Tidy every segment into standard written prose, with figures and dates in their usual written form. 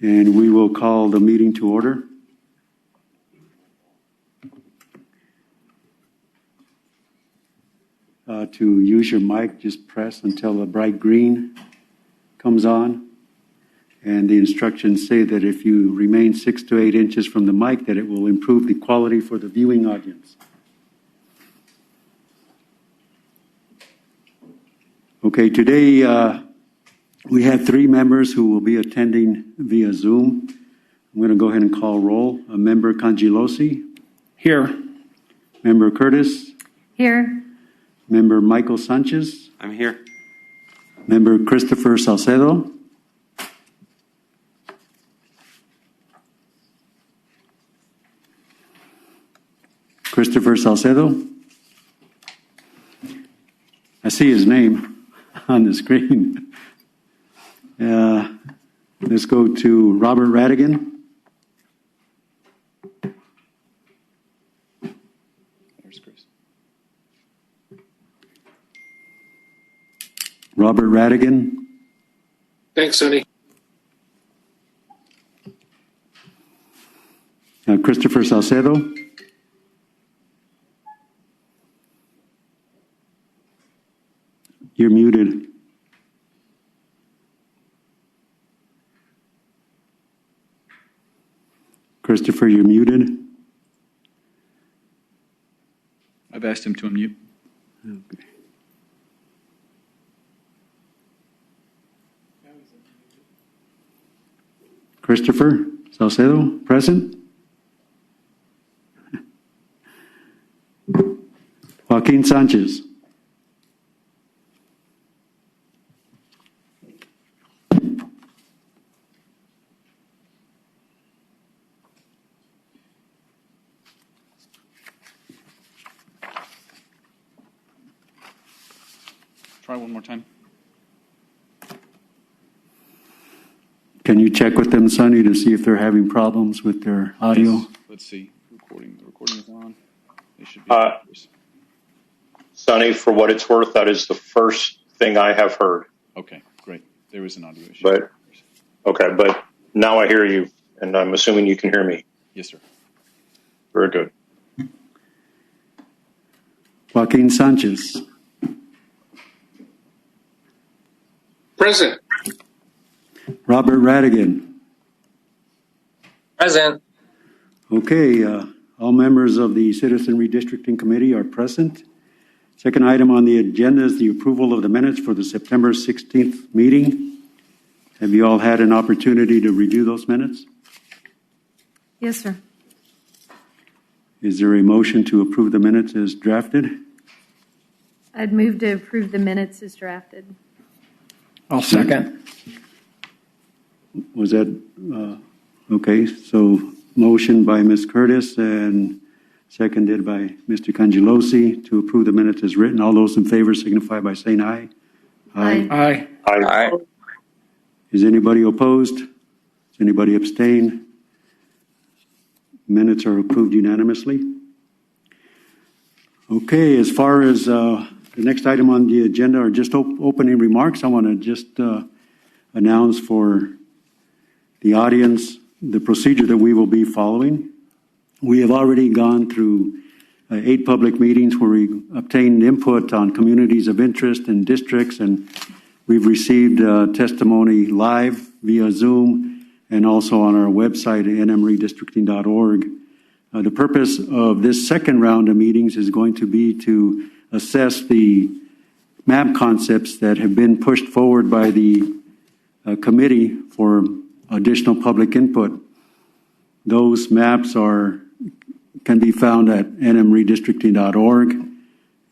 And we will call the meeting to order. To use your mic, just press until the bright green comes on. And the instructions say that if you remain 6 to 8 inches from the mic, that it will improve the quality for the viewing audience. Okay, today we have 3 members who will be attending via Zoom. I'm going to go ahead and call roll. Member Cangilosi. Here. Member Curtis. Here. Member Michael Sanchez. I'm here. Member Christopher Salcedo. Christopher Salcedo. I see his name on the screen. Let's go to Robert Radigan. There's Chris. Robert Radigan. Thanks, Sonny. Christopher Salcedo. You're muted. Christopher, you're muted. I've asked him to unmute. Okay. Christopher Salcedo, present. Joaquin Sanchez. Try one more time. Can you check with them, Sonny, to see if they're having problems with their audio? Yes. Let's see. The recording is on. They should be. Sonny, for what it's worth, that is the first thing I have heard. Okay, great. There was an audio issue. But now I hear you, and I'm assuming you can hear me. Yes, sir. Very good. Joaquin Sanchez. Present. Robert Radigan. Present. Okay, all members of the Citizen Redistricting Committee are present. Second item on the agenda is the approval of the minutes for the September 16th meeting. Have you all had an opportunity to review those minutes? Yes, sir. Is there a motion to approve the minutes as drafted? I'd move to approve the minutes as drafted. I'll second. Was that, okay, so motion by Ms. Curtis and seconded by Mr. Cangilosi to approve the minutes as written. All those in favor signify by saying aye. Aye. Aye. Is anybody opposed? Does anybody abstain? Minutes are approved unanimously. Okay, as far as the next item on the agenda are just opening remarks. I want to just announce for the audience the procedure that we will be following. We have already gone through 8 public meetings where we obtained input on communities of interest and districts, and we've received testimony live via Zoom and also on our website at nmredistricting.org. The purpose of this second round of meetings is going to be to assess the map concepts that have been pushed forward by the committee for additional public input. Those maps can be found at nmredistricting.org,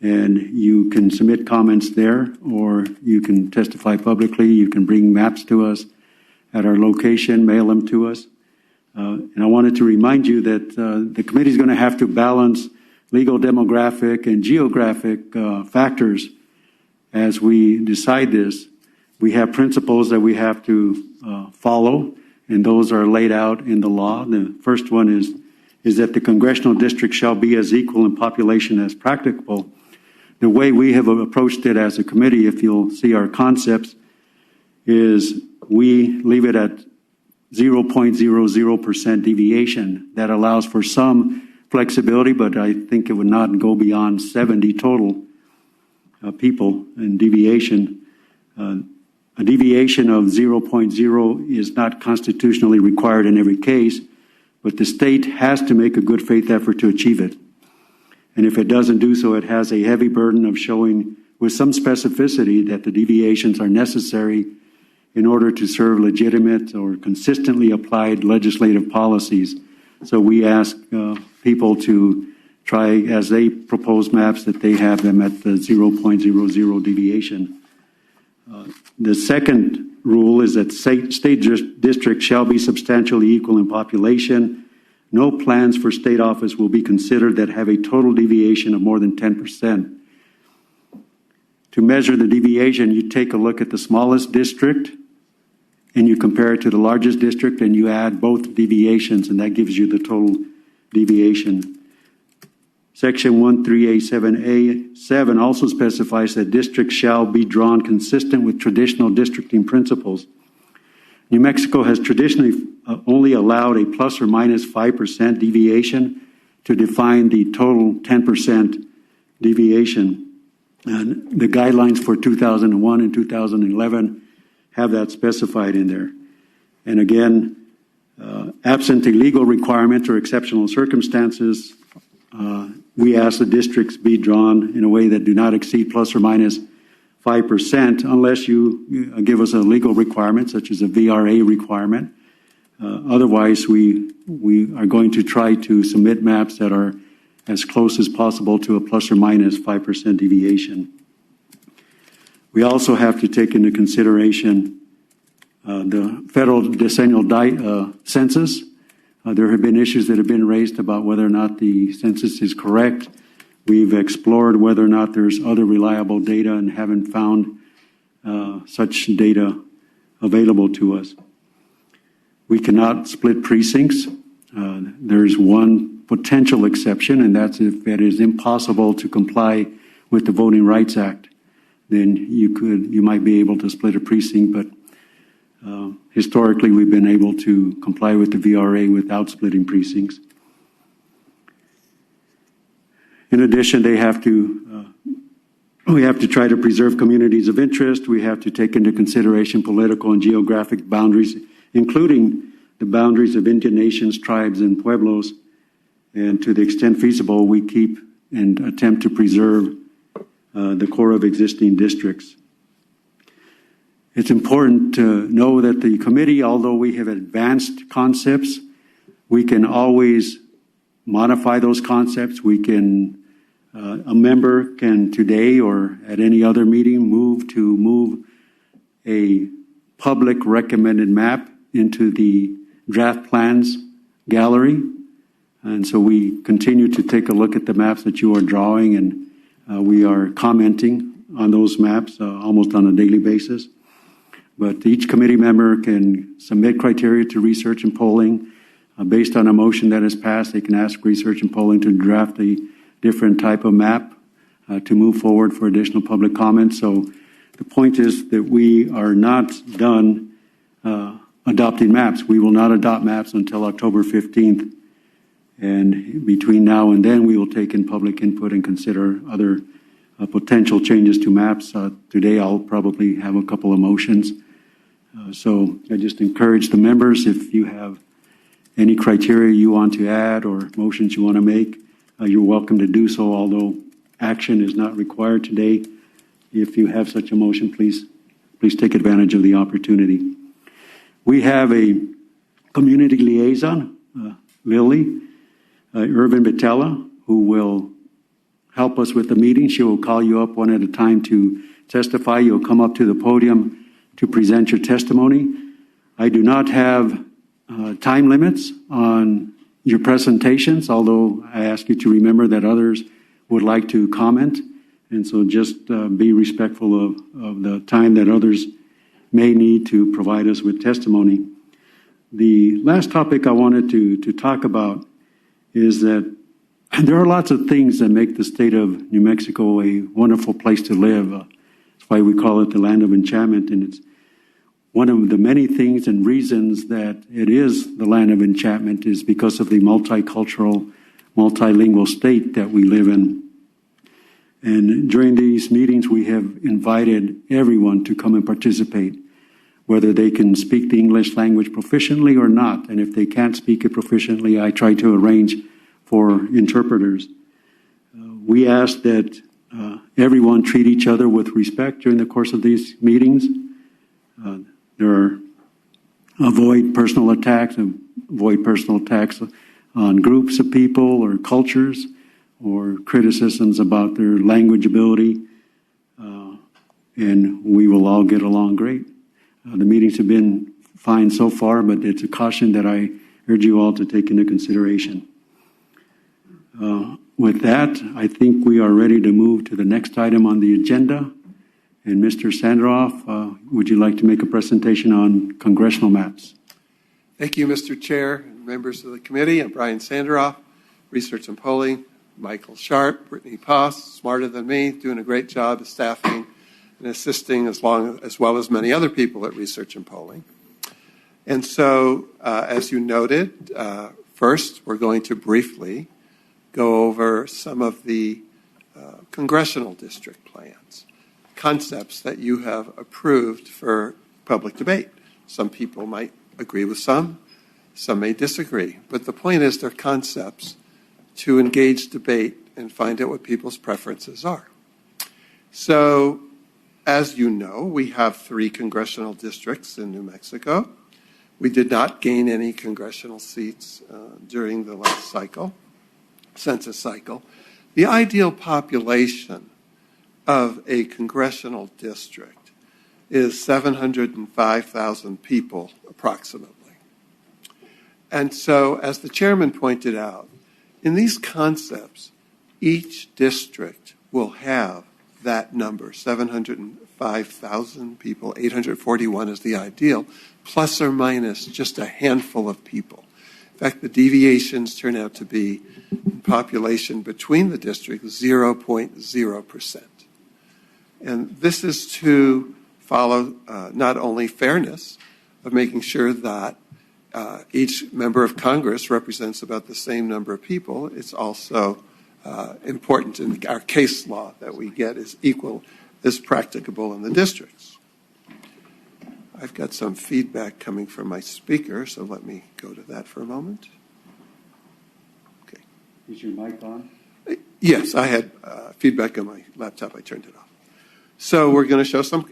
and you can submit comments there, or you can testify publicly. You can bring maps to us at our location, mail them to us. And I wanted to remind you that the committee is going to have to balance legal, demographic, and geographic factors as we decide this. We have principles that we have to follow, and those are laid out in the law. The first one is that the congressional district shall be as equal in population as practicable. The way we have approached it as a committee, if you'll see our concepts, is we leave it at 0.00% deviation. That allows for some flexibility, but I think it would not go beyond 70 total people in deviation. A deviation of 0.0 is not constitutionally required in every case, but the state has to make a good faith effort to achieve it. And if it doesn't do so, it has a heavy burden of showing with some specificity that the deviations are necessary in order to serve legitimate or consistently applied legislative policies. So we ask people to try, as they propose maps, that they have them at the 0.00 deviation. The second rule is that state districts shall be substantially equal in population. No plans for state office will be considered that have a total deviation of more than 10%. To measure the deviation, you take a look at the smallest district and you compare it to the largest district and you add both deviations, and that gives you the total deviation. Section 13A7A7 also specifies that districts shall be drawn consistent with traditional districting principles. New Mexico has traditionally only allowed a plus or minus 5% deviation to define the total 10% deviation. And the guidelines for 2001 and 2011 have that specified in there. And again, absent a legal requirement or exceptional circumstances, we ask the districts be drawn in a way that do not exceed plus or minus 5%, unless you give us a legal requirement, such as a VRA requirement. Otherwise, we are going to try to submit maps that are as close as possible to a plus or minus 5% deviation. We also have to take into consideration the federal decennial census. There have been issues that have been raised about whether or not the census is correct. We've explored whether or not there's other reliable data and haven't found such data available to us. We cannot split precincts. There's one potential exception, and that's if it is impossible to comply with the Voting Rights Act. Then you might be able to split a precinct, but historically we've been able to comply with the VRA without splitting precincts. In addition, we have to try to preserve communities of interest. We have to take into consideration political and geographic boundaries, including the boundaries of Indian nations, tribes, and pueblos. And to the extent feasible, we keep and attempt to preserve the core of existing districts. It's important to know that the committee, although we have advanced concepts, we can always modify those concepts. We can, a member can today or at any other meeting move a public recommended map into the draft plans gallery. And so we continue to take a look at the maps that you are drawing, and we are commenting on those maps almost on a daily basis. But each committee member can submit criteria to research and polling. Based on a motion that is passed, they can ask research and polling to draft a different type of map to move forward for additional public comment. So the point is that we are not done adopting maps. We will not adopt maps until October 15th. And between now and then, we will take in public input and consider other potential changes to maps. Today, I'll probably have a couple of motions. So I just encourage the members, if you have any criteria you want to add or motions you want to make, you're welcome to do so, although action is not required today. If you have such a motion, please take advantage of the opportunity. We have a community liaison, Lily Irvin Vitella, who will help us with the meeting. She will call you up one at a time to testify. You'll come up to the podium to present your testimony. I do not have time limits on your presentations, although I ask you to remember that others would like to comment. And so just be respectful of the time that others may need to provide us with testimony. The last topic I wanted to talk about is that there are lots of things that make the state of New Mexico a wonderful place to live. That's why we call it the land of enchantment. And one of the many things and reasons that it is the land of enchantment is because of the multicultural, multilingual state that we live in. And during these meetings, we have invited everyone to come and participate, whether they can speak the English language proficiently or not. And if they can't speak it proficiently, I try to arrange for interpreters. We ask that everyone treat each other with respect during the course of these meetings. Avoid personal attacks on groups of people or cultures or criticisms about their language ability. And we will all get along great. The meetings have been fine so far, but it's a caution that I urge you all to take into consideration. With that, I think we are ready to move to the next item on the agenda. And Mr. Sandroff, would you like to make a presentation on congressional maps? Thank you, Mr. Chair, and members of the committee. I'm Brian Sanderoff, Research and Polling. Michael Sharp, Brittany Poss, smarter than me, doing a great job of staffing and assisting as well as many other people at Research and Polling. And so, as you noted, first we're going to briefly go over some of the congressional district plans, concepts that you have approved for public debate. Some people might agree with some may disagree, but the point is they're concepts to engage debate and find out what people's preferences are. So, as you know, we have 3 congressional districts in New Mexico. We did not gain any congressional seats during the last census cycle. The ideal population of a congressional district is 705,000 people, approximately. And so, as the chairman pointed out, in these concepts, each district will have that number, 705,000 people, 841 is the ideal, plus or minus just a handful of people. In fact, the deviations turn out to be in population between the districts 0.0%. And this is to follow not only fairness of making sure that each member of Congress represents about the same number of people, it's also important in our case law that we get is equal, is practicable in the districts. I've got some feedback coming from my speaker, so let me go to that for a moment. Okay. Is your mic on? Yes, I had feedback on my laptop. I turned it off. So we're going to show some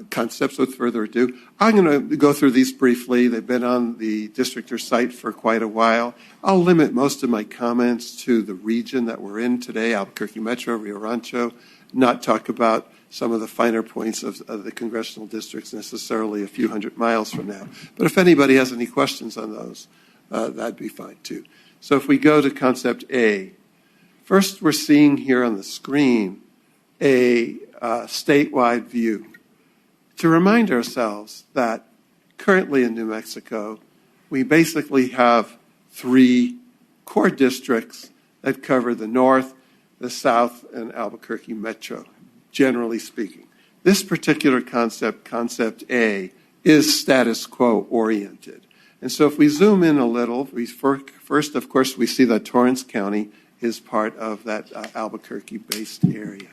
concepts with further ado. I'm going to go through these briefly. They've been on the districtor site for quite a while. I'll limit most of my comments to the region that we're in today, Albuquerque Metro, Rio Rancho, not talk about some of the finer points of the congressional districts necessarily a few hundred miles from now. But if anybody has any questions on those, that'd be fine too. So if we go to concept A, first we're seeing here on the screen a statewide view to remind ourselves that currently in New Mexico, we basically have 3 core districts that cover the north, the south, and Albuquerque Metro, generally speaking. This particular concept, concept A, is status quo oriented. And so if we zoom in a little, first, of course, we see that Torrance County is part of that Albuquerque-based area.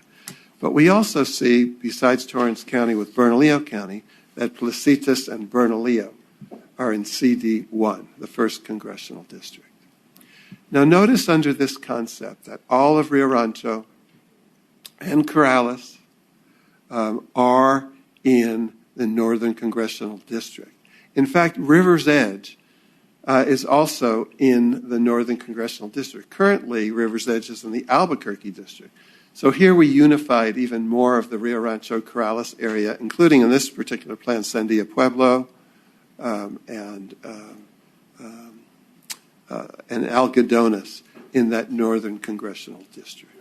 But we also see, besides Torrance County with Bernalillo County, that Placitas and Bernalillo are in CD1, the 1st Congressional District. Now notice under this concept that all of Rio Rancho and Corrales are in the Northern Congressional District. In fact, River's Edge is also in the Northern Congressional District. Currently, River's Edge is in the Albuquerque District. So here we unified even more of the Rio Rancho Corrales area, including in this particular plan, Sandia Pueblo and Algodones in that Northern Congressional District.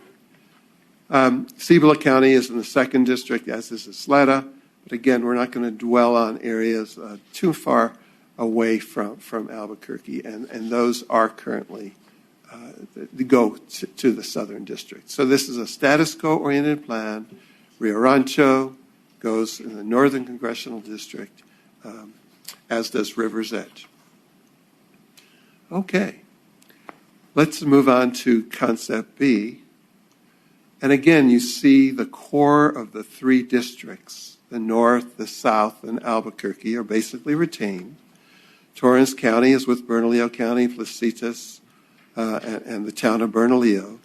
Cibola County is in the 2nd District, as is Isleta. But again, we're not going to dwell on areas too far away from Albuquerque, and those are currently go to the Southern District. So this is a status quo-oriented plan. Rio Rancho goes in the Northern Congressional District. as does River's Edge. Okay, let's move on to concept B. And again, you see the core of the three districts, the north, the south, and Albuquerque, are basically retained. Torrance County is with Bernalillo County, Placitas, and the town of Bernalillo.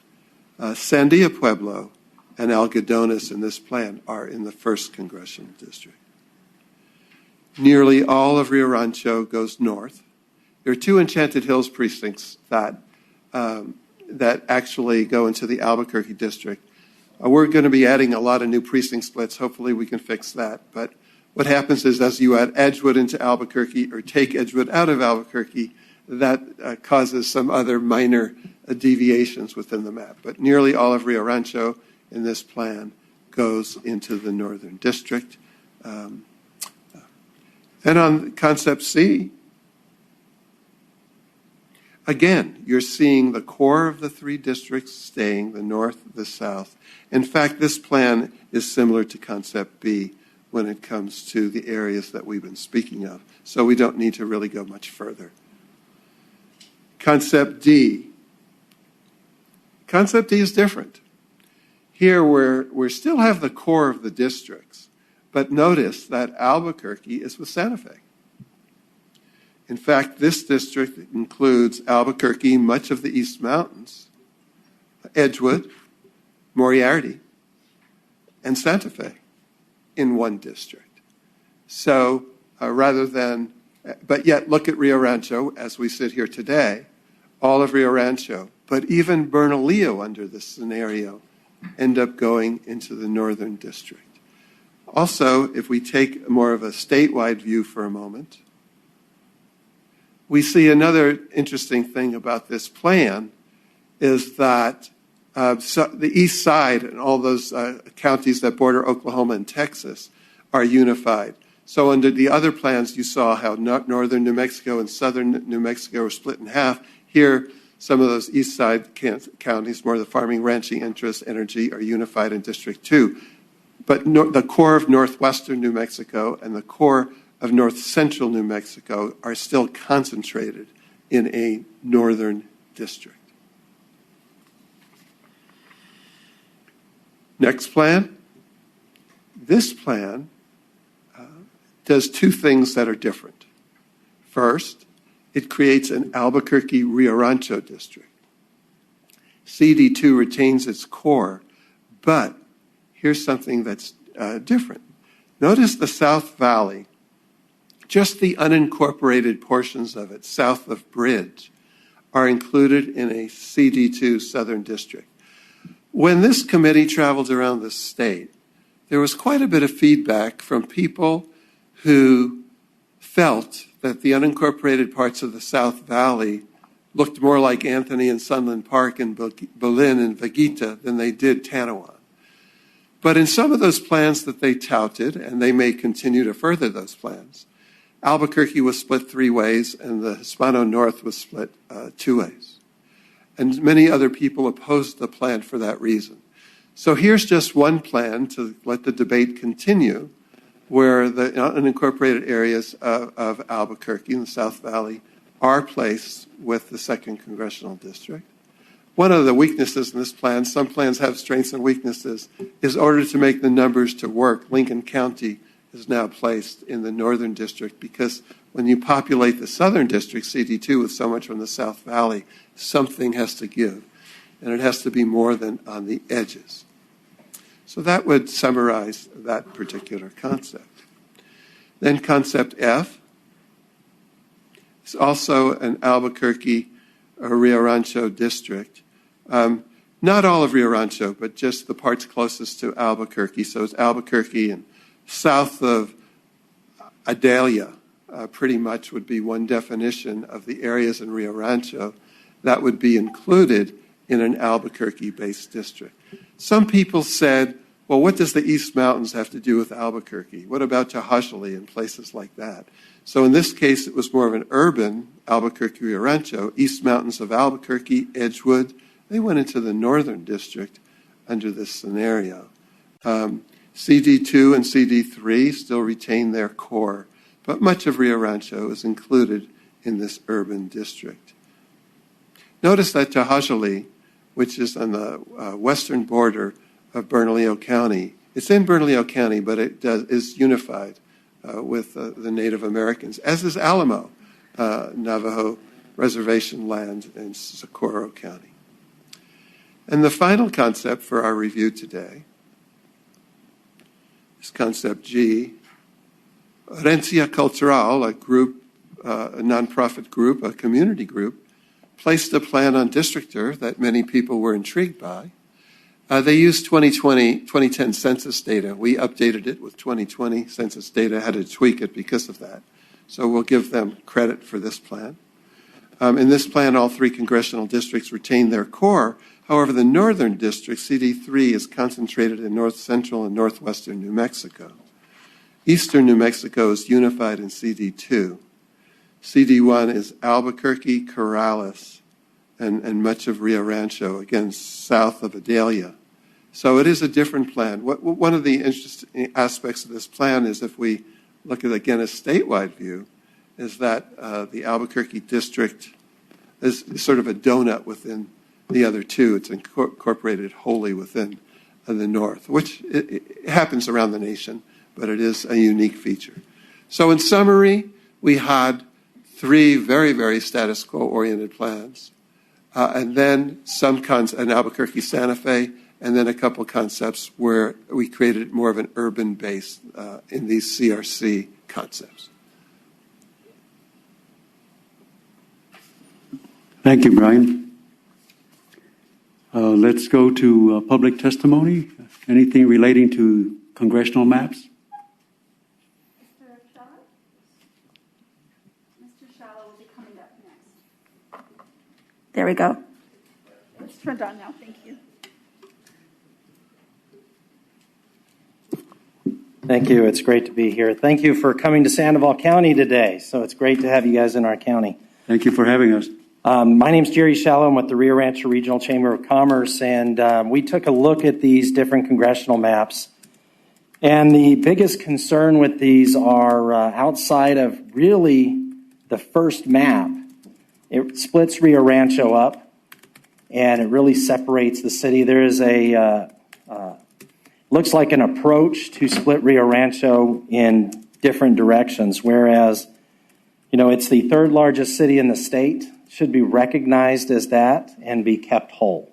Sandia Pueblo and Algodones in this plan are in the 1st Congressional District. Nearly all of Rio Rancho goes north. There are 2 Enchanted Hills precincts that actually go into the Albuquerque district. We're going to be adding a lot of new precinct splits. Hopefully we can fix that. But what happens is as you add Edgewood into Albuquerque or take Edgewood out of Albuquerque, that causes some other minor deviations within the map. But nearly all of Rio Rancho in this plan goes into the northern district. Then on concept C, again, you're seeing the core of the 3 districts staying, the north, the south. In fact, this plan is similar to concept B when it comes to the areas that we've been speaking of. So we don't need to really go much further. Concept D. Concept D is different. Here we still have the core of the districts, but notice that Albuquerque is with Santa Fe. In fact, this district includes Albuquerque, much of the East Mountains, Edgewood, Moriarty, and Santa Fe in one district. So but yet look at Rio Rancho as we sit here today, all of Rio Rancho, but even Bernalillo under this scenario end up going into the northern district. Also, if we take more of a statewide view for a moment, we see another interesting thing about this plan is that the east side and all those counties that border Oklahoma and Texas are unified. So under the other plans, you saw how northern New Mexico and southern New Mexico were split in half. Here, some of those east side counties, more of the farming, ranching interests, energy, are unified in District 2. But the core of northwestern New Mexico and the core of north central New Mexico are still concentrated in a northern district. Next plan. This plan does 2 things that are different. First, it creates an Albuquerque Rio Rancho district. CD2 retains its core, but here's something that's different. Notice the South Valley, just the unincorporated portions of it south of Bridge are included in a CD2 Southern District. When this committee traveled around the state, there was quite a bit of feedback from people who felt that the unincorporated parts of the South Valley looked more like Anthony and Sunland Park and Berlin and Veguita than they did Tanawon. But in some of those plans that they touted, and they may continue to further those plans, Albuquerque was split 3 ways and the Hispano North was split 2 ways. And many other people opposed the plan for that reason. So here's just one plan to let the debate continue where the unincorporated areas of Albuquerque in the South Valley are placed with the 2nd Congressional District. One of the weaknesses in this plan, some plans have strengths and weaknesses, is in order to make the numbers to work, Lincoln County is now placed in the Northern District because when you populate the Southern District, CD2, with so much from the South Valley, something has to give, and it has to be more than on the edges. So that would summarize that particular concept. Then concept F is also an Albuquerque or Rio Rancho district. Not all of Rio Rancho, but just the parts closest to Albuquerque. So it's Albuquerque and south of Adalia, pretty much would be one definition of the areas in Rio Rancho that would be included in an Albuquerque-based district. Some people said, well, what does the East Mountains have to do with Albuquerque? What about Tohashali and places like that? So in this case, it was more of an urban Albuquerque Rio Rancho, East Mountains of Albuquerque, Edgewood. They went into the Northern District under this scenario. CD2 and CD3 still retain their core. but much of Rio Rancho is included in this urban district. Notice that Jahajali, which is on the western border of Bernalillo County, it's in Bernalillo County, but it is unified with the Native Americans, as is Alamo, Navajo reservation land in Socorro County. And the final concept for our review today is concept G. Herencia Cultural, a group, a nonprofit group, a community group, placed a plan on Districtor that many people were intrigued by. They used 2010 census data. We updated it with 2020 census data, had to tweak it because of that. So we'll give them credit for this plan. In this plan, all 3 congressional districts retain their core. However, the northern district, CD3, is concentrated in north central and northwestern New Mexico. Eastern New Mexico is unified in CD2. CD1 is Albuquerque, Corrales, and much of Rio Rancho, again, south of Adelia. So it is a different plan. One of the interesting aspects of this plan is, if we look at, again, a statewide view, is that the Albuquerque district is sort of a donut within the other 2. It's incorporated wholly within the north, which it happens around the nation, but it is a unique feature. So in summary, we had 3 very, very status quo-oriented plans, and then an Albuquerque Santa Fe, and then a couple concepts where we created more of an urban base in these CRC concepts. Thank you, Brian. Let's go to public testimony. Anything relating to congressional maps? Mr. Shallow will be coming up next. There we go. It's turned on now. Thank you. Thank you. It's great to be here. Thank you for coming to Sandoval County today. So it's great to have you guys in our county. Thank you for having us. My name's Jerry Shallow. I'm with the Rio Rancho Regional Chamber of Commerce, and we took a look at these different congressional maps. And the biggest concern with these are outside of really the first map. It splits Rio Rancho up, and it really separates the city. There is looks like an approach to split Rio Rancho in different directions, whereas, it's the 3rd largest city in the state, should be recognized as that and be kept whole.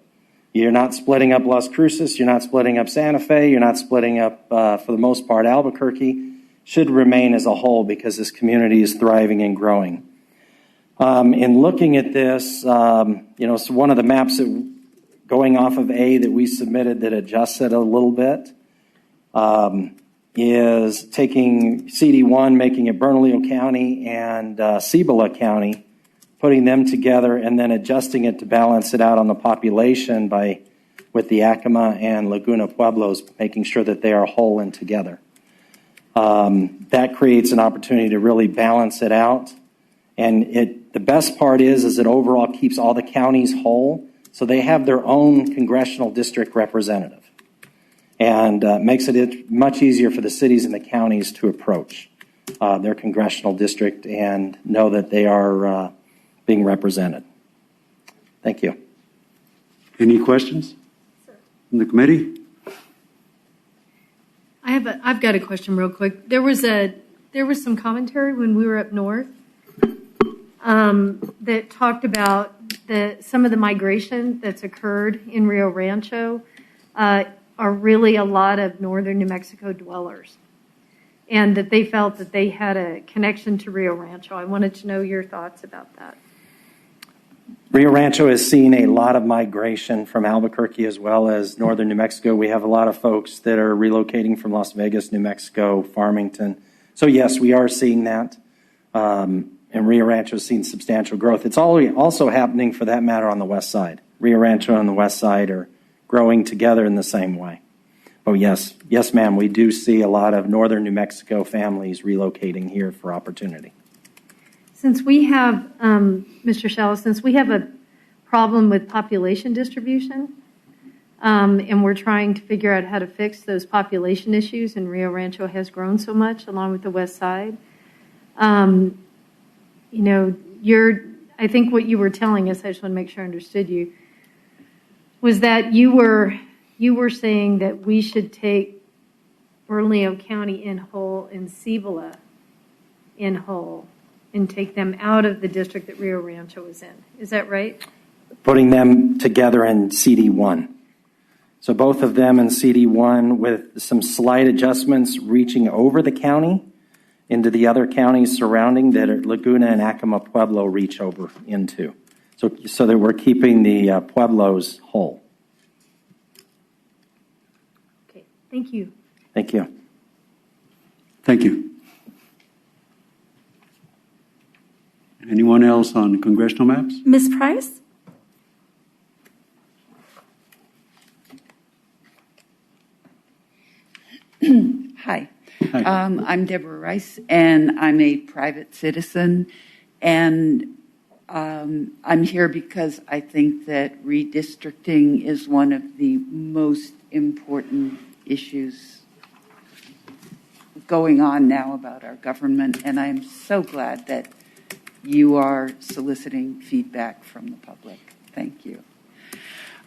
You're not splitting up Las Cruces, you're not splitting up Santa Fe, you're not splitting up, for the most part, Albuquerque. Should remain as a whole because this community is thriving and growing. In looking at this, so one of the maps going off of A that we submitted that adjusts it a little bit is taking CD1, making it Bernalillo County and Cibola County, putting them together and then adjusting it to balance it out on the population with the Acoma and Laguna Pueblos, making sure that they are whole and together. That creates an opportunity to really balance it out. And the best part is it overall keeps all the counties whole, so they have their own congressional district representative. And makes it much easier for the cities and the counties to approach their congressional district and know that they are being represented. Thank you. Any questions from the committee? I've got a question real quick. There was some commentary when we were up north that talked about some of the migration that's occurred in Rio Rancho are really a lot of northern New Mexico dwellers, and that they felt that they had a connection to Rio Rancho. I wanted to know your thoughts about that. Rio Rancho has seen a lot of migration from Albuquerque as well as northern New Mexico. We have a lot of folks that are relocating from Las Vegas, New Mexico, Farmington. So yes, we are seeing that. And Rio Rancho has seen substantial growth. It's also happening, for that matter, on the west side. Rio Rancho and the west side are growing together in the same way. Oh yes, ma'am, we do see a lot of northern New Mexico families relocating here for opportunity. Since we have, Mr. Shallow, since we have a problem with population distribution, and we're trying to figure out how to fix those population issues, and Rio Rancho has grown so much along with the west side, You know, I think what you were telling us, I just want to make sure I understood you, was that you were saying that we should take Bernalillo County in whole and Cibola in whole and take them out of the district that Rio Rancho was in. Is that right? Putting them together in CD1. So both of them in CD1 with some slight adjustments reaching over the county into the other counties surrounding that Laguna and Acoma Pueblo reach over into. So that we're keeping the Pueblos whole. Okay, thank you. Thank you. Thank you. Anyone else on congressional maps? Ms. Price? Hi. Hi. I'm Deborah Rice, and I'm a private citizen. And I'm here because I think that redistricting is one of the most important issues going on now about our government. And I'm so glad that you are soliciting feedback from the public. Thank you.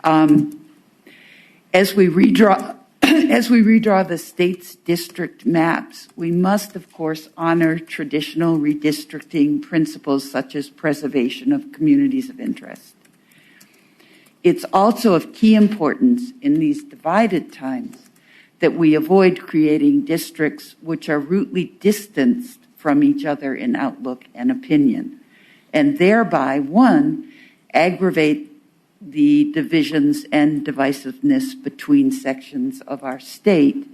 As we redraw the state's district maps, we must, of course, honor traditional redistricting principles such as preservation of communities of interest. It's also of key importance in these divided times that we avoid creating districts which are rudely distanced from each other in outlook and opinion, and thereby, one, aggravate the divisions and divisiveness between sections of our state,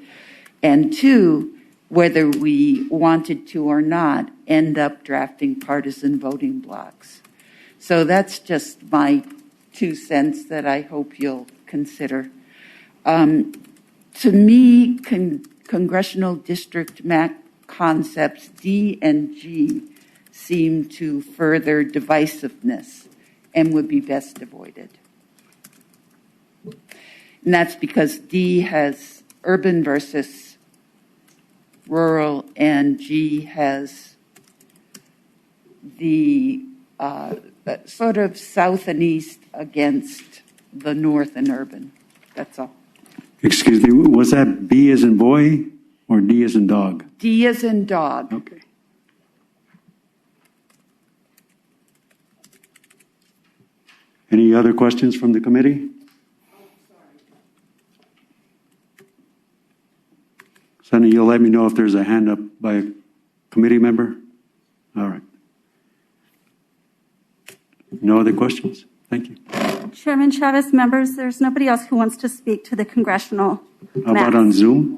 and two, whether we wanted to or not, end up drafting partisan voting blocks. So that's just my 2 cents that I hope you'll consider. To me, congressional district map concepts D and G seem to further divisiveness and would be best avoided. And that's because D has urban versus rural, and G has the sort of south and east against the north and urban. That's all. Excuse me, was that B as in boy or D as in dog? D as in dog. Okay. Any other questions from the committee? Sonny, you'll let me know if there's a hand up by a committee member? All right. No other questions? Thank you. Chairman Chavez, members, there's nobody else who wants to speak to the congressional How maps. about on Zoom?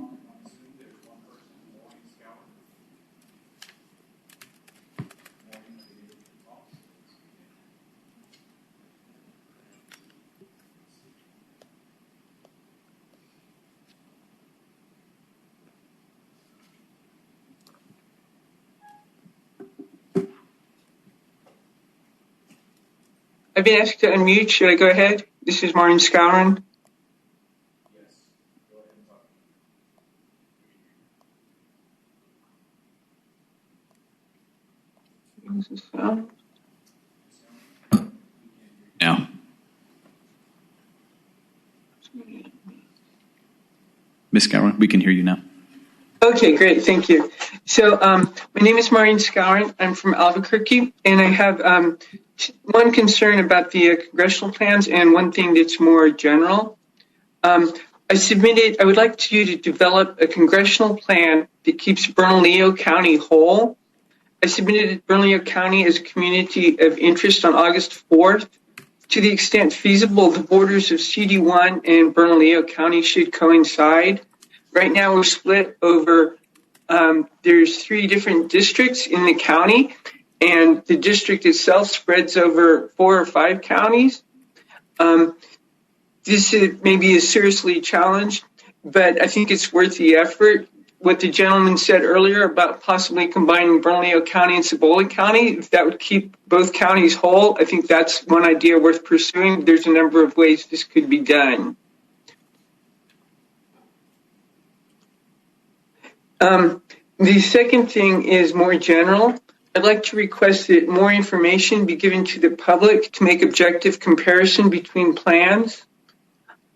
I've been asked to unmute. Should I go ahead? This is Martin Scourin. Yes, go ahead and talk. Is this sound? Now. Ms. Gower, we can hear you now. Okay, great. Thank you. So my name is Martin Scourin. I'm from Albuquerque, and I have one concern about the congressional plans and one thing that's more general. I would like you to develop a congressional plan that keeps Bernalillo County whole. I submitted Bernalillo County as a community of interest on August 4th. To the extent feasible, the borders of CD1 and Bernalillo County should coincide. Right now we're split over, there's 3 different districts in the county, and the district itself spreads over 4 or 5 counties. This maybe is seriously challenged, but I think it's worth the effort. What the gentleman said earlier about possibly combining Bernalillo County and Cibola County, if that would keep both counties whole, I think that's one idea worth pursuing. There's a number of ways this could be done. The second thing is more general. I'd like to request that more information be given to the public to make objective comparison between plans.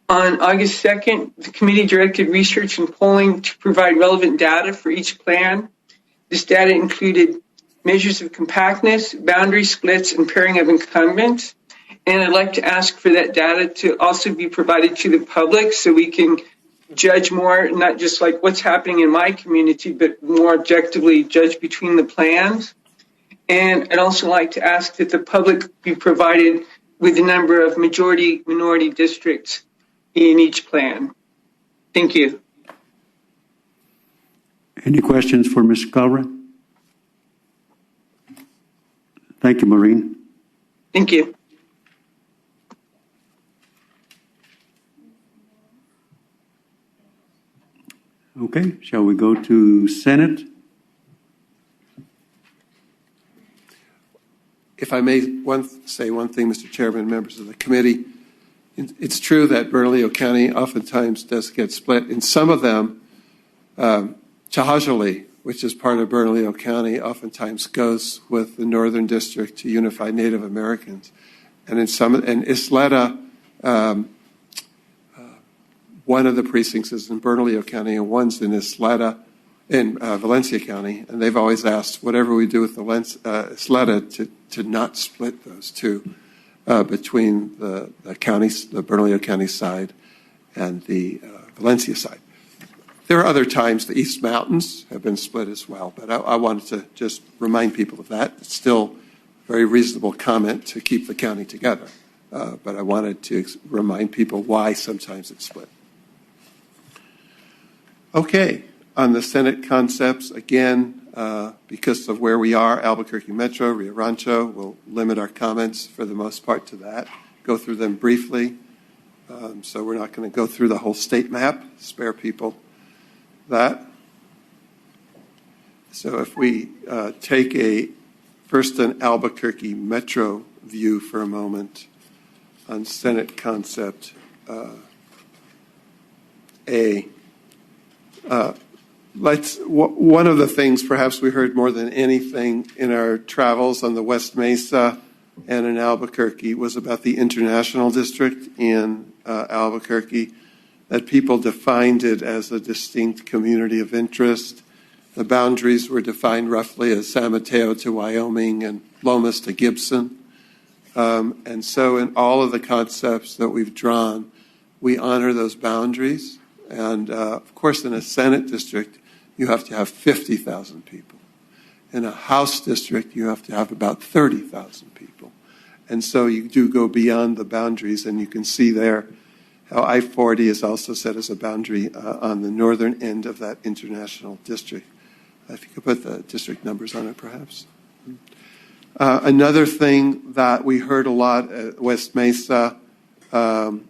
On August 2nd, the committee directed research and polling to provide relevant data for each plan. This data included measures of compactness, boundary splits, and pairing of incumbents. And I'd like to ask for that data to also be provided to the public so we can judge more, not just like what's happening in my community, but more objectively judge between the plans. And I'd also like to ask that the public be provided with the number of majority-minority districts in each plan. Thank you. Any questions for Ms. Calvert? Thank you, Maureen. Thank you. Okay, shall we go to Senate? If I may say one thing, Mr. Chairman, members of the committee, it's true that Bernalillo County oftentimes does get split. In some of them, Chahajali, which is part of Bernalillo County, oftentimes goes with the Northern District to unify Native Americans. And in some, and Isleta, one of the precincts is in Bernalillo County and one's in Isleta, in Valencia County. And they've always asked, whatever we do with Isleta, to not split those two between the counties, the Bernalillo County side and the Valencia side. There are other times the East Mountains have been split as well, but I wanted to just remind people of that. It's still a very reasonable comment to keep the county together, but I wanted to remind people why sometimes it's split. Okay, on the Senate concepts, again, because of where we are, Albuquerque Metro, Rio Rancho, we'll limit our comments for the most part to that, go through them briefly. So we're not going to go through the whole state map, spare people that. So if we take first an Albuquerque Metro view for a moment on Senate concept A. One of the things perhaps we heard more than anything in our travels on the West Mesa and in Albuquerque was about the international district in Albuquerque, that people defined it as a distinct community of interest. The boundaries were defined roughly as San Mateo to Wyoming and Lomas to Gibson. And so in all of the concepts that we've drawn, we honor those boundaries. And of course, in a Senate district, you have to have 50,000 people. In a House district, you have to have about 30,000 people. And so you do go beyond the boundaries, and you can see there how I-40 is also set as a boundary on the northern end of that international district. If you could put the district numbers on it, perhaps. Another thing that we heard a lot at West Mesa and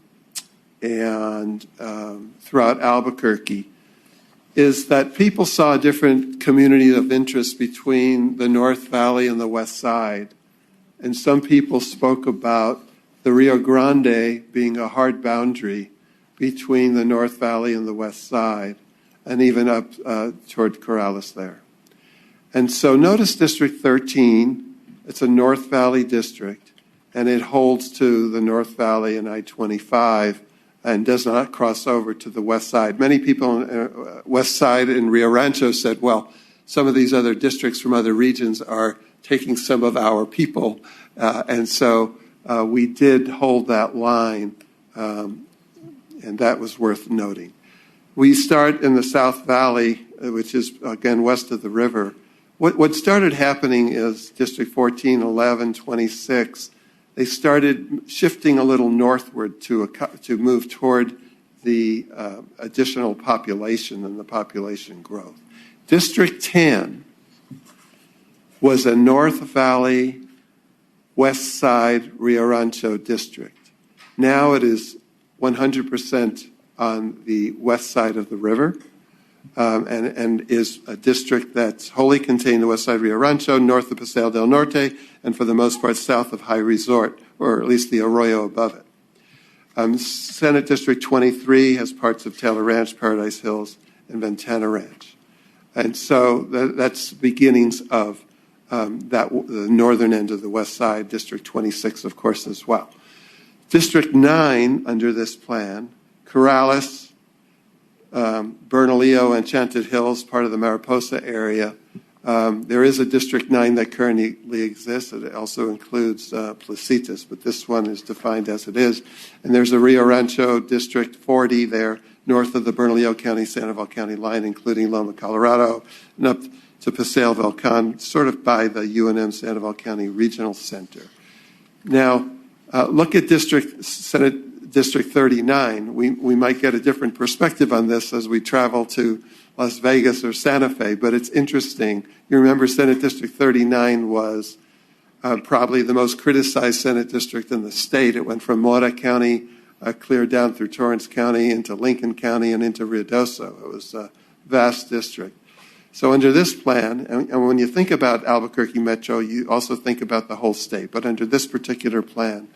throughout Albuquerque is that people saw a different community of interest between the North Valley and the West Side. And some people spoke about the Rio Grande being a hard boundary between the North Valley and the West Side, and even up toward Corrales there. And so notice District 13, it's a North Valley district, and it holds to the North Valley and I-25 and does not cross over to the West Side. Many people on West Side in Rio Rancho said, well, some of these other districts from other regions are taking some of our people, and so we did hold that line, and that was worth noting. We start in the South Valley, which is, again, west of the river. What started happening is District 14, 11, 26, they started shifting a little northward to move toward the additional population and the population growth. District 10 was a North Valley, West Side, Rio Rancho district. Now it is 100% on the west side of the river, and is a district that's wholly contained the west side of Rio Rancho, north of Paseo del Norte, and for the most part south of High Resort, or at least the arroyo above it. Senate District 23 has parts of Taylor Ranch, Paradise Hills, and Ventana Ranch. And so that's beginnings of the northern end of the west side, District 26, of course, as well. District 9, under this plan, Corrales, Bernalillo, Enchanted Hills, part of the Mariposa area. There is a District 9 that currently exists. It also includes Placitas, but this one is defined as it is. And there's a Rio Rancho District 40 there, north of the Bernalillo County, Sandoval County line, including Loma, Colorado, and up to Paseo Volcan, sort of by the UNM Sandoval County Regional Center. Now, look at Senate District 39. We might get a different perspective on this as we travel to Las Vegas or Santa Fe, but it's interesting. You remember Senate District 39 was probably the most criticized Senate district in the state. It went from Mora County clear down through Torrance County into Lincoln County and into Ruidoso. It was a vast district. So under this plan, and when you think about Albuquerque Metro, you also think about the whole state. But under this particular plan,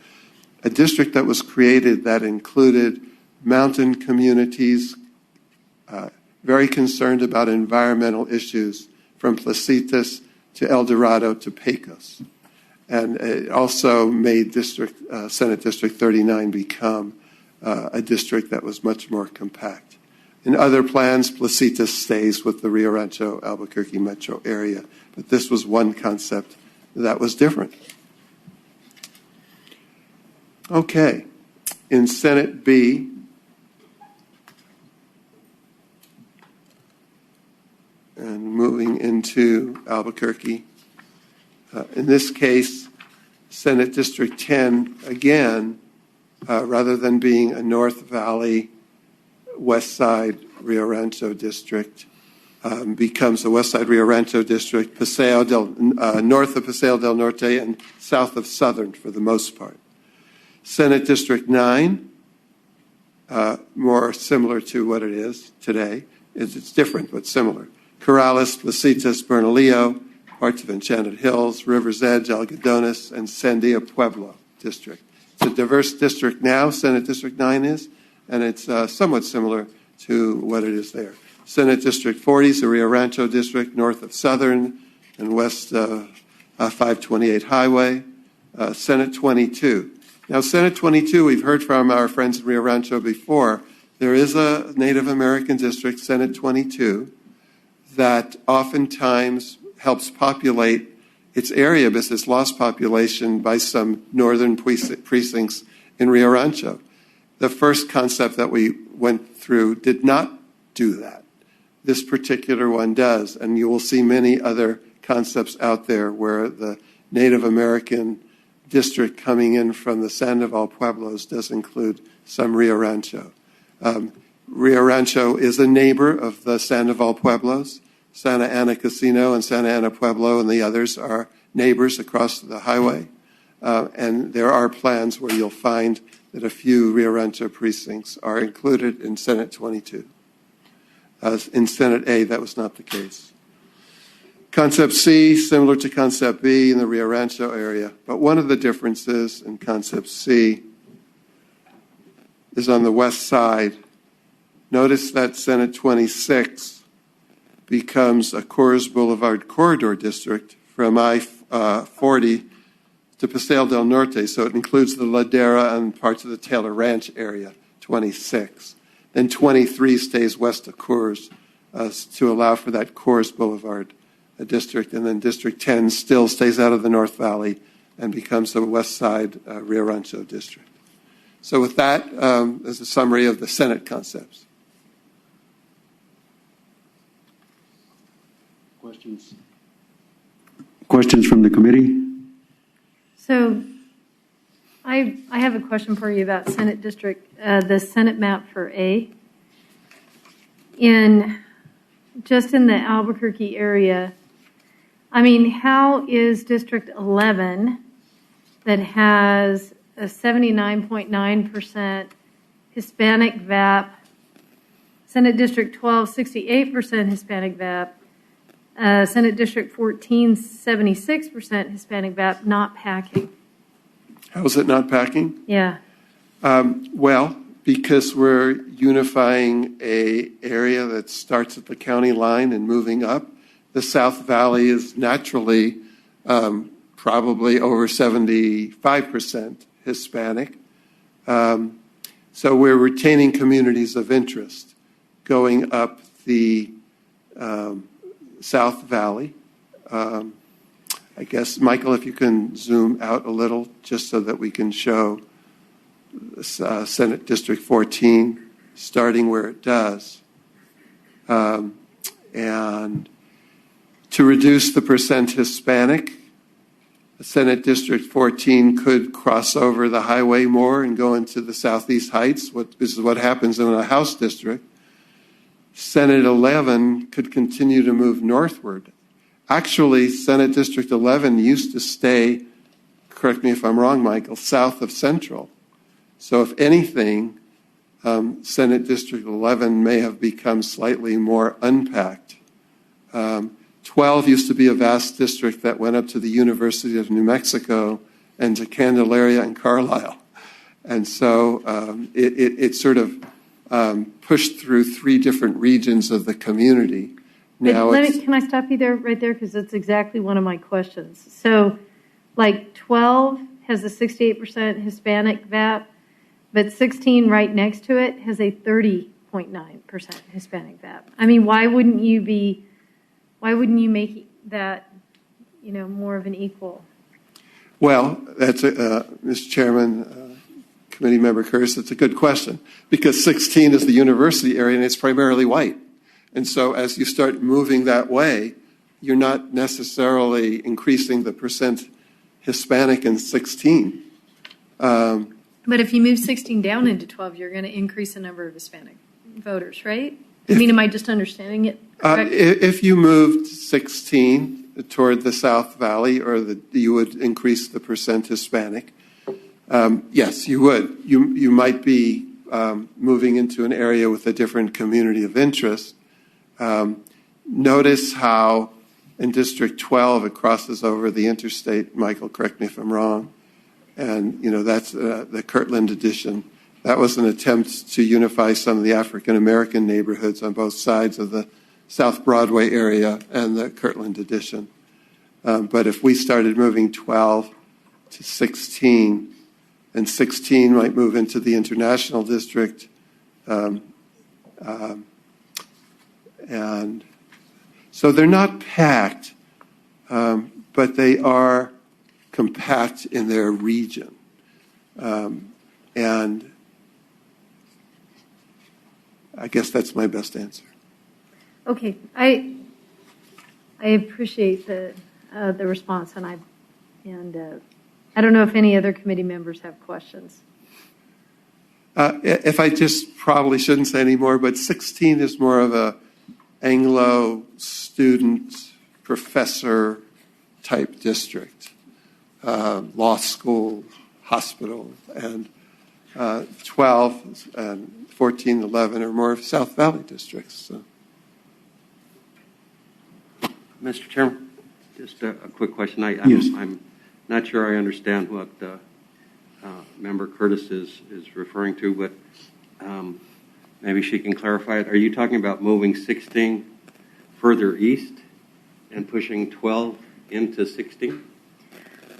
a district that was created that included mountain communities, very concerned about environmental issues, from Placitas to El Dorado to Pecos. And it also made Senate District 39 become a district that was much more compact. In other plans, Placitas stays with the Rio Rancho Albuquerque metro area, but this was one concept that was different. Okay, in Senate B, and moving into Albuquerque, in this case, Senate District 10, again, rather than being a North Valley, West Side Rio Rancho district, becomes the West Side Rio Rancho district, north of Paseo del Norte and south of Southern for the most part. Senate District 9, more similar to what it is today. It's different, but similar. Corrales, Placitas, Bernalillo, parts of Enchanted Hills, River's Edge, Algodones, and Sandia Pueblo district. It's a diverse district now, Senate District 9 is, and it's somewhat similar to what it is there. Senate District 40 is the Rio Rancho district, north of Southern and west 528 Highway. Senate 22. Now, Senate 22, we've heard from our friends in Rio Rancho before. There is a Native American district, Senate 22, that oftentimes helps populate its area because it's lost population by some northern precincts in Rio Rancho. The first concept that we went through did not do that. This particular one does, and you will see many other concepts out there where the Native American district coming in from the Sandoval Pueblos does include some Rio Rancho. Rio Rancho is a neighbor of the Sandoval Pueblos. Santa Ana Casino and Santa Ana Pueblo and the others are neighbors across the highway. And there are plans where you'll find that a few Rio Rancho precincts are included in Senate 22. In Senate A, that was not the case. Concept C, similar to Concept B in the Rio Rancho area, but one of the differences in Concept C is on the west side. Notice that Senate 26 becomes a Coors Boulevard corridor district from I-40 to Paseo del Norte, so it includes the Ladera and parts of the Taylor Ranch area, 26. Then 23 stays west of Coors to allow for that Coors Boulevard district, and then District 10 still stays out of the North Valley and becomes the west side Rio Rancho district. So with that, there's a summary of the Senate concepts. Questions from the committee? So I have a question for you about Senate District, the Senate map for A. Just in the Albuquerque area, I mean, how is District 11 that has a 79.9% Hispanic VAP, Senate District 12, 68% Hispanic VAP, Senate District 14, 76% Hispanic VAP, not packing? How is it not packing? Yeah. Well, because we're unifying an area that starts at the county line and moving up. The South Valley is naturally probably over 75% Hispanic. So we're retaining communities of interest going up the South Valley. I guess, Michael, if you can zoom out a little just so that we can show Senate District 14 starting where it does. And to reduce the percent Hispanic, Senate District 14 could cross over the highway more and go into the Southeast Heights. This is what happens in a House district. Senate 11 could continue to move northward. Actually, Senate District 11 used to stay, correct me if I'm wrong, Michael, south of Central. So if anything, Senate District 11 may have become slightly more unpacked. 12 used to be a vast district that went up to the University of New Mexico and to Candelaria and Carlisle. And so it sort of pushed through 3 different regions of the community. Now can I stop you there, right there? Because that's exactly one of my questions. So, like 12 has a 68% Hispanic VAP, but 16 right next to it has a 30.9% Hispanic VAP. I mean, why wouldn't you make that, more of an equal? Well, that's Mr. Chairman, Committee Member Curtis, that's a good question, because 16 is the university area and it's primarily white. And so as you start moving that way, you're not necessarily increasing the percent Hispanic in 16. But if you move 16 down into 12, you're going to increase the number of Hispanic voters, right? Am I just understanding it correctly? If you moved 16 toward the South Valley, you would increase the percent Hispanic. Yes, you would. You might be moving into an area with a different community of interest. Notice how in District 12 it crosses over the interstate. Michael, correct me if I'm wrong. And, that's the Kirtland addition. That was an attempt to unify some of the African-American neighborhoods on both sides of the South Broadway area and the Kirtland addition. But if we started moving 12 to 16, and 16 might move into the International District, and so they're not packed, but they are compact in their region. And I guess that's my best answer. Okay, I appreciate the response, and I don't know if any other committee members have questions. If I just probably shouldn't say any more, but 16 is more of a Anglo student professor type district, law school, hospital, and 12 and 14, 11 are more of South Valley districts. So. Mr. Chairman, just a quick question. Yes. I'm not sure I understand what Member Curtis is referring to, but maybe she can clarify it. Are you talking about moving 16 further east and pushing 12 into 16?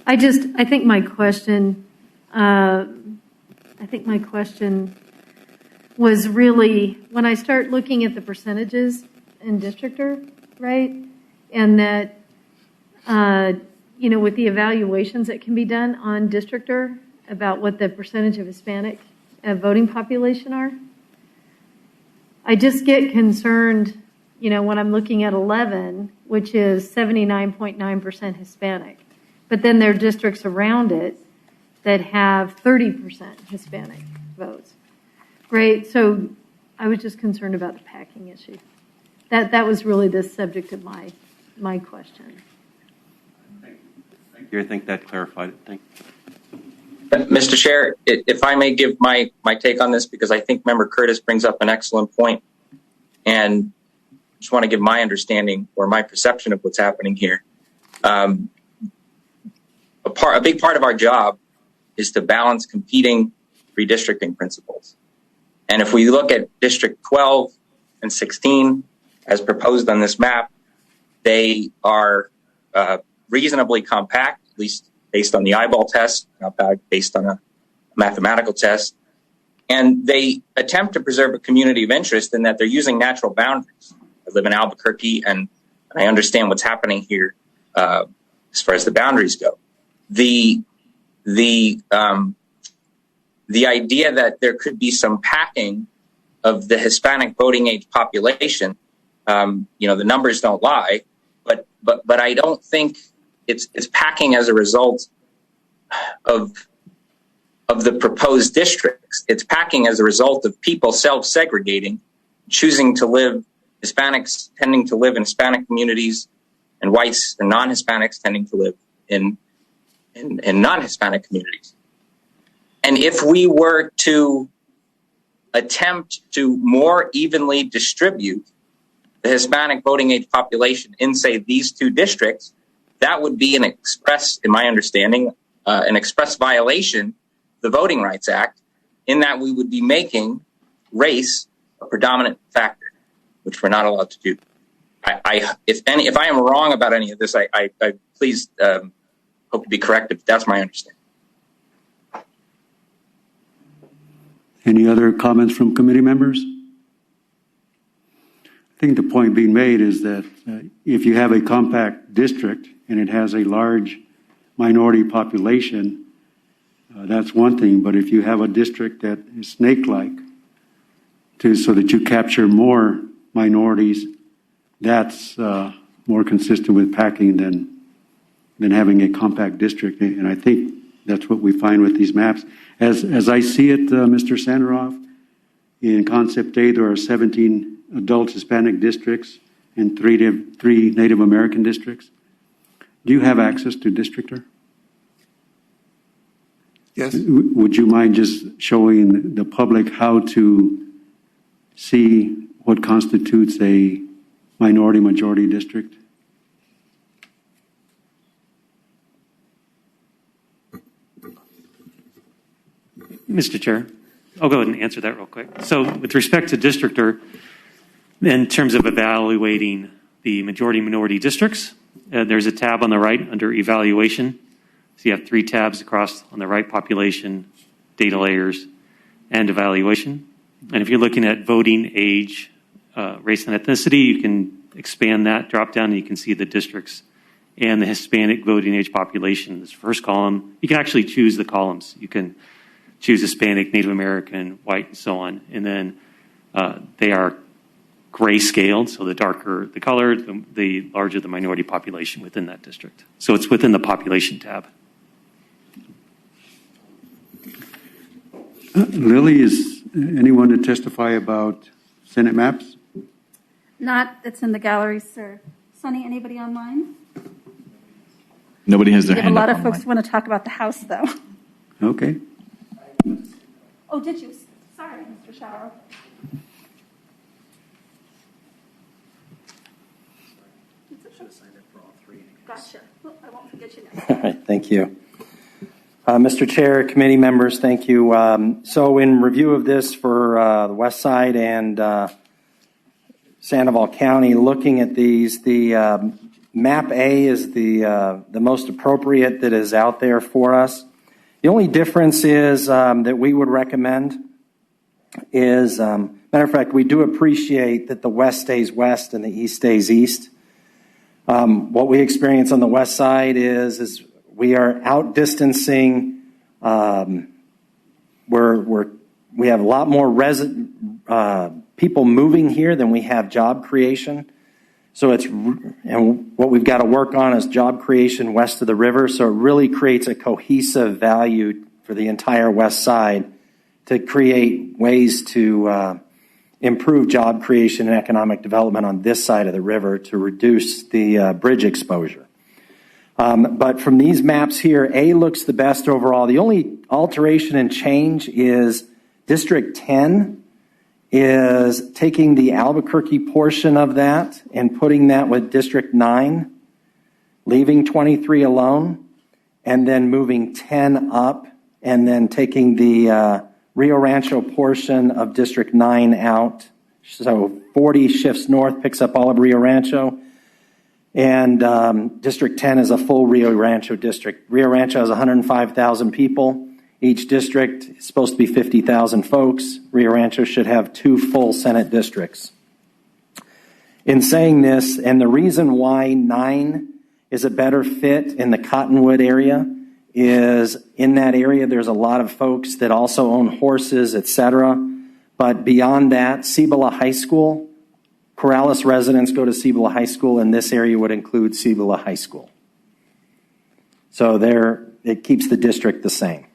I think my question was really, when I start looking at the percentages in Districtor, right? And that, with the evaluations that can be done on Districtor about what the percentage of Hispanic voting population are, I just get concerned, when I'm looking at 11, which is 79.9% Hispanic. But then there are districts around it that have 30% Hispanic votes. Right? So I was just concerned about the packing issue. That was really the subject of my question. Thank you. I think that clarified it. Thank you. Mr. Chair, if I may give my take on this, because I think Member Curtis brings up an excellent point, and just want to give my understanding or my perception of what's happening here. A big part of our job is to balance competing redistricting principles. And if we look at District 12 and 16 as proposed on this map, they are reasonably compact, at least based on the eyeball test, not based on a mathematical test. And they attempt to preserve a community of interest in that they're using natural boundaries. I live in Albuquerque, and I understand what's happening here as far as the boundaries go. The idea that there could be some packing of the Hispanic voting age population, the numbers don't lie, but I don't think it's packing as a result of the proposed districts. It's packing as a result of people self-segregating, choosing to live, Hispanics tending to live in Hispanic communities, and whites and non-Hispanics tending to live in non-Hispanic communities. And if we were to attempt to more evenly distribute the Hispanic voting age population in, say, these two districts, that would be in my understanding, an express violation of the Voting Rights Act, in that we would be making race a predominant factor, which we're not allowed to do. If I am wrong about any of this, I please hope to be corrected, but that's my understanding. Any other comments from committee members? I think the point being made is that if you have a compact district and it has a large minority population, that's one thing. But if you have a district that is snake-like, so that you capture more minorities, that's more consistent with packing than having a compact district. And I think that's what we find with these maps. As I see it, Mr. Sanderoff, in Concept A, there are 17 adult Hispanic districts and three Native American districts. Do you have access to Districtor? Yes. Would you mind just showing the public how to see what constitutes a minority-majority district? Mr. Chair, I'll go ahead and answer that real quick. So with respect to Districtor, in terms of evaluating the majority-minority districts, there's a tab on the right under Evaluation. So you have 3 tabs across on the right: Population, Data Layers, and Evaluation. And if you're looking at voting age, race, and ethnicity, you can expand that drop down and you can see the districts and the Hispanic voting age population. This first column, you can actually choose the columns. You can choose Hispanic, Native American, white, and so on. And then they are gray-scaled, so the darker the color, the larger the minority population within that district. So it's within the population tab. Lily, is anyone to testify about Senate maps? Not that's in the gallery, sir. Sonny, anybody online? Nobody has their We have hand a lot up of folks who want to talk about the House, though. Okay. Oh, did you? Sorry, Mr. Shower. Gotcha. Well, I won't forget you next. All right, thank you. Mr. Chair, committee members, thank you. So in review of this for the West Side and Sandoval County, looking at these, the Map A is the most appropriate that is out there for us. The only difference is that we would recommend is, matter of fact, we do appreciate that the West stays West and the East stays East. What we experience on the West Side is we are outdistancing. We have a lot more people moving here than we have job creation. So and what we've got to work on is job creation west of the river. So it really creates a cohesive value for the entire West Side to create ways to improve job creation and economic development on this side of the river to reduce the bridge exposure. But from these maps here, A looks the best overall. The only alteration and change is District 10 is taking the Albuquerque portion of that and putting that with District 9, leaving 23 alone, and then moving 10 up, and then taking the Rio Rancho portion of District 9 out. So 40 shifts north, picks up all of Rio Rancho. And District 10 is a full Rio Rancho district. Rio Rancho has 105,000 people. Each district is supposed to be 50,000 folks. Rio Rancho should have 2 full Senate districts. In saying this, and the reason why 9 is a better fit in the Cottonwood area is in that area there's a lot of folks that also own horses, etc. But beyond that, Cibola High School, Corrales residents go to Cibola High School, and this area would include Cibola High School. So there, it keeps the district the same.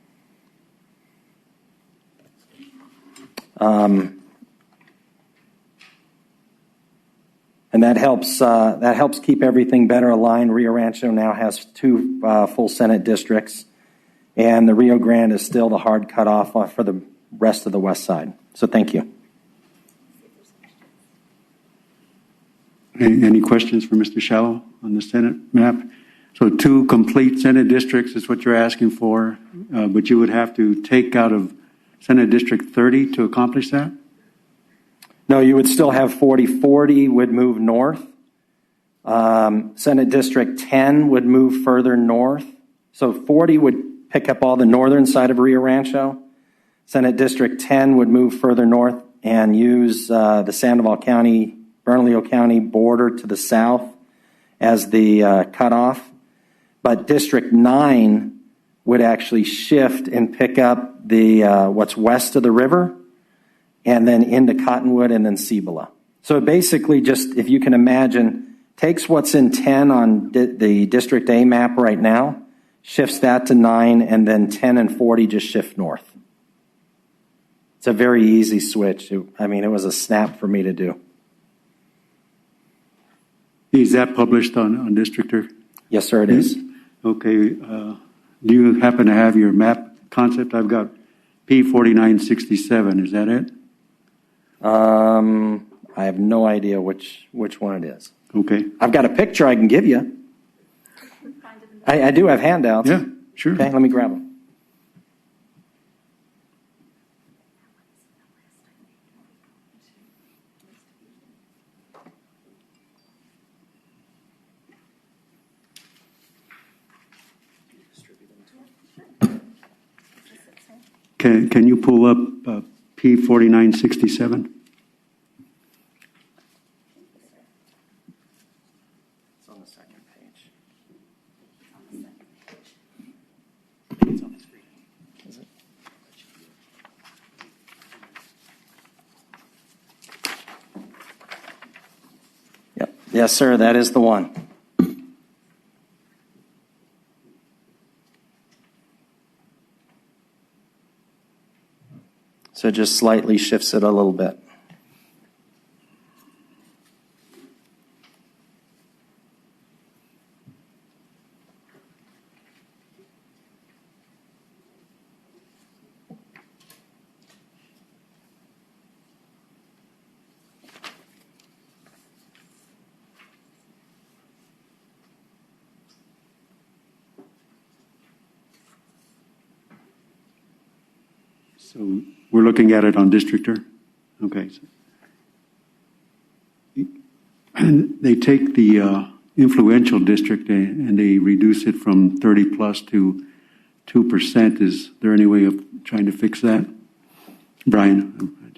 And that helps keep everything better aligned. Rio Rancho now has 2 full Senate districts, and the Rio Grande is still the hard cutoff for the rest of the west side. So thank you. Any questions for Mr. Shallow on the Senate map? So 2 complete Senate districts is what you're asking for, but you would have to take out of Senate District 30 to accomplish that? No, you would still have 40. 40 would move north. Senate District 10 would move further north. So 40 would pick up all the northern side of Rio Rancho. Senate District 10 would move further north and use the Sandoval County, Bernalillo County border to the south as the cutoff. But District 9 would actually shift and pick up the what's west of the river, and then into Cottonwood and then Cibola. So basically just, if you can imagine, takes what's in 10 on the District A map right now, shifts that to 9, and then 10 and 40 just shift north. It's a very easy switch. It was a snap for me to do. Is that published on Districtor? Yes, sir, it is. Okay. Do you happen to have your map concept? I've got P4967. Is that it? I have no idea which one it is. Okay. I've got a picture I can give you. I do have handouts. Yeah, sure. Okay, let me grab them. Can you pull up P4967? It's on the second page. It's on the screen. Is it? Yep. Yes, sir, that is the one. So it just slightly shifts it a little bit. So we're looking at it on Districtor? Okay. And they take the influential district and they reduce it from 30 plus to 2%. Is there any way of trying to fix that? Brian,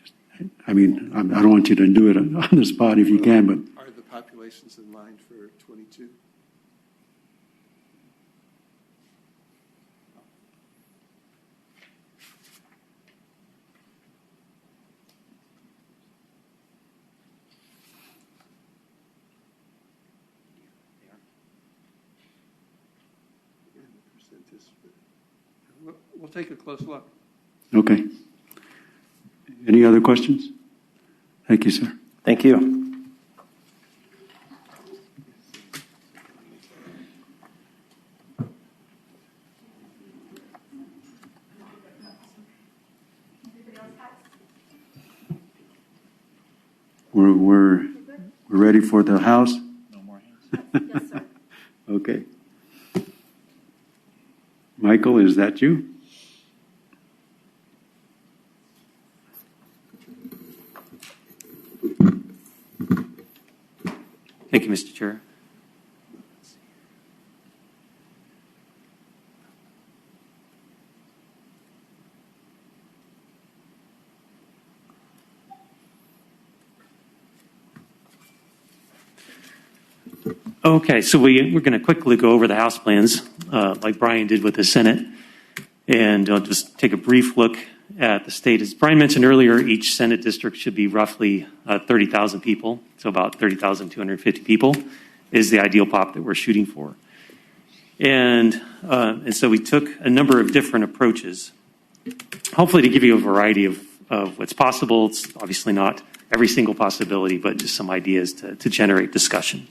I don't want you to do it on the spot if you can, but. Are the populations in line for 22? We'll take a close look. Okay. Any other questions? Thank you, sir. Thank you. We're ready for the House? No more hands. Yes, sir. Okay. Michael, is that you? Thank you, Mr. Chair. Okay, so we're going to quickly go over the House plans, like Brian did with the Senate, and I'll just take a brief look at the state. As Brian mentioned earlier, each Senate district should be roughly 30,000 people, so about 30,250 people is the ideal pop that we're shooting for. And so we took a number of different approaches, hopefully to give you a variety of what's possible. It's obviously not every single possibility, but just some ideas to generate discussion.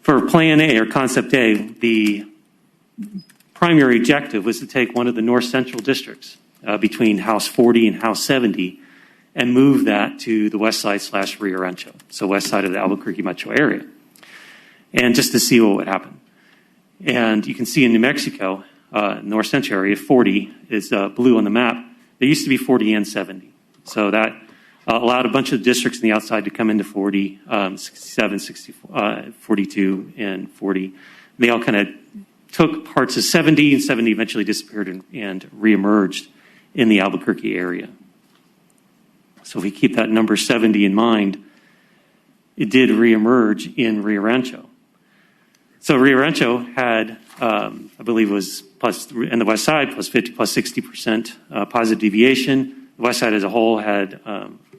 For Plan A or Concept A, the primary objective was to take one of the north central districts between House 40 and House 70 and move that to the west side / Rio Rancho, so west side of the Albuquerque metro area, and just to see what would happen. And you can see in New Mexico, north central area, 40 is blue on the map. There used to be 40 and 70. So that allowed a bunch of districts on the outside to come into 40, 67, 64, 42, and 40. They all kind of took parts of 70, and 70 eventually disappeared and reemerged in the Albuquerque area. So if we keep that number 70 in mind, it did reemerge in Rio Rancho. So Rio Rancho had, I believe it was plus, in the west side, plus 50, plus 60% positive deviation. The west side as a whole had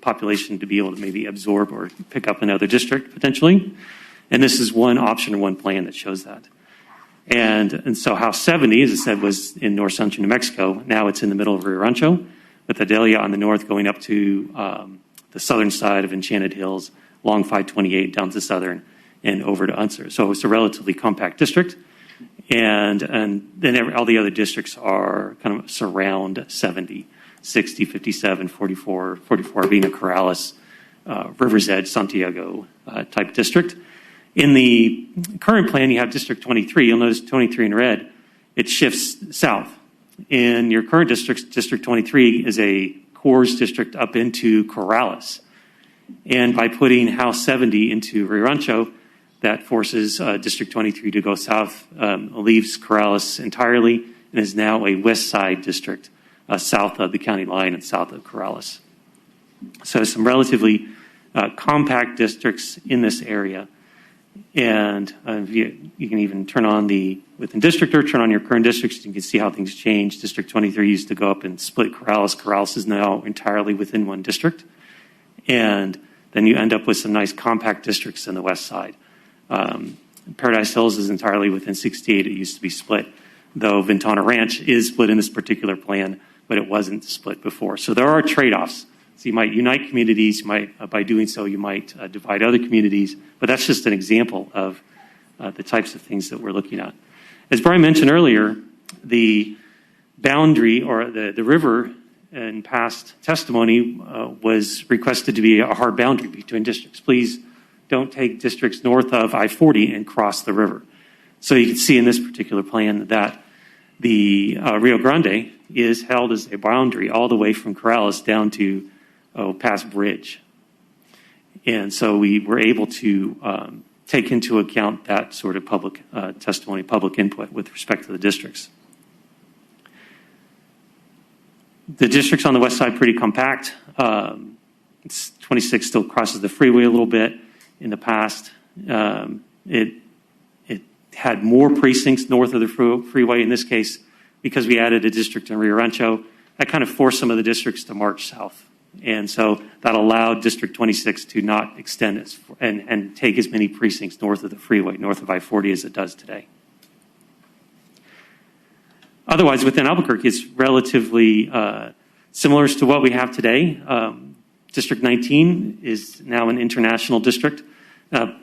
population to be able to maybe absorb or pick up another district potentially. And this is one option or one plan that shows that. And so House 70, as I said, was in north central New Mexico. Now it's in the middle of Rio Rancho, with Adelia on the north going up to the southern side of Enchanted Hills, along 528 down to southern and over to Unser. So it's a relatively compact district. And then all the other districts are kind of surround 70, 60, 57, 44, 44 being a Corrales, River's Edge, Santiago type district. In the current plan, you have District 23. You'll notice 23 in red. It shifts south. In your current district, District 23 is a Coors district up into Corrales. And by putting House 70 into Rio Rancho, that forces District 23 to go south, leaves Corrales entirely, and is now a west side district south of the county line and south of Corrales. So some relatively compact districts in this area. And you can even turn on within Districtor, turn on your current districts, you can see how things change. District 23 used to go up and split Corrales. Corrales is now entirely within one district. And then you end up with some nice compact districts in the west side. Paradise Hills is entirely within 68. It used to be split, though Ventana Ranch is split in this particular plan, but it wasn't split before. So there are trade-offs. So you might unite communities. You might, by doing so, you might divide other communities. But that's just an example of the types of things that we're looking at. As Brian mentioned earlier, the boundary or the river in past testimony was requested to be a hard boundary between districts. Please don't take districts north of I-40 and cross the river. So you can see in this particular plan that the Rio Grande is held as a boundary all the way from Corrales down to past Bridge. And so we were able to take into account that sort of public testimony, public input with respect to the districts. The districts on the west side pretty compact. 26 still crosses the freeway a little bit. In the past, it had more precincts north of the freeway. In this case, because we added a district in Rio Rancho, that kind of forced some of the districts to march south. And so that allowed District 26 to not extend it and take as many precincts north of the freeway, north of I-40 as it does today. Otherwise, within Albuquerque, it's relatively similar to what we have today. District 19 is now an international district.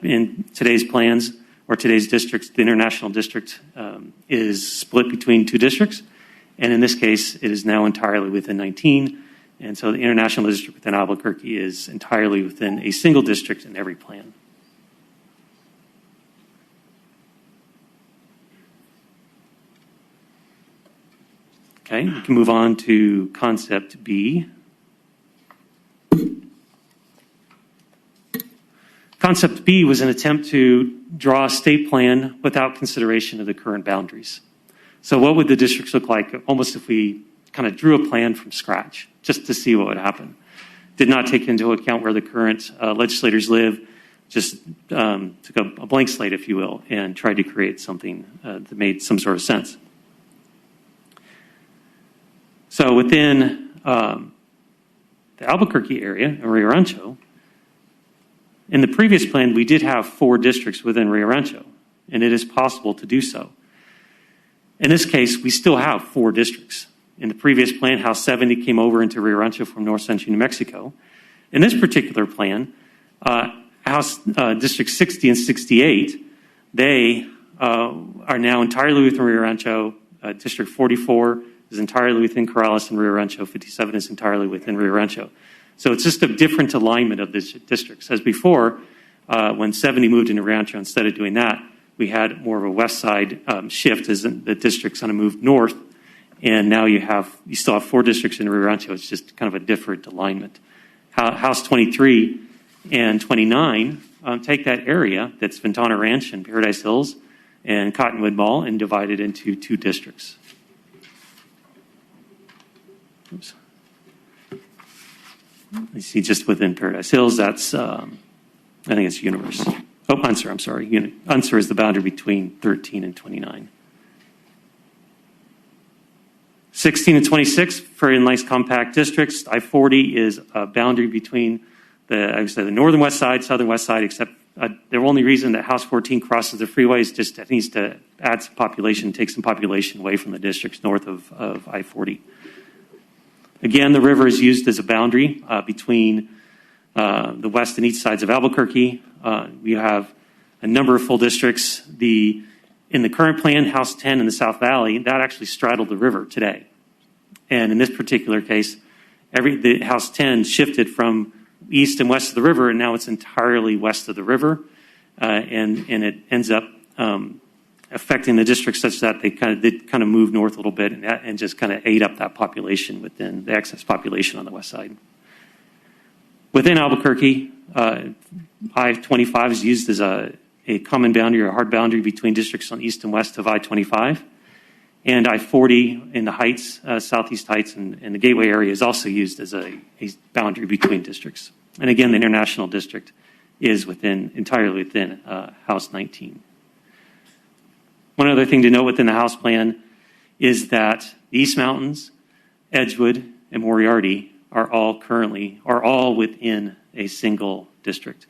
In today's plans or today's districts, the international district is split between two districts. And in this case, it is now entirely within 19. And so the international district within Albuquerque is entirely within a single district in every plan. Okay, we can move on to Concept B. Concept B was an attempt to draw a state plan without consideration of the current boundaries. So what would the districts look like almost if we kind of drew a plan from scratch just to see what would happen? Did not take into account where the current legislators live, just took a blank slate, if you will, and tried to create something that made some sort of sense. So within the Albuquerque area, in Rio Rancho, in the previous plan, we did have 4 districts within Rio Rancho, and it is possible to do so. In this case, we still have 4 districts. In the previous plan, House 70 came over into Rio Rancho from North Central New Mexico. In this particular plan, House District 60 and 68, they are now entirely within Rio Rancho. District 44 is entirely within Corrales and Rio Rancho. 57 is entirely within Rio Rancho. So it's just a different alignment of the districts. As before, when 70 moved into Rio Rancho, instead of doing that, we had more of a west side shift as the districts kind of moved north. And now you still have 4 districts in Rio Rancho. It's just kind of a different alignment. House 23 and 29 take that area that's Ventana Ranch and Paradise Hills and Cottonwood Mall and divide it into 2 districts. Oops. You see just within Paradise Hills, that's, I think it's Universe. Oh, Unser, I'm sorry. Unser is the boundary between 13 and 29. 16 and 26, very nice compact districts. I-40 is a boundary between the northern west side, southern west side, except the only reason that House 14 crosses the freeway is just it needs to add some population, take some population away from the districts north of I-40. Again, the river is used as a boundary between the west and east sides of Albuquerque. We have a number of full districts. In the current plan, House 10 in the South Valley, that actually straddled the river today. And in this particular case, the House 10 shifted from east and west of the river, and now it's entirely west of the river. And it ends up affecting the district such that they did move north a little bit and just kind of ate up that population within the excess population on the west side. Within Albuquerque, I-25 is used as a common boundary or a hard boundary between districts on east and west of I-25. And I-40 in the Heights, Southeast Heights, and the Gateway area is also used as a boundary between districts. And again, the International District is entirely within House 19. One other thing to note within the House plan is that the East Mountains, Edgewood, and Moriarty are all within a single district.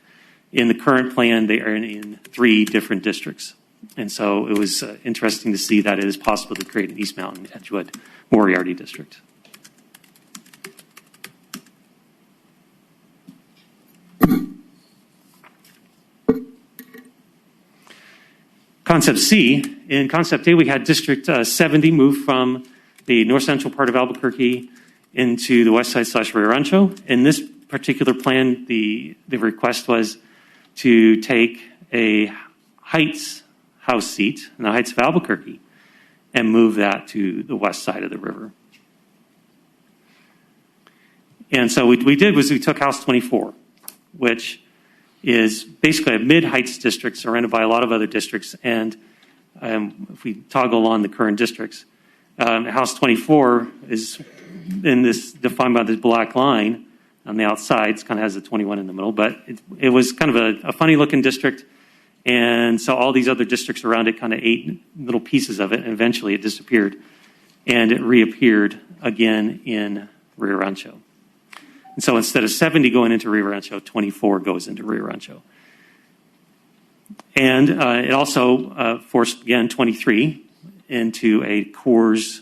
In the current plan, they are in 3 different districts. And so it was interesting to see that it is possible to create an East Mountain, Edgewood, Moriarty district. Concept C. In Concept A, we had District 70 move from the north central part of Albuquerque into the west side / Rio Rancho. In this particular plan, the request was to take a Heights House seat in the Heights of Albuquerque and move that to the west side of the river. And so what we did was we took House 24, which is basically a mid-Heights district surrounded by a lot of other districts. And if we toggle on the current districts, House 24 is defined by this black line on the outside. It kind of has a 21 in the middle, but it was kind of a funny-looking district. And so all these other districts around it kind of ate little pieces of it, and eventually it disappeared. And it reappeared again in Rio Rancho. And so instead of 70 going into Rio Rancho, 24 goes into Rio Rancho. And it also forced, again, 23 into a Coors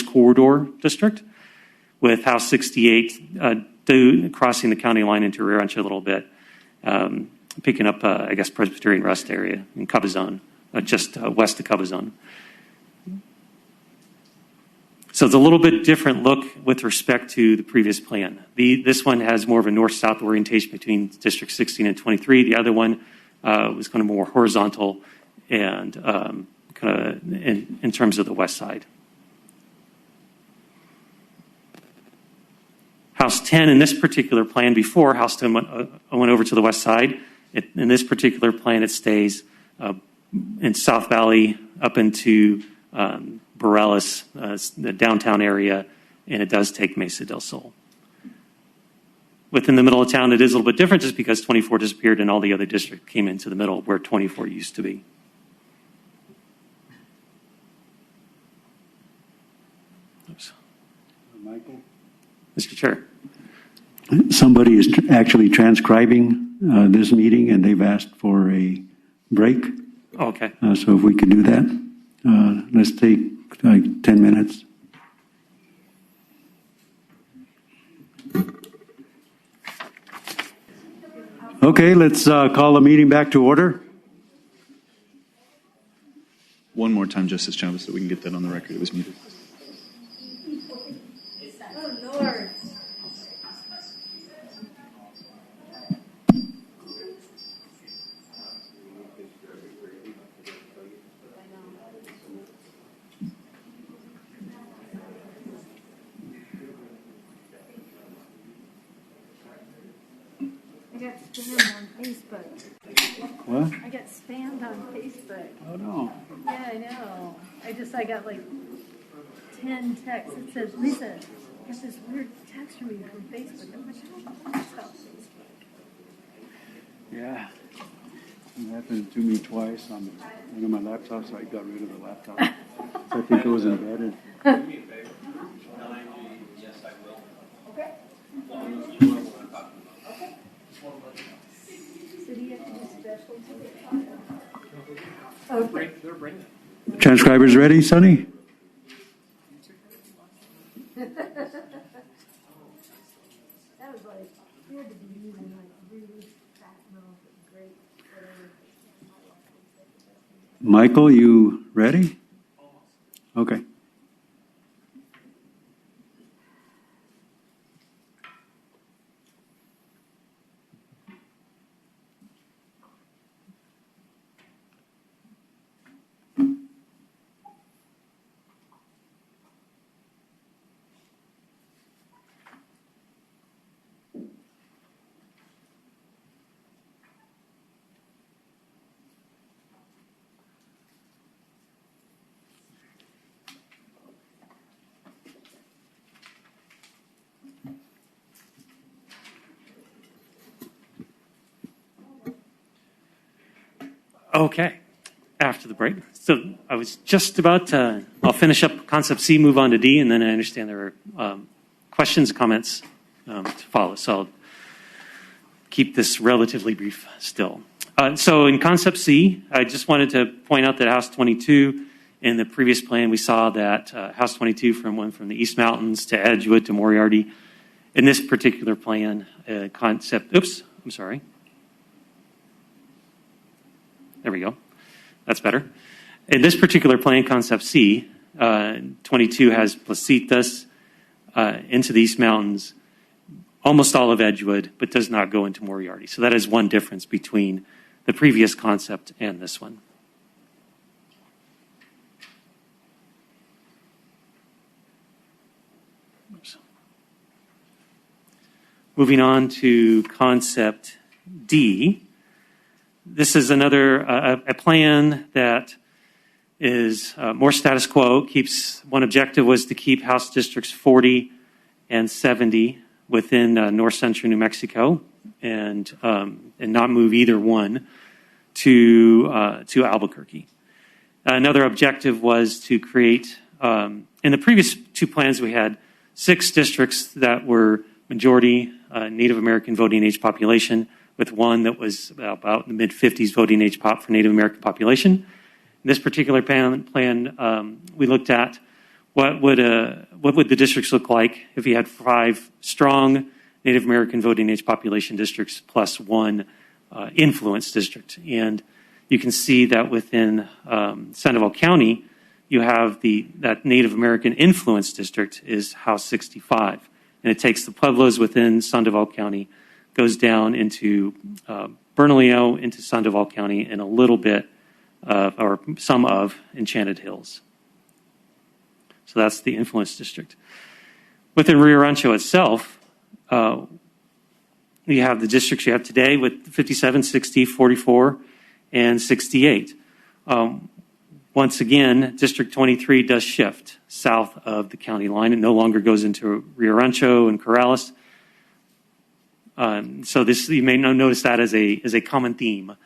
corridor district, with House 68 crossing the county line into Rio Rancho a little bit, picking up, Presbyterian Rest area in Cabazon, just west of Cabazon. So it's a little bit different look with respect to the previous plan. This one has more of a north-south orientation between District 16 and 23. The other one was kind of more horizontal and kind of in terms of the west side. House 10 in this particular plan, before House 10 went over to the west side, in this particular plan it stays in South Valley up into Borellis, the downtown area, and it does take Mesa del Sol. within the middle of town, it is a little bit different just because 24 disappeared and all the other districts came into the middle where 24 used to be. Oops. Michael? Mr. Chair. Somebody is actually transcribing this meeting, and they've asked for a break. Okay. So if we could do that, let's take like 10 minutes. Okay, let's call the meeting back to order. One more time, Justice Chavez, so we can get that on the record. It was muted. Oh, Lord. I got spammed on Facebook. What? I got spammed on Facebook. Oh, no. Yeah, I know. I got like 10 texts. It says, Lisa, I got this weird text from you from Facebook. I'm like, I don't know about Facebook. Yeah. It happened to me twice on one of my laptops, so I got rid of the laptop. So I think it was embedded. Okay. Transcribers ready, Sonny? That was like, you had to be using like really fat milk and great whatever. Michael, you ready? Okay. Okay, after the break. So I was just about to, I'll finish up concept C, move on to D, and then I understand there are questions, comments to follow. So I'll keep this relatively brief still. So in concept C, I just wanted to point out that House 22, in the previous plan, we saw that House 22 went from the East Mountains to Edgewood to Moriarty. In this particular plan, concept, oops, I'm sorry. There we go. That's better. In this particular plan, concept C, 22 has Placitas into the East Mountains, almost all of Edgewood, but does not go into Moriarty. So that is one difference between the previous concept and this one. Oops. Moving on to concept D. This is another a plan that is more status quo. One objective was to keep House districts 40 and 70 within north central New Mexico, and not move either one to Albuquerque. Another objective was to create. In the previous two plans, we had 6 districts that were majority Native American voting age population, with one that was about the mid-50s voting age pop for Native American population. In this particular plan, we looked at what would the districts look like if you had 5 strong Native American voting age population districts plus 1 influence district. And you can see that within Sandoval County, you have that Native American influence district is House 65. And it takes the pueblos within Sandoval County, goes down into Bernalillo, into Sandoval County, and a little bit or some of Enchanted Hills. So that's the influence district. Within Rio Rancho itself, you have the districts you have today with 57, 60, 44, and 68. Once again, District 23 does shift south of the county line. It no longer goes into Rio Rancho and Corrales. So this, you may notice that as a common theme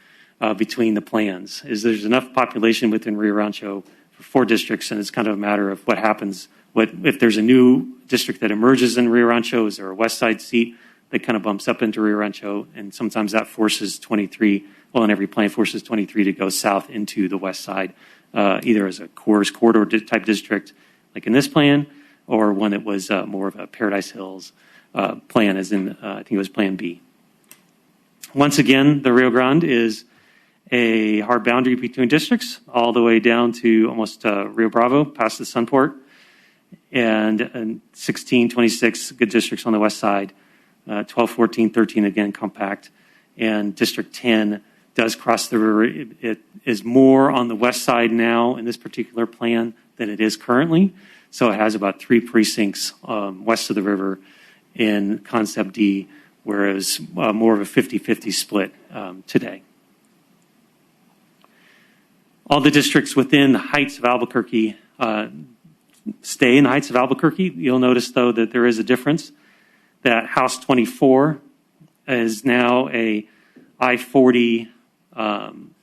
between the plans, is there's enough population within Rio Rancho for 4 districts, and it's kind of a matter of what happens. What if there's a new district that emerges in Rio Rancho? Is there a west side seat that kind of bumps up into Rio Rancho? And sometimes that forces 23, well, in every plan, forces 23 to go south into the west side, either as a corridor type district, like in this plan, or one that was more of a Paradise Hills plan, as in, I think it was Plan B. Once again, the Rio Grande is a hard boundary between districts, all the way down to almost Rio Bravo, past the Sunport, and 16, 26 good districts on the west side, 12, 14, 13 again compact, and District 10 does cross the river. It is more on the west side now in this particular plan than it is currently, so it has about 3 precincts west of the river in Concept D, whereas more of a 50-50 split today. All the districts within the Heights of Albuquerque stay in the Heights of Albuquerque. You'll notice, though, that there is a difference, that House 24 is now a I-40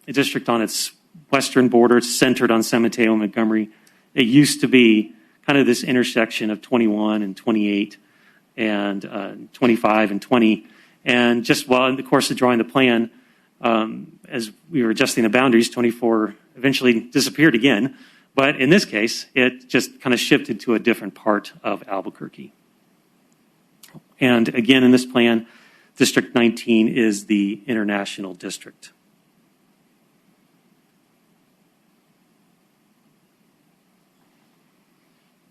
district on its western border, centered on San Mateo and Montgomery. It used to be kind of this intersection of 21 and 28 and 25 and 20. And just while in the course of drawing the plan, as we were adjusting the boundaries, 24 eventually disappeared again. But in this case, it just kind of shifted to a different part of Albuquerque. And again, in this plan, District 19 is the international district.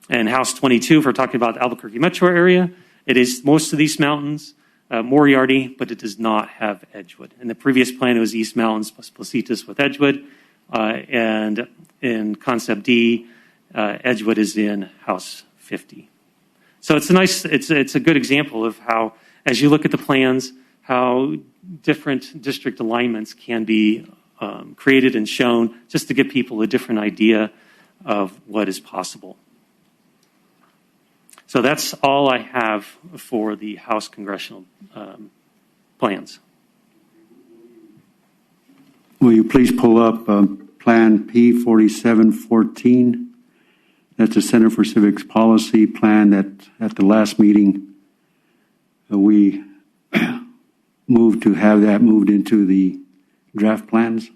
And House 22, if we're talking about the Albuquerque metro area, it is most of the East Mountains, Moriarty, but it does not have Edgewood. In the previous plan, it was East Mountains plus Placitas with Edgewood. And in Concept D, Edgewood is in House 50. So it's a good example of how, as you look at the plans, how different district alignments can be created and shown, just to give people a different idea of what is possible. So that's all I have for the House congressional plans. Will you please pull up Plan P4714? That's the Center for Civics Policy plan that at the last meeting we moved to have that moved into the draft plans.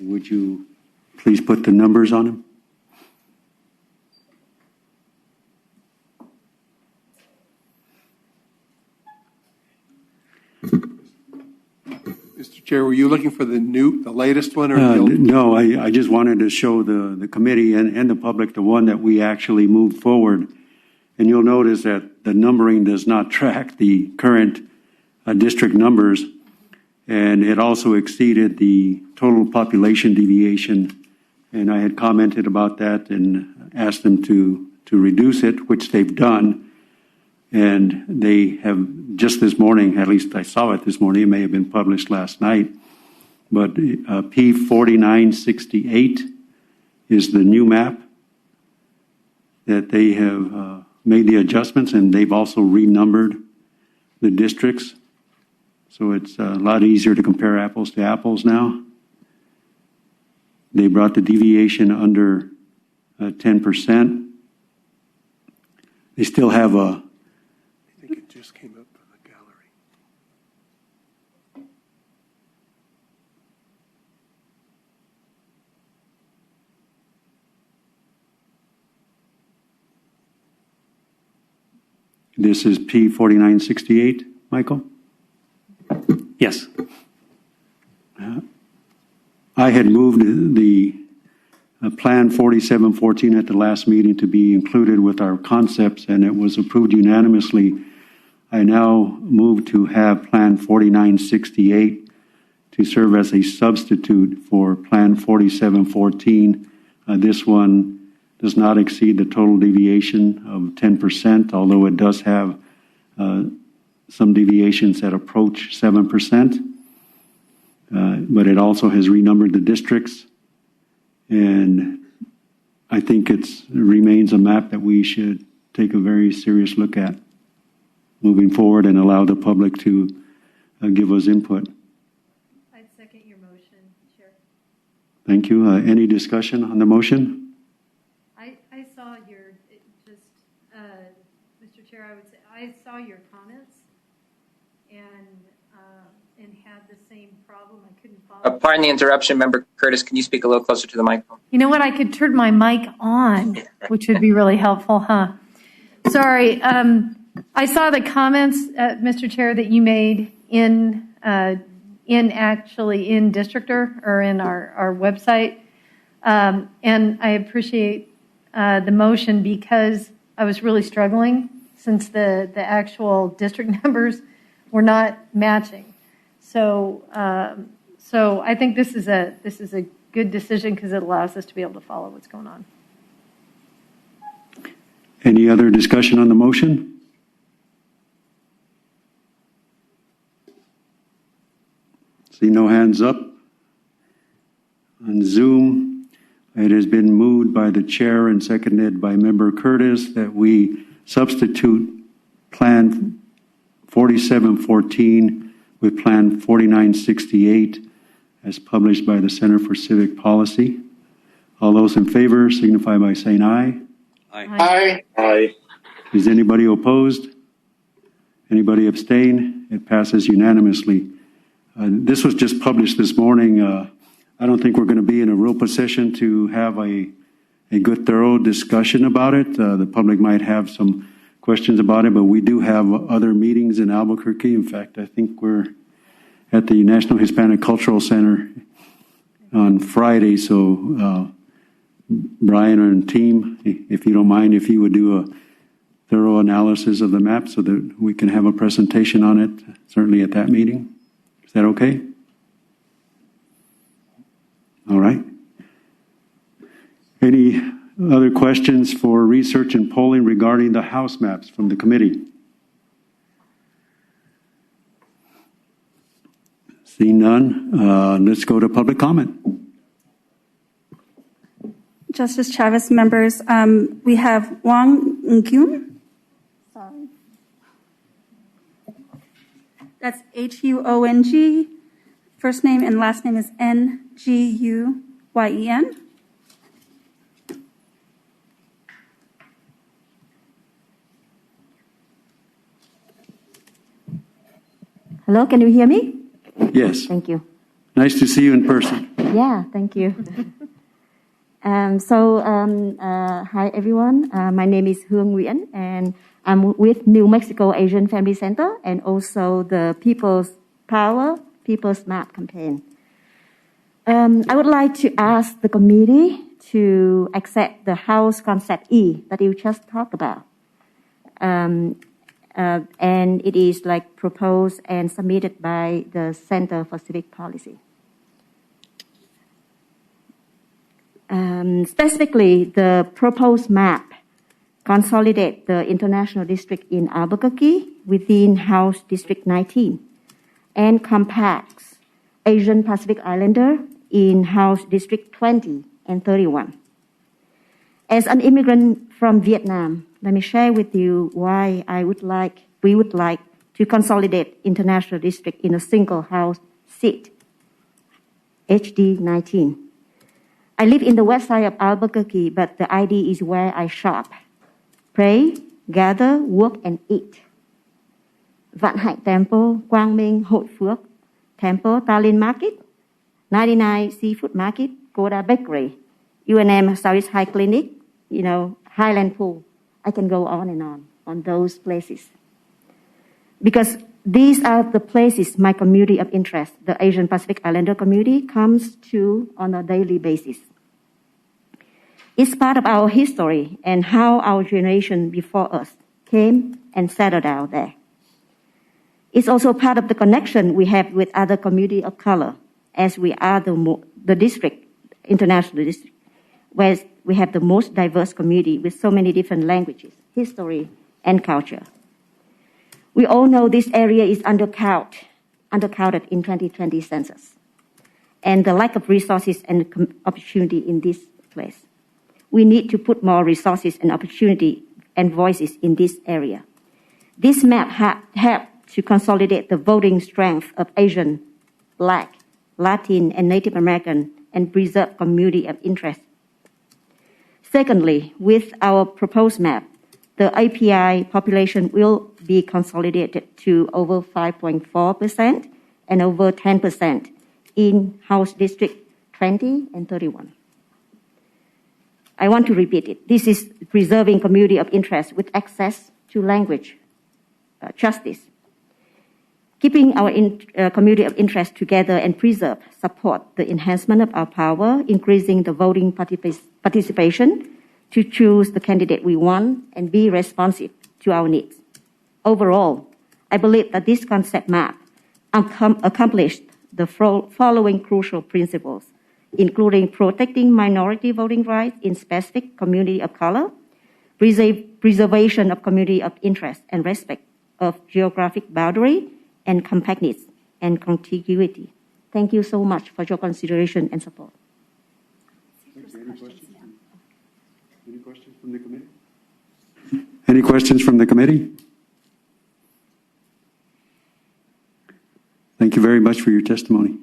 Would you please put the numbers on them? Mr. Chair, were you looking for the latest one? Or the old? No, I just wanted to show the committee and the public the one that we actually moved forward. And you'll notice that the numbering does not track the current district numbers. And it also exceeded the total population deviation. And I had commented about that and asked them to reduce it, which they've done. And they have just this morning, at least I saw it this morning, it may have been published last night, but P4968 is the new map that they have made the adjustments, and they've also renumbered the districts. So it's a lot easier to compare apples to apples now. They brought the deviation under 10%. They still have a... I think it just came up in the gallery. This is P4968, Michael? Yes. I had moved the Plan 4714 at the last meeting to be included with our concepts, and it was approved unanimously. I now move to have Plan 4968 to serve as a substitute for Plan 4714. This one does not exceed the total deviation of 10%, although it does have some deviations that approach 7%. But it also has renumbered the districts. And I think it remains a map that we should take a very serious look at moving forward and allow the public to give us input. I'd second your motion, Chair. Thank you. Any discussion on the motion? I saw your, Mr. Chair, I would say, I saw your comments and had the same problem. I couldn't follow. Pardon the interruption, Member Curtis. Can you speak a little closer to the microphone? You know what? I could turn my mic on, which would be really helpful, huh? Sorry. I saw the comments, Mr. Chair, that you made in Districtor or in our website. And I appreciate the motion because I was really struggling since the actual district numbers were not matching. So I think this is a good decision because it allows us to be able to follow what's going on. Any other discussion on the motion? See no hands up. On Zoom, it has been moved by the chair and seconded by Member Curtis that we substitute Plan 4714 with Plan 4968 as published by the Center for Civic Policy. All those in favor signify by saying aye. Aye. Aye. Is anybody opposed? Anybody abstain? It passes unanimously. This was just published this morning. I don't think we're going to be in a real position to have a good, thorough discussion about it. The public might have some questions about it, but we do have other meetings in Albuquerque. In fact, I think we're at the National Hispanic Cultural Center on Friday. So, Brian and team, if you don't mind, if you would do a thorough analysis of the map so that we can have a presentation on it, certainly at that meeting. Is that okay? All right. Any other questions for research and polling regarding the house maps from the committee? Seeing none, let's go to public comment. Justice Chavez, members, we have Wang Ngyun. Sorry. That's Huong. First name and last name is Nguyen. Hello, can you hear me? Yes. Thank you. Nice to see you in person. Yeah, thank you. Hi everyone. My name is Huong Nguyen, and I'm with New Mexico Asian Family Center and also the People's Power, People's Map campaign. I would like to ask the committee to accept the House Concept E that you just talked about. And it is like proposed and submitted by the Center for Civic Policy. Specifically, the proposed map consolidates the international district in Albuquerque within House District 19 and compacts Asian Pacific Islander in House District 20 and 31. As an immigrant from Vietnam, let me share with you why we would like to consolidate international district in a single house seat, HD 19. I live in the west side of Albuquerque, but the ID is where I shop, pray, gather, work, and eat. Vạn Hạnh Temple, Quang Minh, Hội Phước Temple, Talin Market, 99 Seafood Market, Coda Bakery, UNM Southeast High Clinic, Highland Pool. I can go on and on those places. Because These are the places my community of interest, the Asian Pacific Islander community, comes to on a daily basis. It's part of our history and how our generation before us came and settled down there. It's also part of the connection we have with other communities of color, as we are the district, international district, where we have the most diverse community with so many different languages, history, and culture. We all know this area is undercounted in 2020 census, and the lack of resources and opportunity in this place. We need to put more resources and opportunity and voices in this area. This map helped to consolidate the voting strength of Asian, Black, Latin, and Native American and preserve community of interest. Secondly, with our proposed map, the API population will be consolidated to over 5.4% and over 10% in House District 20 and 31. I want to repeat it. This is preserving community of interest with access to language, justice. Keeping our community of interest together and preserve, support the enhancement of our power, increasing the voting participation to choose the candidate we want and be responsive to our needs. Overall, I believe that this concept map accomplished the following crucial principles, including protecting minority voting rights in specific community of color, preservation of community of interest and respect of geographic boundary and compactness and contiguity. Thank you so much for your consideration and support. Any questions from the committee? Any questions from the committee? Thank you very much for your testimony.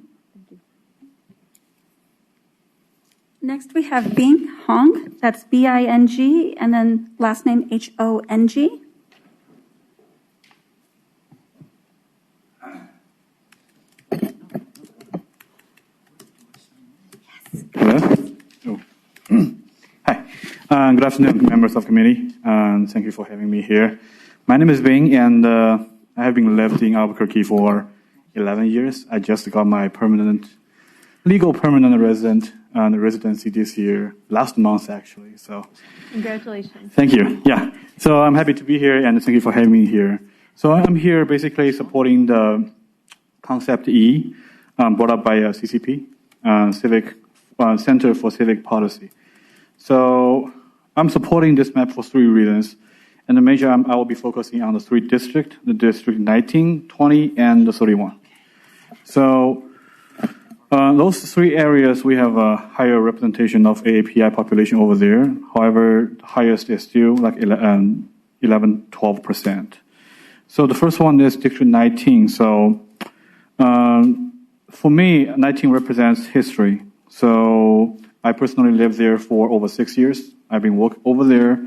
Next, we have Bing Hong. That's B-I-N-G, and then last name H-O-N-G. Hello. Oh. Hi. Good afternoon, members of the committee. Thank you for having me here. My name is Bing, and I have been lived in Albuquerque for 11 years. I just got my legal permanent residency this year, last month actually. So, Congratulations. Thank you. Yeah. So I'm happy to be here, and thank you for having me here. So I'm here basically supporting the concept E brought up by CCP, Center for Civic Policy. So I'm supporting this map for three reasons. And the major, I will be focusing on the three districts, the District 19, 20, and the 31. So those three areas, we have a higher representation of API population over there. However, the highest is still like 11, 12%. So the first one is District 19. So for me, 19 represents history. So I personally lived there for over 6 years. I've been working over there,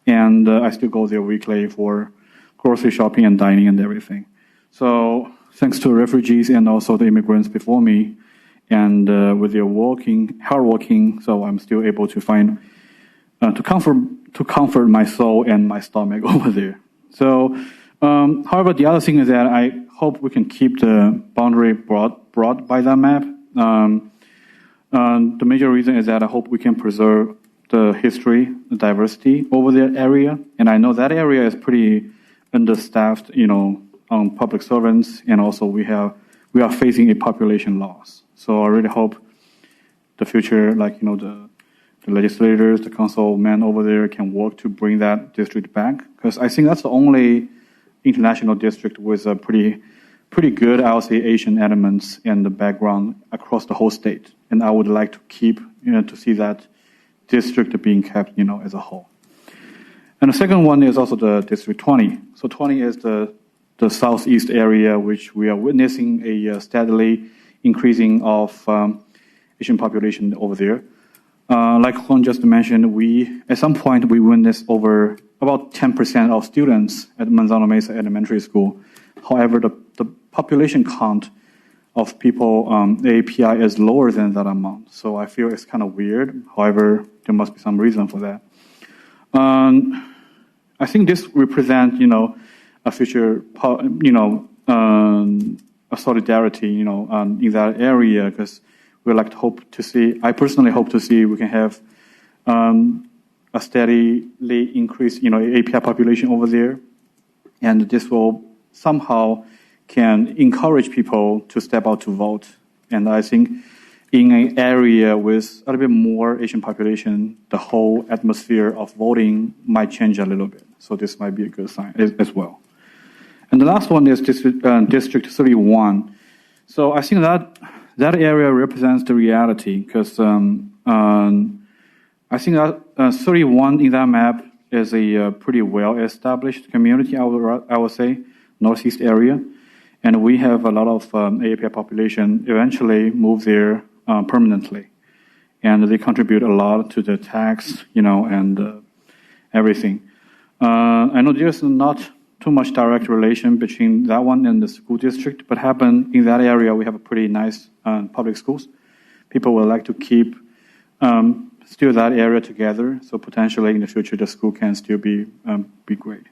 and I still go there weekly for grocery shopping and dining and everything. So thanks to refugees and also the immigrants before me, and with their hard working, so I'm still able to find to comfort my soul and my stomach over there. So, however, the other thing is that I hope we can keep the boundary broad by that map. The major reason is that I hope we can preserve the history, the diversity over that area. And I know that area is pretty understaffed, on public servants, and also we are facing a population loss. So I really hope the future, the legislators, the councilmen over there can work to bring that district back, because I think that's the only international district with a pretty good, I would say, Asian elements in the background across the whole state. And I would like to keep, to see that district being kept, as a whole. And the second one is also the District 20. So 20 is the southeast area, which we are witnessing a steadily increasing of Asian population over there. Like Juan just mentioned, at some point we witnessed over about 10% of students at Manzano Mesa Elementary School. However, the population count of people, the API is lower than that amount. So I feel it's kind of weird. However, there must be some reason for that. I think this represents, a future, a solidarity, in that area, because we like to hope to see. I personally hope to see we can have a steadily increase, API population over there, and this will somehow can encourage people to step out to vote. And I think in an area with a little bit more Asian population, the whole atmosphere of voting might change a little bit. So this might be a good sign as well. And the last one is District 31. So I think that area represents the reality, because I think that 31 in that map is a pretty well-established community, I would say, northeast area. And we have a lot of API population eventually move there permanently. And they contribute a lot to the tax, and everything. I know there's not too much direct relation between that one and the school district, but happen in that area, we have a pretty nice public schools. People would like to keep still that area together, so potentially in the future the school can still be great.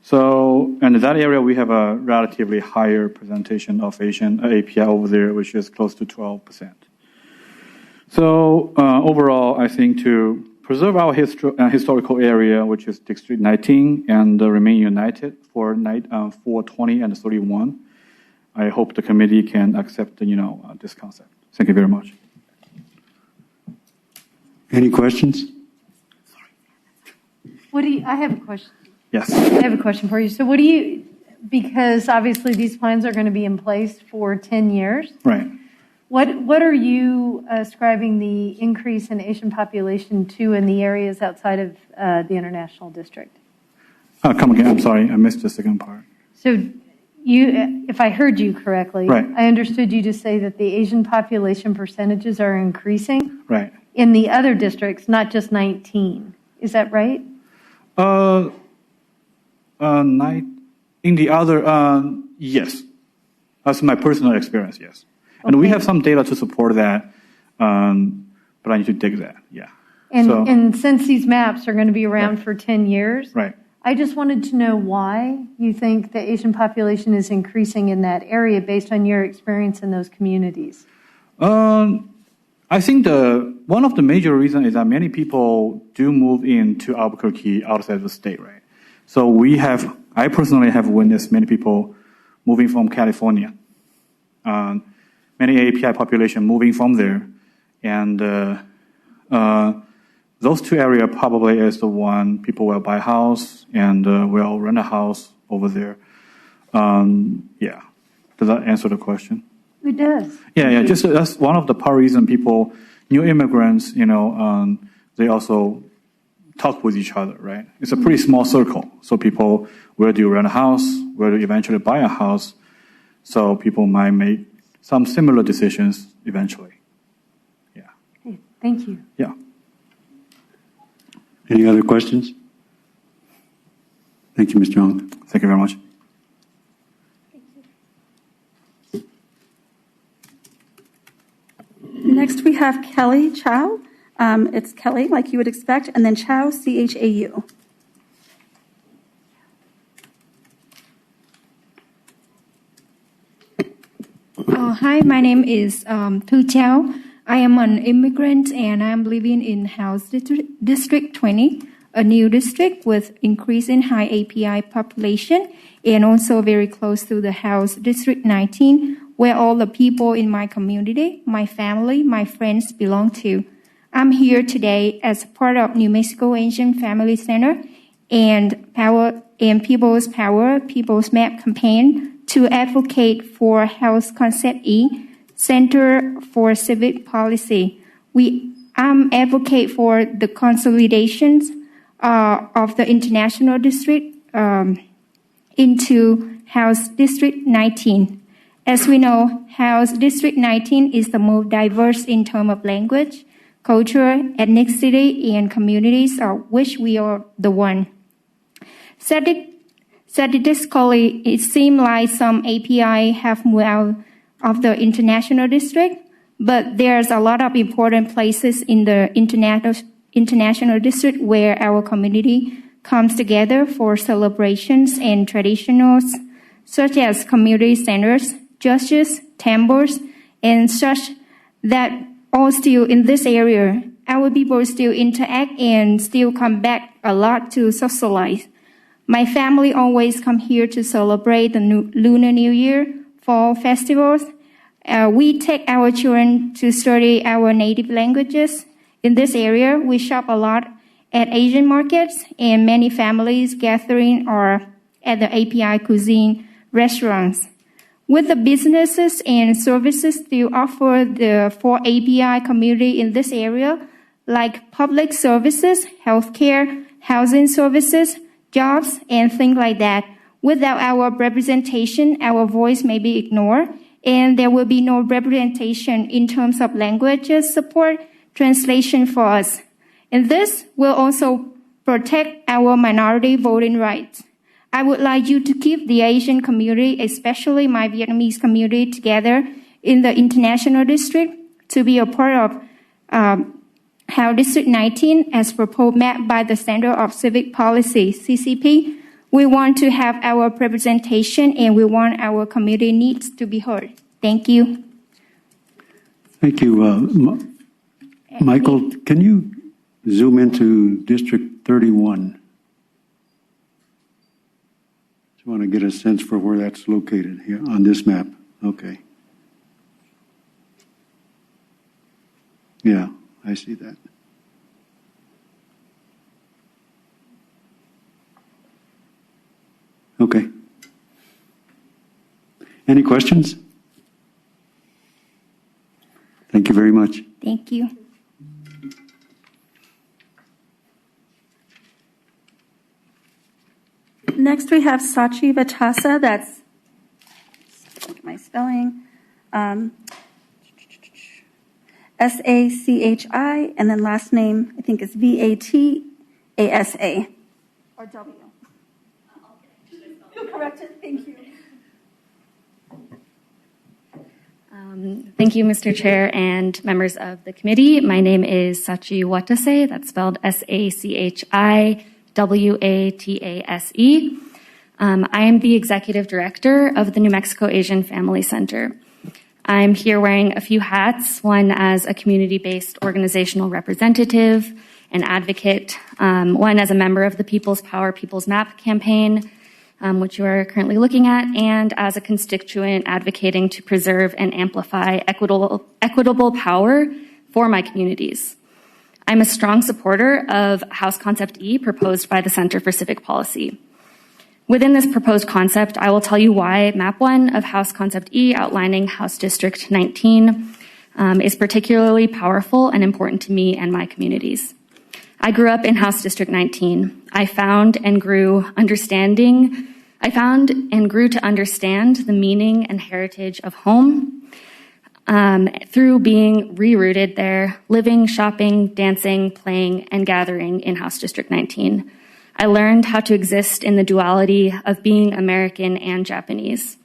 So, and in that area we have a relatively higher presentation of Asian API over there, which is close to 12%. So overall, I think to preserve our historical area, which is District 19, and remain united for 20 and 31, I hope the committee can accept this concept. Thank you very much. Any questions? I have a question. Yes. I have a question for you. So because obviously these plans are going to be in place for 10 years. Right. What are you ascribing the increase in Asian population to in the areas outside of the international district? Come again, I'm sorry, I missed the second part. So if I heard you correctly, right. I understood you to say that the Asian population percentages are increasing right. in the other districts, not just 19. Is that right? In the other, yes. That's my personal experience, yes. And we have some data to support that, but I need to dig that, yeah. And since these maps are going to be around for 10 years, right. I just wanted to know why you think the Asian population is increasing in that area based on your experience in those communities. I think one of the major reasons is that many people do move into Albuquerque outside the state, right? So I personally have witnessed many people moving from California. Many API population moving from there. And those two areas probably is the one people will buy a house and will rent a house over there. Yeah. Does that answer the question? It does. Yeah. Just that's one of the part reason people, new immigrants, they also talk with each other, right? It's a pretty small circle. So people, where do you rent a house? Where do you eventually buy a house? So people might make some similar decisions eventually. Yeah. Okay, thank you. Yeah. Any other questions? Thank you, Mr. Ong. Thank you very much. Next, we have Kelly Chow. It's Kelly, like you would expect, and then Chow, C-H-A-U. Hi, my name is Tu Chow. I am an immigrant, and I am living in House District 20, a new district with increasing high API population, and also very close to the House District 19, where all the people in my community, my family, my friends belong to. I'm here today as part of New Mexico Asian Family Center and People's Power, People's Map campaign to advocate for House Concept E, Center for Civic Policy. I'm advocate for the consolidations of the international district into House District 19. As we know, House District 19 is the most diverse in terms of language, culture, ethnicity, and communities of which we are the one. Statistically, it seems like some API have moved out of the international district, but there's a lot of important places in the international district where our community comes together for celebrations and traditional such as community centers, churches, temples, and such that all still in this area. Our people still interact and still come back a lot to socialize. My family always come here to celebrate the Lunar New Year, fall festivals. We take our children to study our native languages. In this area, we shop a lot at Asian markets, and many families gathering are at the API cuisine restaurants. With the businesses and services still offered for API community in this area, like public services, healthcare, housing services, jobs, and things like that. Without our representation, our voice may be ignored, and there will be no representation in terms of languages support, translation for us. And this will also protect our minority voting rights. I would like you to keep the Asian community, especially my Vietnamese community, together in the International District to be a part of House District 19 as proposed map by the Center of Civic Policy, CCP. We want to have our representation and we want our community needs to be heard. Thank you. Thank you. Michael, can you zoom into District 31? Just want to get a sense for where that's located here on this map. Okay. Yeah, I see that. Okay. Any questions? Thank you very much. Thank you. Next, we have Sachi Vatasa. That's my spelling. S-A-C-H-I, and then last name, I think, is V-A-T-A-S-A. Or W. You corrected. Thank you. Thank you, Mr. Chair and members of the committee. My name is Sachi Watase. That's spelled S-A-C-H-I-W-A-T-A-S-E. I am the executive director of the New Mexico Asian Family Center. I'm here wearing a few hats, one as a community-based organizational representative, an advocate, one as a member of the People's Power, People's Map campaign, which you are currently looking at, and as a constituent advocating to preserve and amplify equitable power for my communities. I'm a strong supporter of House Concept E proposed by the Center for Civic Policy. Within this proposed concept, I will tell you why Map 1 of House Concept E outlining House District 19 is particularly powerful and important to me and my communities. I grew up in House District 19. I found and grew to understand the meaning and heritage of home through being rerouted there, living, shopping, dancing, playing, and gathering in House District 19. I learned how to exist in the duality of being American and Japanese.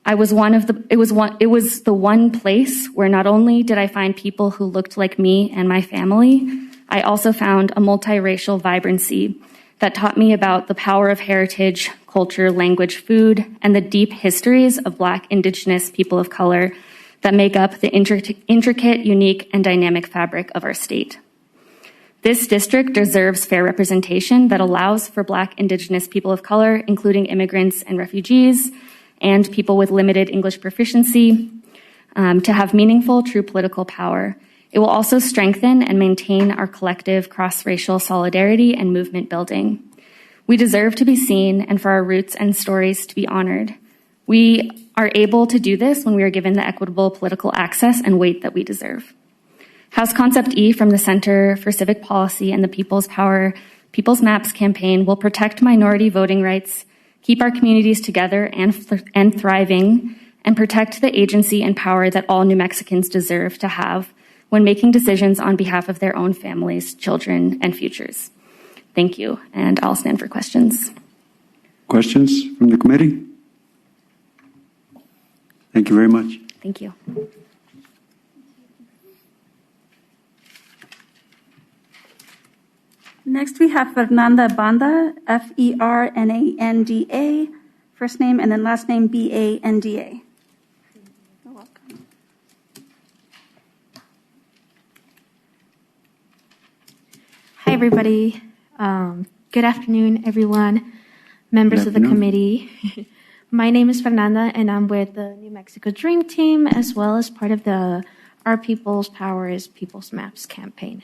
It was the one place where not only did I find people who looked like me and my family, I also found a multiracial vibrancy that taught me about the power of heritage, culture, language, food, and the deep histories of Black, Indigenous people of color that make up the intricate, unique, and dynamic fabric of our state. This district deserves fair representation that allows for Black, Indigenous people of color, including immigrants and refugees, and people with limited English proficiency, to have meaningful, true political power. It will also strengthen and maintain our collective cross-racial solidarity and movement building. We deserve to be seen and for our roots and stories to be honored. We are able to do this when we are given the equitable political access and weight that we deserve. House Concept E from the Center for Civic Policy and the People's Power, People's Maps campaign will protect minority voting rights, keep our communities together and thriving, and protect the agency and power that all New Mexicans deserve to have when making decisions on behalf of their own families, children, and futures. Thank you, and I'll stand for questions. Questions from the committee? Thank you very much. Thank you. Next, we have Fernanda Banda, Fernanda First name and then last name Banda. You're welcome. Hi, everybody. Good afternoon, everyone, members of the committee. My name is Fernanda, and I'm with the New Mexico Dream Team, as well as part of the Our People's Power is People's Maps campaign.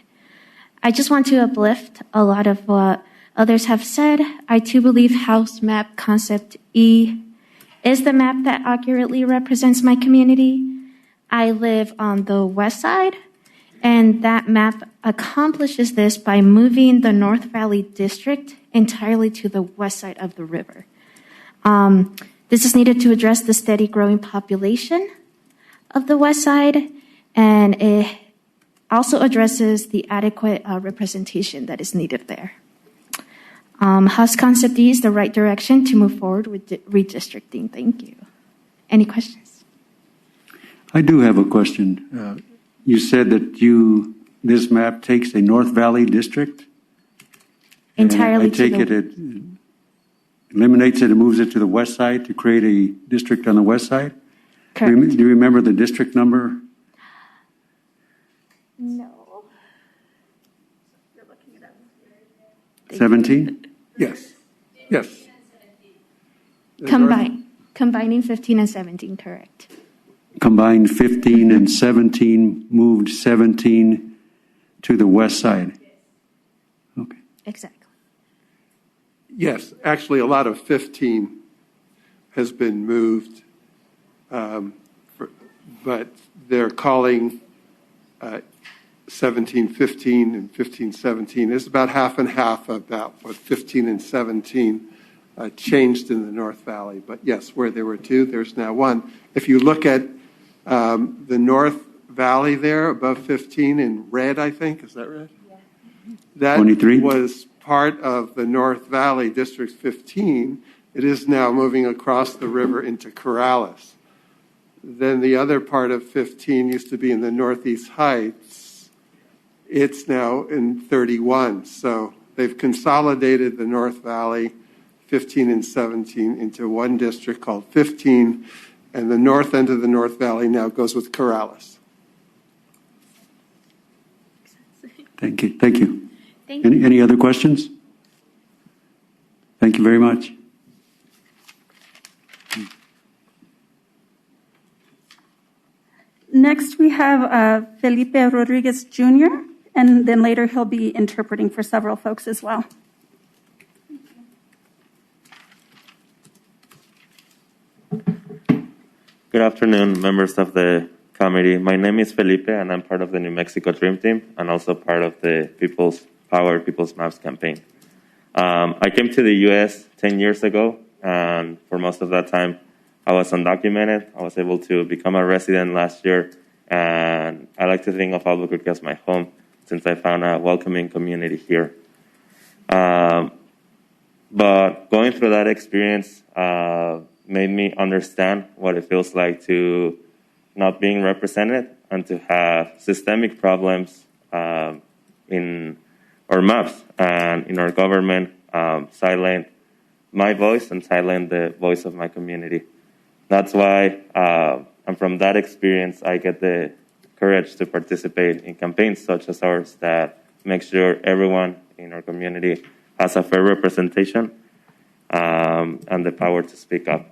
I just want to uplift a lot of what others have said. I too believe House Map Concept E is the map that accurately represents my community. I live on the west side, and that map accomplishes this by moving the North Valley District entirely to the west side of the river. This is needed to address the steady growing population of the west side, and it also addresses the adequate representation that is needed there. House Concept D is the right direction to move forward with redistricting. Thank you. Any questions? I do have a question. You said that this map takes a North Valley district? Entirely. I take it eliminates it and moves it to the west side to create a district on the west side? Correct. Do you remember the district number? No. 17? Yes. Yes. Combining 15 and 17, correct. Combined 15 and 17, moved 17 to the west side. Okay. Exactly. Yes, actually, a lot of 15 has been moved, but they're calling 17, 15, and 15, 17. It's about half and half about what 15 and 17 changed in the North Valley. But yes, where there were two, there's now one. If you look at the North Valley there above 15 in red, I think, is that right? Yeah. That 23? Was part of the North Valley District 15. It is now moving across the river into Corrales. Then the other part of 15 used to be in the Northeast Heights. It's now in 31. So they've consolidated the North Valley 15 and 17 into one district called 15, and the north end of the North Valley now goes with Corrales. Thank you. Thank you. Thank you. Any other questions? Thank you very much. Next, we have Felipe Rodriguez Jr., and then later he'll be interpreting for several folks as well. Good afternoon, members of the committee. My name is Felipe, and I'm part of the New Mexico Dream Team and also part of the People's Power, People's Maps campaign. I came to the U.S. 10 years ago, and for most of that time, I was undocumented. I was able to become a resident last year, and I like to think of Albuquerque as my home since I found a welcoming community here. But going through that experience made me understand what it feels like to not being represented and to have systemic problems in our maps and in our government, silent my voice and silent the voice of my community. That's why, and from that experience, I get the courage to participate in campaigns such as ours that make sure everyone in our community has a fair representation and the power to speak up.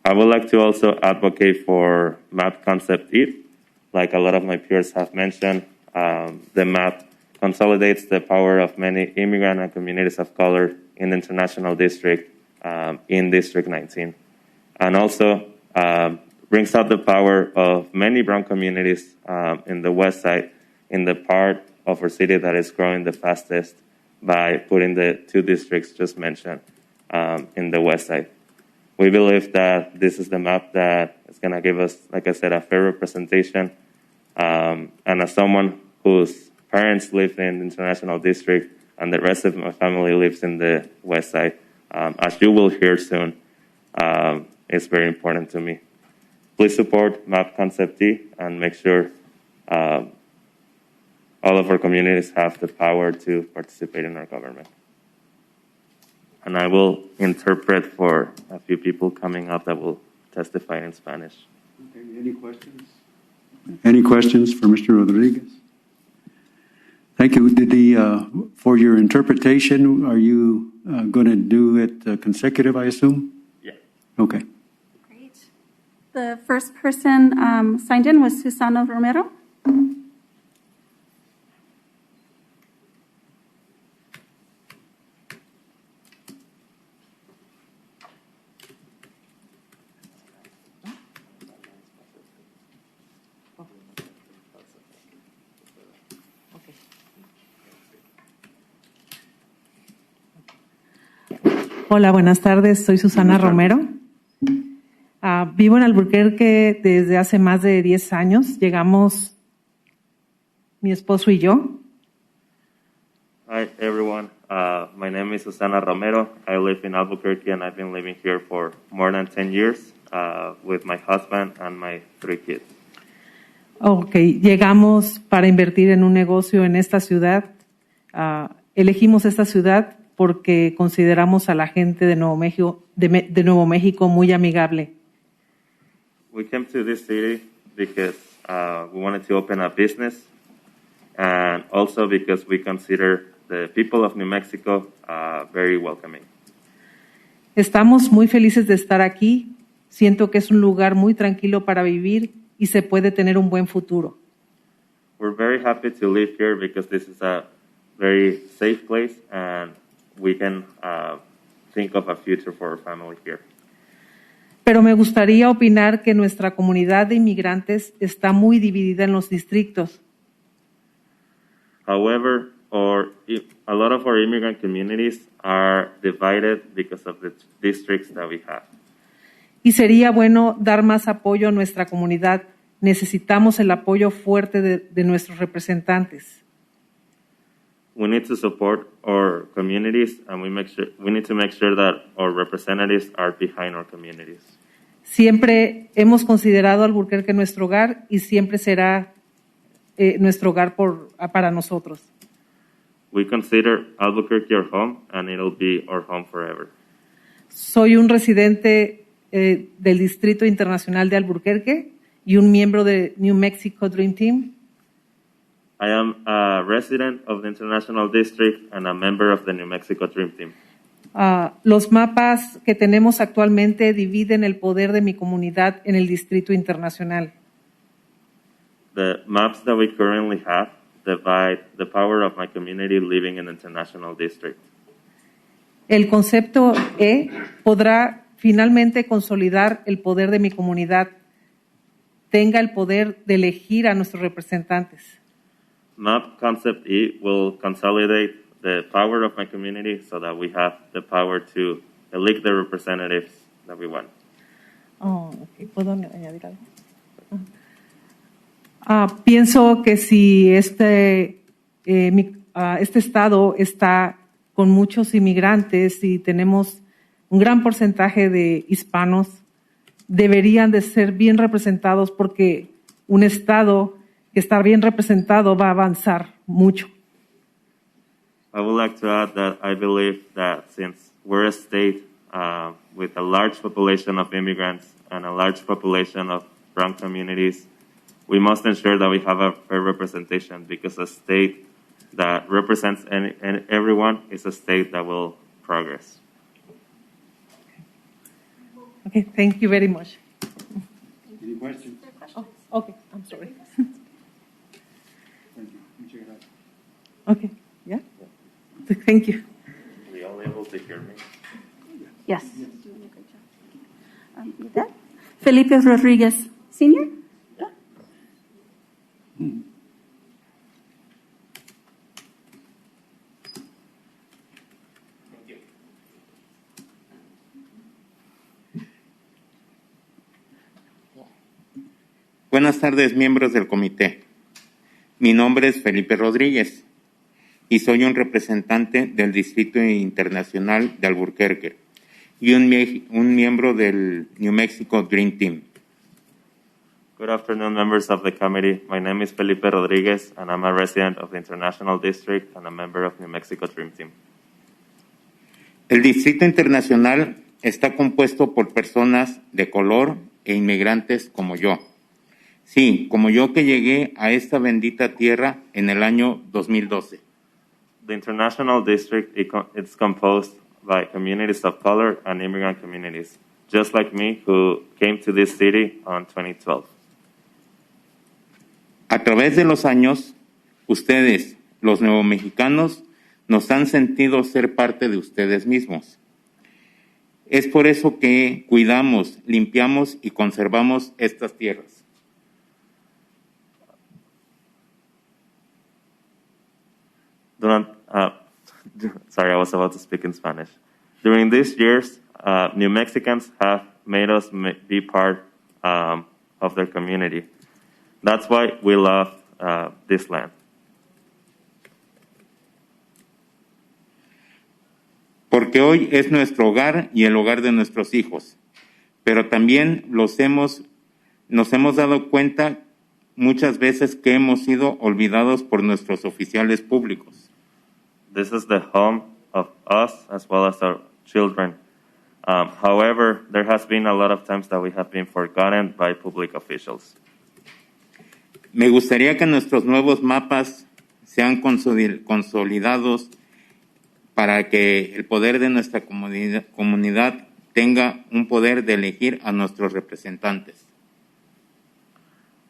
I would like to also advocate for Map Concept E. Like a lot of my peers have mentioned, the map consolidates the power of many immigrant and communities of color in the International District in District 19. And also brings out the power of many brown communities in the west side, in the part of our city that is growing the fastest by putting the two districts just mentioned in the west side. We believe that this is the map that is going to give us, like I said, a fair representation. And as someone whose parents live in the International District and the rest of my family lives in the west side, as you will hear soon, it's very important to me. Please support Map Concept D and make sure all of our communities have the power to participate in our government. and I will interpret for a few people coming up that will testify in Spanish. Okay, any questions? Any questions for Mr. Rodriguez? Thank you. For your interpretation, are you going to do it consecutive, I assume? Yeah. Okay. Great. The first person signed in was Susana Romero. Hola, buenas tardes. Soy Susana Romero. Vivo en Albuquerque desde hace más de 10 años. Llegamos mi esposo y yo. Hi, everyone. My name is Susana Romero. I live in Albuquerque, and I've been living here for more than 10 years with my husband and my 3 kids. Okay, llegamos para invertir en un negocio en esta ciudad. Elegimos esta ciudad porque consideramos a la gente de Nuevo México muy amigable. We came to this city because we wanted to open a business, and also because we consider the people of New Mexico very welcoming. Estamos muy felices de estar aquí. Siento que es un lugar muy tranquilo para vivir y se puede tener un buen futuro. We're very happy to live here because this is a very safe place, and we can think of a future for our family here. Pero me gustaría opinar que nuestra comunidad de inmigrantes está muy dividida en los distritos. However, a lot of our immigrant communities are divided because of the districts that we have. Y sería bueno dar más apoyo a nuestra comunidad. Necesitamos el apoyo fuerte de nuestros representantes. We need to support our communities, and we need to make sure that our representatives are behind our communities. Siempre hemos considerado Albuquerque nuestro hogar y siempre será nuestro hogar para nosotros. We consider Albuquerque our home, and it'll be our home forever. Soy un residente del Distrito Internacional de Albuquerque y un miembro de New Mexico Dream Team. I am a resident of the International District and a member of the New Mexico Dream Team. Los mapas que tenemos actualmente dividen el poder de mi comunidad en el Distrito Internacional. The maps that we currently have divide the power of my community living in the International District. El concepto E podrá finalmente consolidar el poder de mi comunidad, tenga el poder de elegir a nuestros representantes. Map concept E will consolidate the power of my community so that we have the power to elect the representatives that we want. Okay. ¿Puedo añadir algo? Pienso que si este estado está con muchos inmigrantes y tenemos un gran porcentaje de hispanos, deberían de ser bien representados porque un estado que está bien representado va a avanzar mucho. I would like to add that I believe that since we're a state with a large population of immigrants and a large population of brown communities, we must ensure that we have a fair representation, because a state that represents everyone is a state that will progress. Okay, thank you very much. Any questions? Oh, okay, I'm sorry. Thank you. You check it out. Okay, yeah? Thank you. Are you all able to hear me? Yes. With that, Felipe Rodriguez, Sr. Buenas tardes, miembros del comité. Mi nombre es Felipe Rodríguez y soy un representante del Distrito Internacional de Albuquerque y un miembro del New Mexico Dream Team. Good afternoon, members of the committee. My name is Felipe Rodriguez, and I'm a resident of the International District and a member of New Mexico Dream Team. El Distrito Internacional está compuesto por personas de color e inmigrantes como yo. Sí, como yo que llegué a esta bendita tierra en el año 2012. The International District is composed by communities of color and immigrant communities, just like me, who came to this city on 2012. A través de los años, ustedes, los neomexicanos, nos han sentido ser parte de ustedes mismos. Es por eso que cuidamos, limpiamos y conservamos estas tierras. Sorry, I was about to speak in Spanish. During these years, New Mexicans have made us be part of their community. That's why we love this land. Porque hoy es nuestro hogar y el hogar de nuestros hijos. Pero también nos hemos dado cuenta muchas veces que hemos sido olvidados por nuestros oficiales públicos. This is the home of us as well as our children. However, there has been a lot of times that we have been forgotten by public officials. Me gustaría que nuestros nuevos mapas sean consolidados para que el poder de nuestra comunidad tenga un poder de elegir a nuestros representantes.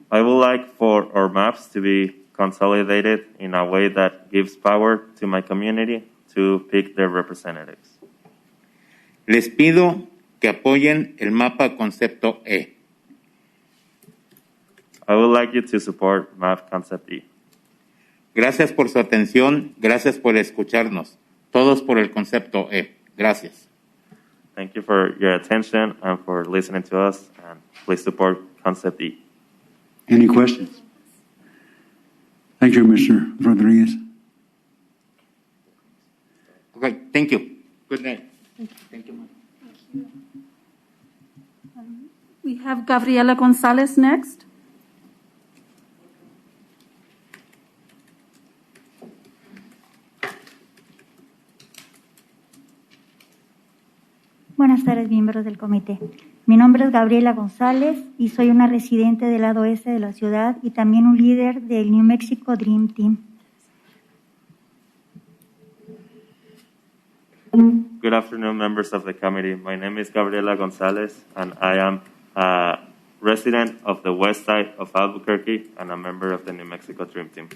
I would like for our maps to be consolidated in a way that gives power to my community to pick their representatives. Les pido que apoyen el mapa concepto E. I would like you to support Map Concept E. Gracias por su atención, gracias por escucharnos. Todos por el concepto E. Gracias. Thank you for your attention and for listening to us, and please support Concept E. Any questions? Thank you, Mr. Rodriguez. Okay, thank you. Good night. Thank you. We have Gabriela Gonzalez next. Buenas tardes, miembros del comité. Mi nombre es Gabriela González y soy una residente del lado oeste de la ciudad y también un líder del New Mexico Dream Team. Good afternoon, members of the committee. My name is Gabriela Gonzalez, and I am a resident of the west side of Albuquerque and a member of the New Mexico Dream Team.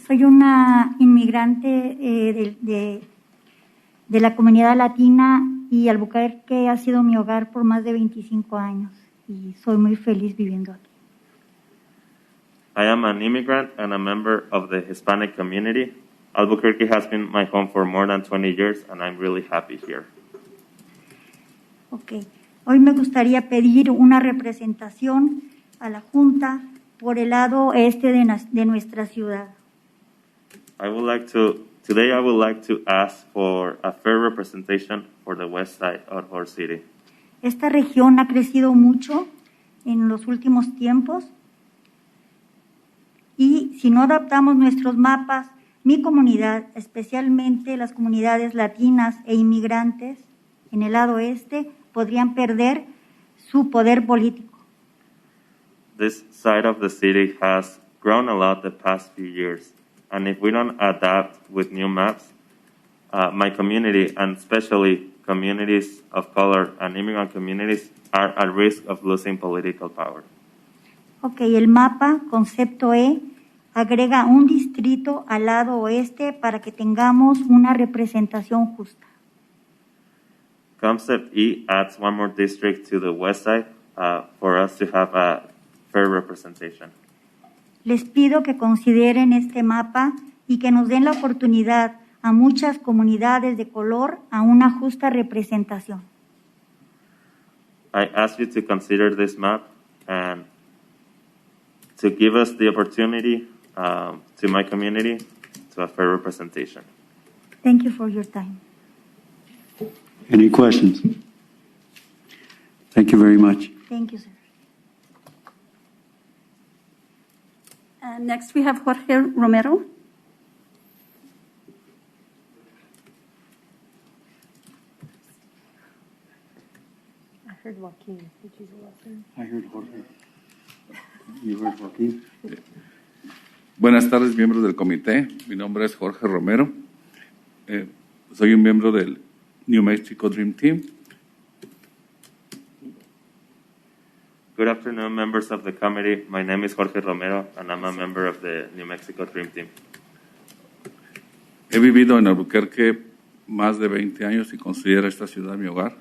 Soy una inmigrante de la comunidad latina y Albuquerque ha sido mi hogar por más de 25 años y soy muy feliz viviendo aquí. I am an immigrant and a member of the Hispanic community. Albuquerque has been my home for more than 20 years, and I'm really happy here. Okay. Hoy me gustaría pedir una representación a la Junta por el lado este de nuestra ciudad. Today I would like to ask for a fair representation for the west side of our city. Esta región ha crecido mucho en los últimos tiempos y si no adaptamos nuestros mapas, mi comunidad, especialmente las comunidades latinas e inmigrantes en el lado este, podrían perder su poder político. This side of the city has grown a lot the past few years. And if we don't adapt with new maps, my community, and especially communities of color and immigrant communities, are at risk of losing political power. Okay, el mapa, concepto E, agrega un distrito al lado oeste para que tengamos una representación justa. Concept E adds one more district to the west side for us to have a fair representation. Les pido que consideren este mapa y que nos den la oportunidad a muchas comunidades de color a una justa representación. I ask you to consider this map and to give us the opportunity to my community to a fair representation. Thank you for your time. Any questions? Thank you very much. Thank you, sir. Next, we have Jorge Romero. heard Joaquin. Did you say Joaquin? I heard Jorge. You heard Joaquin? Buenas tardes, miembros del comité. Mi nombre es Jorge Romero. Soy un miembro del New Mexico Dream Team. Good afternoon, members of the committee. My name is Jorge Romero, and I'm a member of the New Mexico Dream Team. He vivido en Albuquerque más de 20 años y considero esta ciudad mi hogar.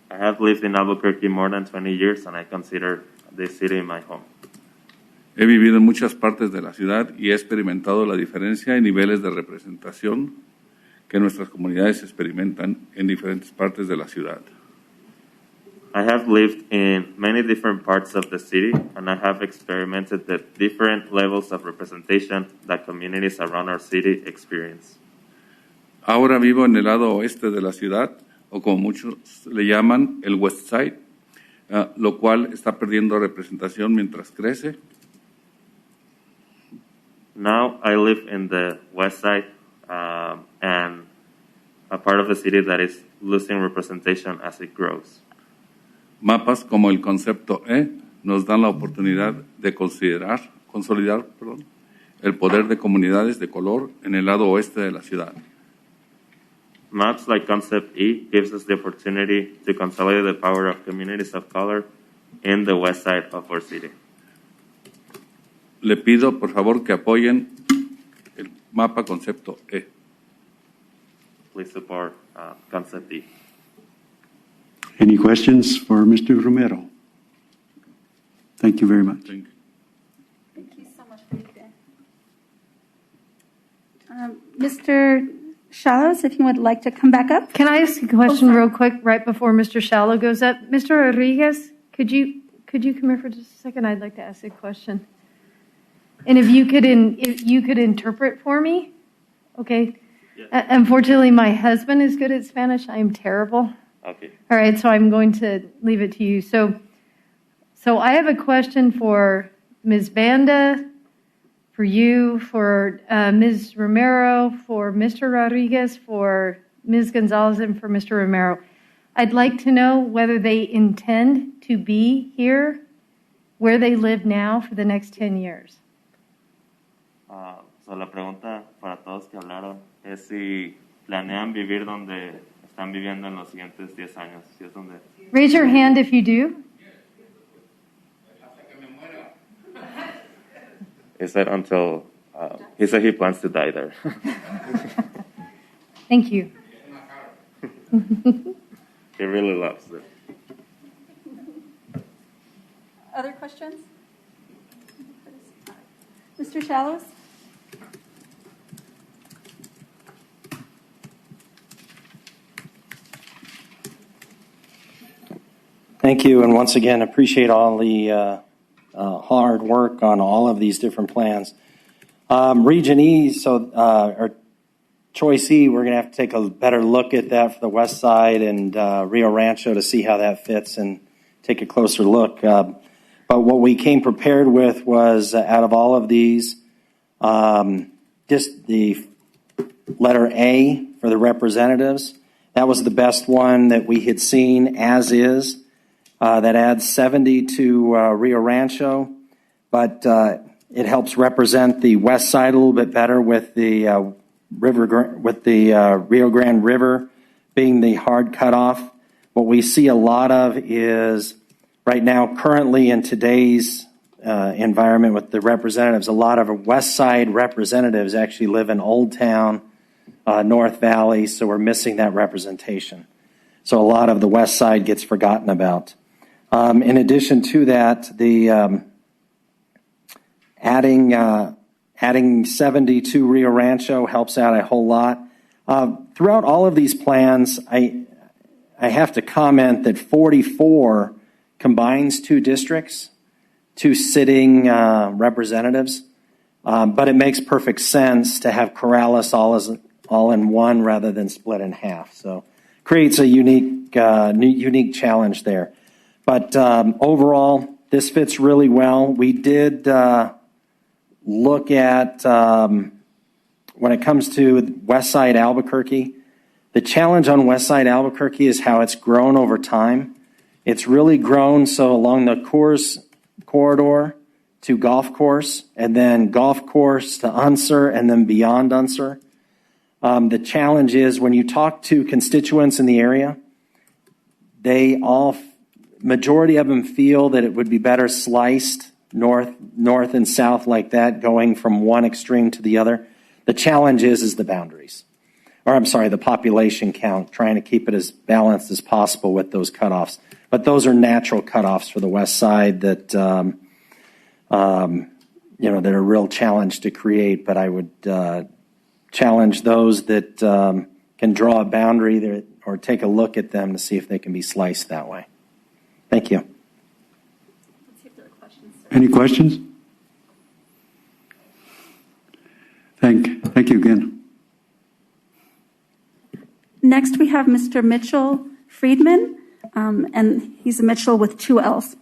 I have lived in Albuquerque more than 20 years, and I consider this city my home. He vivido en muchas partes de la ciudad y he experimentado la diferencia en niveles de representación que nuestras comunidades experimentan en diferentes partes de la ciudad. I have lived in many different parts of the city, and I have experimented the different levels of representation that communities around our city experience. Ahora vivo en el lado oeste de la ciudad, o como muchos le llaman, el West Side, lo cual está perdiendo representación mientras crece. Now I live in the west side, and a part of the city that is losing representation as it grows. Mapas como el concepto E nos dan la oportunidad de consolidar el poder de comunidades de color en el lado oeste de la ciudad. Maps like Concept E gives us the opportunity to consolidate the power of communities of color in the west side of our city. Le pido, por favor, que apoyen el mapa concepto E. Please support Concept E. Any questions for Mr. Romero? Thank you very much. Thank you so much, Felipe. Mr. Shallows, if you would like to come back up. Can I ask a question real quick right before Mr. Shallow goes up? Mr. Rodriguez, could you come here for just a second? I'd like to ask a question. And if you could interpret for me, okay? Yeah. Unfortunately, my husband is good at Spanish. I am terrible. Okay. All right, so I'm going to leave it to you. So I have a question for Ms. Banda, for you, for Ms. Romero, for Mr. Rodriguez, for Ms. Gonzalez, and for Mr. Romero. I'd like to know whether they intend to be here where they live now for the next 10 years. So la pregunta para todos que hablaron es si planean vivir donde están viviendo en los siguientes 10 años. Si es donde... Raise your hand if you do. He said until, he said he plans to die there. Thank you. He really loves it. Other questions? Mr. Shallows? Thank you, and once again, appreciate all the hard work on all of these different plans. Region E, or Choice E, we're going to have to take a better look at that for the west side and Rio Rancho to see how that fits and take a closer look. But what we came prepared with was, out of all of these, just the letter A for the representatives. That was the best one that we had seen as is. That adds 70 to Rio Rancho, but it helps represent the west side a little bit better with the Rio Grande River being the hard cutoff. What we see a lot of is right now, currently in today's environment with the representatives, a lot of west side representatives actually live in Old Town, North Valley, so we're missing that representation. So a lot of the west side gets forgotten about. In addition to that, the adding 70 to Rio Rancho helps out a whole lot. Throughout all of these plans, I have to comment that 44 combines two districts, two sitting representatives, but it makes perfect sense to have Corrales all in one rather than split in half. So creates a unique challenge there. But overall, this fits really well. We did look at, when it comes to West Side Albuquerque, The challenge on West Side Albuquerque is how it's grown over time. It's really grown so along the Coors corridor to golf course, and then golf course to Unser, and then beyond Unser. The challenge is when you talk to constituents in the area, majority of them feel that it would be better sliced north and south like that, going from one extreme to the other. The challenge is the boundaries. The population count, trying to keep it as balanced as possible with those cutoffs. But those are natural cutoffs for the west side that, that are a real challenge to create. But I would challenge those that can draw a boundary there, or take a look at them to see if they can be sliced that way. Thank you. Any questions? Thank you again. Next, we have Mr. Mitchell Friedman, and he's a Mitchell with 2 L's.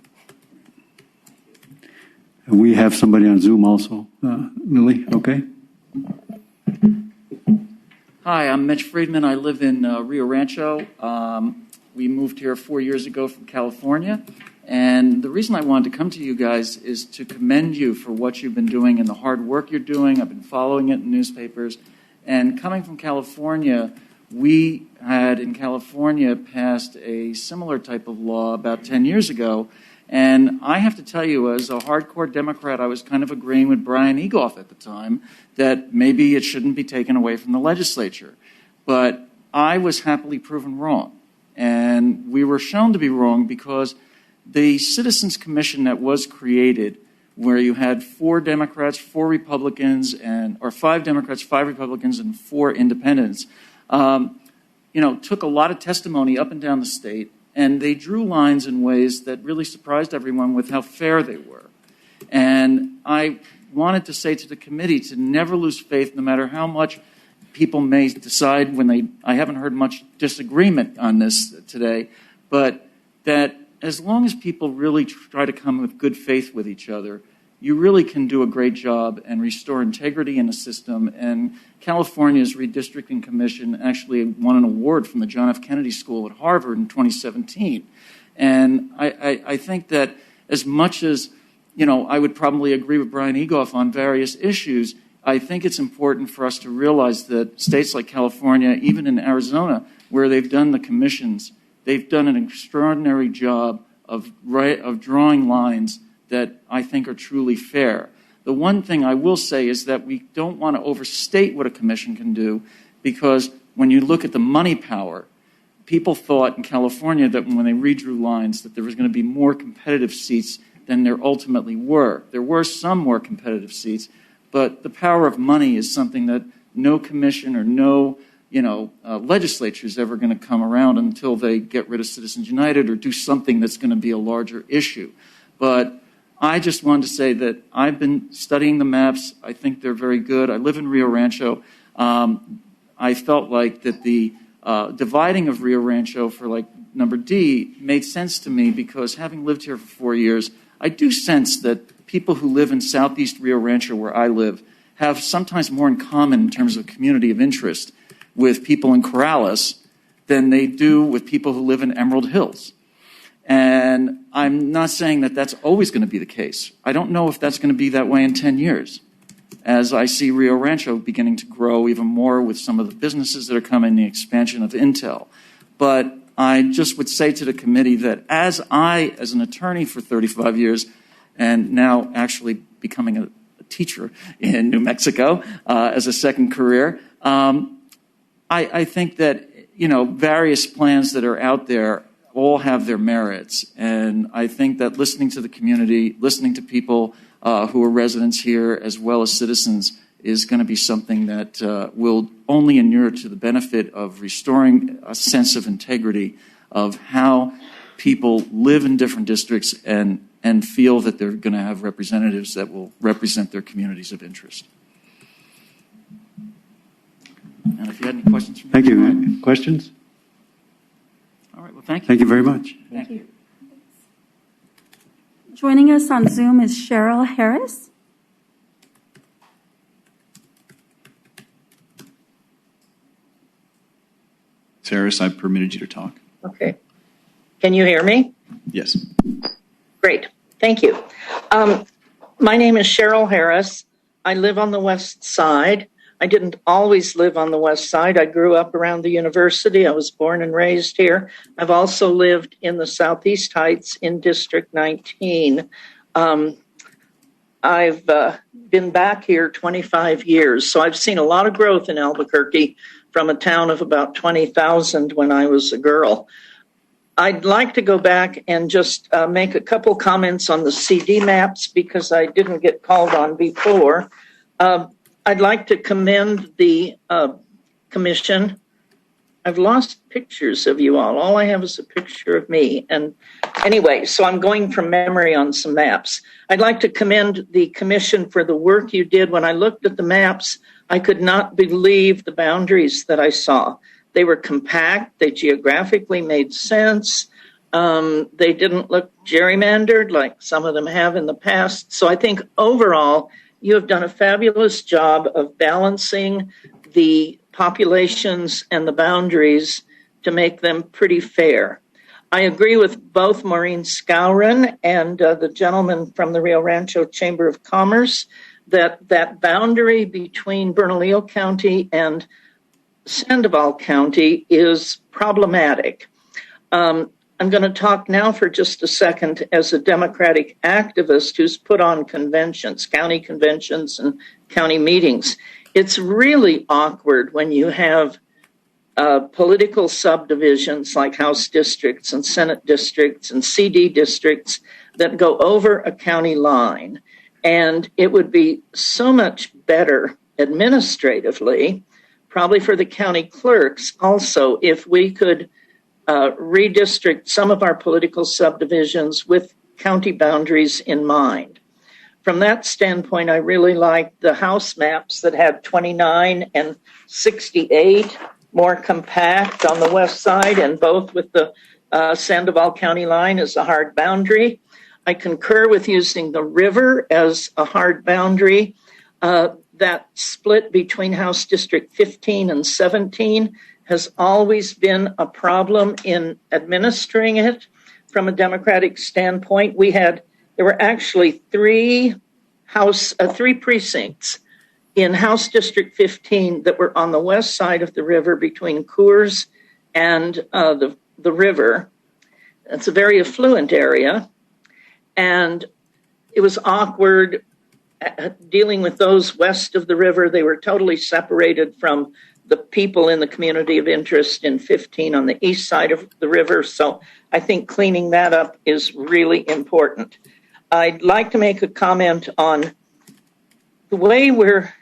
And we have somebody on Zoom also. Lily, okay? Hi, I'm Mitch Friedman. I live in Rio Rancho. We moved here 4 years ago from California. And the reason I wanted to come to you guys is to commend you for what you've been doing and the hard work you're doing. I've been following it in newspapers. And coming from California, we had in California passed a similar type of law about 10 years ago. And I have to tell you, as a hardcore Democrat, I was kind of agreeing with Brian Egoff at the time that maybe it shouldn't be taken away from the legislature. But I was happily proven wrong. And we were shown to be wrong because the Citizens Commission that was created, where you had 4 Democrats, 4 Republicans, or 5 Democrats, 5 Republicans, and 4 independents, took a lot of testimony up and down the state, and they drew lines in ways that really surprised everyone with how fair they were. And I wanted to say to the committee to never lose faith, no matter how much people may decide I haven't heard much disagreement on this today, but that as long as people really try to come with good faith with each other, you really can do a great job and restore integrity in the system. And California's Redistricting Commission actually won an award from the John F. Kennedy School at Harvard in 2017. And I think that as much as, I would probably agree with Brian Egoff on various issues, I think it's important for us to realize that states like California, even in Arizona, where they've done the commissions, they've done an extraordinary job of drawing lines that I think are truly fair. The one thing I will say is that we don't want to overstate what a commission can do, because when you look at the money power, people thought in California that when they redrew lines that there was going to be more competitive seats than there ultimately were. There were some more competitive seats, but the power of money is something that no commission or no legislature is ever going to come around until they get rid of Citizens United or do something that's going to be a larger issue. But I just wanted to say that I've been studying the maps. I think they're very good. I live in Rio Rancho. I felt like that the dividing of Rio Rancho for number D made sense to me, because having lived here for 4 years, I do sense that people who live in southeast Rio Rancho, where I live, have sometimes more in common in terms of community of interest with people in Corrales than they do with people who live in Emerald Hills. And I'm not saying that that's always going to be the case. I don't know if that's going to be that way in 10 years, as I see Rio Rancho beginning to grow even more with some of the businesses that are coming, the expansion of Intel. But I just would say to the committee that as an attorney for 35 years, and now actually becoming a teacher in New Mexico as a second career, I think that, various plans that are out there all have their merits. And I think that listening to the community, listening to people who are residents here as well as citizens is going to be something that will only inure to the benefit of restoring a sense of integrity of how people live in different districts and feel that they're going to have representatives that will represent their communities of interest. And if you had any questions for me. Thank you. Questions? All right, well, thank you. Thank you very much. Thank you. Joining us on Zoom is Cheryl Harris. Harris, I permitted you to talk. Okay. Can you hear me? Yes. Great. Thank you. My name is Cheryl Harris. I live on the west side. I didn't always live on the west side. I grew up around the university. I was born and raised here. I've also lived in the Southeast Heights in District 19. I've been back here 25 years, so I've seen a lot of growth in Albuquerque from a town of about 20,000 when I was a girl. I'd like to go back and just make a couple comments on the CD maps because I didn't get called on before. I'd like to commend the commission. I've lost pictures of you all. All I have is a picture of me. And anyway, so I'm going from memory on some maps. I'd like to commend the commission for the work you did. When I looked at the maps, I could not believe the boundaries that I saw. They were compact. They geographically made sense. They didn't look gerrymandered like some of them have in the past. So I think overall, you have done a fabulous job of balancing the populations and the boundaries to make them pretty fair. I agree with both Maureen Scourin and the gentleman from the Rio Rancho Chamber of Commerce that that boundary between Bernalillo County and Sandoval County is problematic. I'm going to talk now for just a second as a Democratic activist who's put on conventions, county conventions and county meetings. It's really awkward when you have political subdivisions like House districts and Senate districts and CD districts that go over a county line. And it would be so much better administratively, probably for the county clerks also, if we could redistrict some of our political subdivisions with county boundaries in mind. From that standpoint, I really liked the house maps that had 29 and 68, more compact on the west side, and both with the Sandoval County line as a hard boundary. I concur with using the river as a hard boundary. That split between House District 15 and 17 has always been a problem in administering it from a Democratic standpoint. There were actually three precincts in House District 15 that were on the west side of the river between Coors and the river. It's a very affluent area, and it was awkward dealing with those west of the river. They were totally separated from the people in the community of interest in 15 on the east side of the river. So I think cleaning that up is really important. I'd like to make a comment on the way we're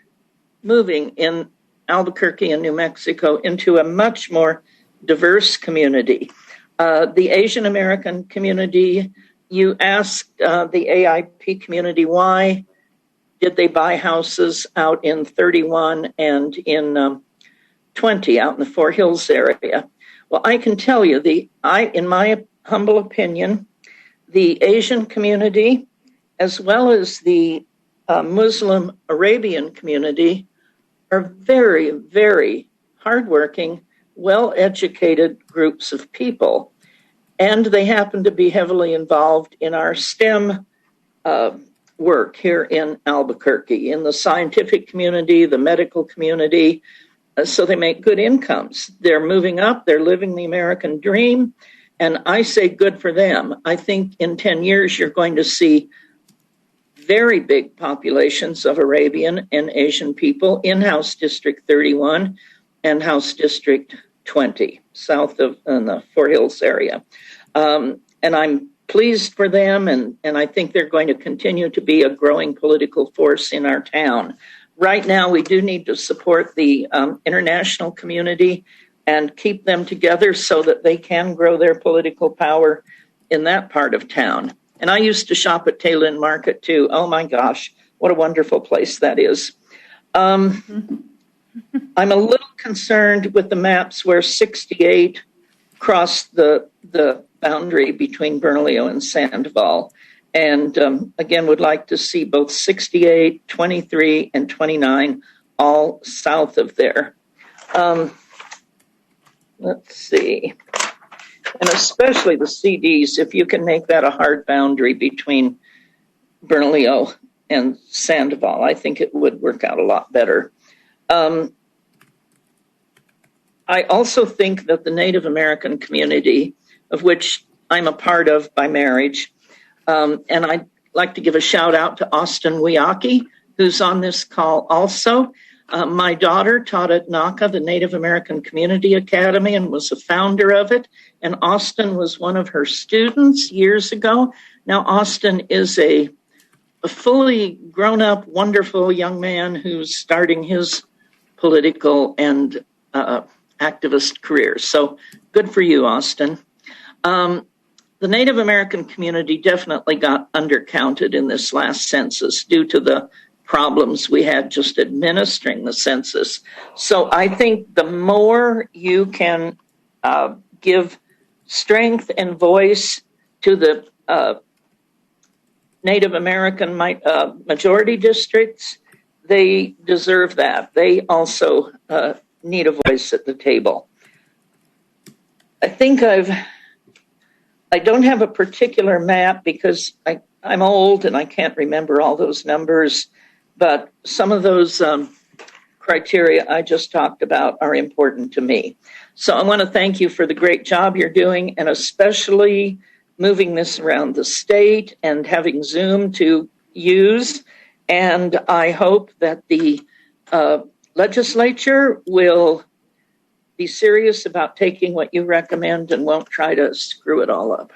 moving in Albuquerque and New Mexico into a much more diverse community. The Asian American community, you asked the AIP community why did they buy houses out in 31 and in 20 out in the Fort Hills area. Well, I can tell you, in my humble opinion, the Asian community, as well as the Muslim Arabian community, are very, very hardworking, well-educated groups of people. And they happen to be heavily involved in our STEM work here in Albuquerque, in the scientific community, the medical community. So they make good incomes. They're moving up. They're living the American dream. And I say good for them. I think in 10 years, you're going to see very big populations of Arabian and Asian people in House District 31 and House District 20, south of in the Fort Hills area. And I'm pleased for them, and I think they're going to continue to be a growing political force in our town. Right now, we do need to support the international community and keep them together so that they can grow their political power in that part of town. And I used to shop at Taylin Market too. Oh my gosh, what a wonderful place that is. I'm a little concerned with the maps where 68 crossed the boundary between Bernalillo and Sandoval. And again, would like to see both 68, 23, and 29 all south of there. let's see. And especially the CDs, if you can make that a hard boundary between Bernalillo and Sandoval, I think it would work out a lot better. I also think that the Native American community, of which I'm a part of by marriage, and I'd like to give a shout out to Austin Wiaki, who's on this call also. My daughter taught at NACA, the Native American Community Academy, and was a founder of it. And Austin was one of her students years ago. Now Austin is a fully grown-up, wonderful young man who's starting his political and activist career. So good for you, Austin. The Native American community definitely got undercounted in this last census due to the problems we had just administering the census. So I think the more you can give strength and voice to the Native American majority districts, they deserve that. They also need a voice at the table. I think I don't have a particular map because I'm old and I can't remember all those numbers, but some of those criteria I just talked about are important to me. So I want to thank you for the great job you're doing, and especially moving this around the state and having Zoom to use. And I hope that the legislature will be serious about taking what you recommend and won't try to screw it all up.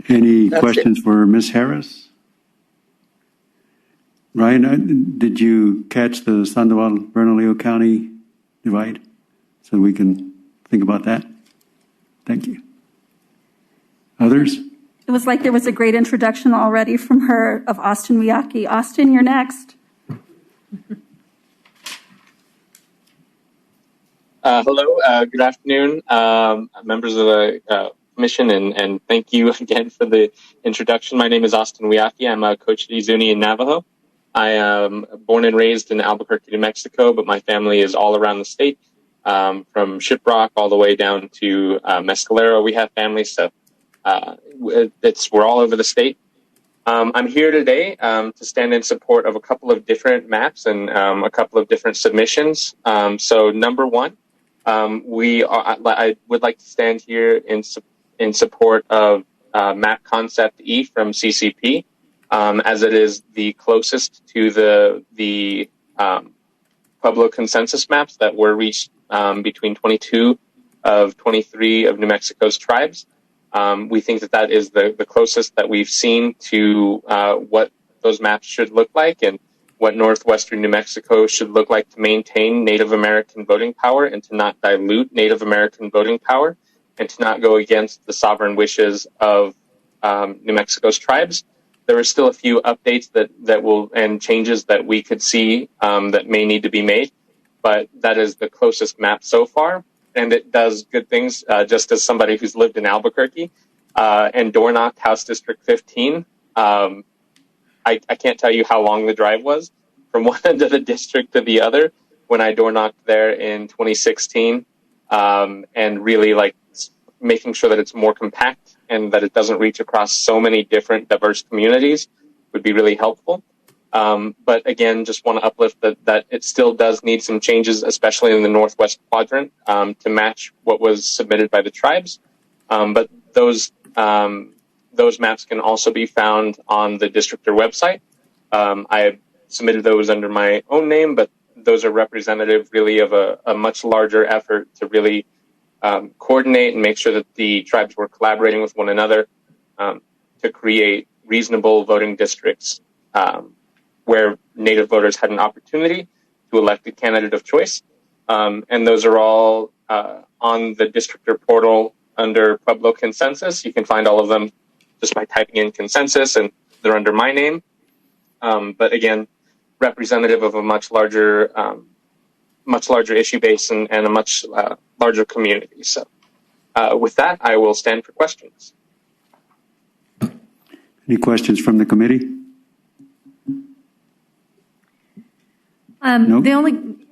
Any questions for Ms. Harris? Ryan, did you catch the Sandoval Bernalillo County divide so we can think about that? Thank you. Others? It was like there was a great introduction already from her of Austin Wiaki. Austin, you're next. Hello, good afternoon, members of the commission, and thank you again for the introduction. My name is Austin Wiaki. I'm a Coach Zuni in Navajo. I am born and raised in Albuquerque, New Mexico, but my family is all around the state, from Shiprock all the way down to Mescalero. We have families, so we're all over the state. I'm here today to stand in support of a couple of different maps and a couple of different submissions. So number one, I would like to stand here in support of map concept E from CCP, as it is the closest to the Pueblo consensus maps that were reached between 22 of 23 of New Mexico's tribes. We think that is the closest that we've seen to what those maps should look like and what northwestern New Mexico should look like to maintain Native American voting power and to not dilute Native American voting power and to not go against the sovereign wishes of New Mexico's tribes. There are still a few updates that will and changes that we could see that may need to be made, but that is the closest map so far. And it does good things, just as somebody who's lived in Albuquerque and door-knocked House District 15. I can't tell you how long the drive was from one end of the district to the other when I door-knocked there in 2016, and really making sure that it's more compact and that it doesn't reach across so many different diverse communities would be really helpful. But again, just want to uplift that it still does need some changes, especially in the northwest quadrant, to match what was submitted by the tribes. But those maps can also be found on the districtor website. I have submitted those under my own name, but those are representative really of a much larger effort to really coordinate and make sure that the tribes were collaborating with one another to create reasonable voting districts where Native voters had an opportunity to elect a candidate of choice. And those are all on the districtor portal under Pueblo Consensus. You can find all of them just by typing in consensus, and they're under my name. But again, representative of a much larger issue base and a much larger community. So with that, I will stand for questions. Any questions from the committee? No?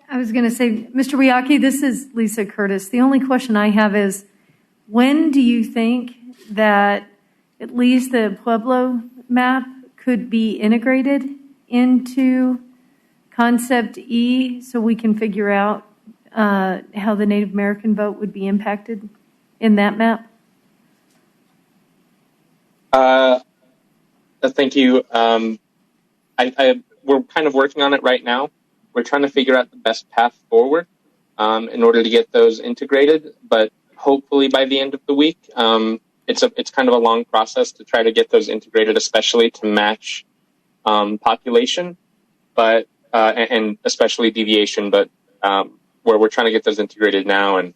I was going to say, Mr. Wiyaki, this is Lisa Curtis. The only question I have is, when do you think that at least the Pueblo map could be integrated into Concept E so we can figure out how the Native American vote would be impacted in that map? Thank you. We're kind of working on it right now. We're trying to figure out the best path forward in order to get those integrated, but hopefully by the end of the week. It's kind of a long process to try to get those integrated, especially to match population, but and especially deviation. But where we're trying to get those integrated now and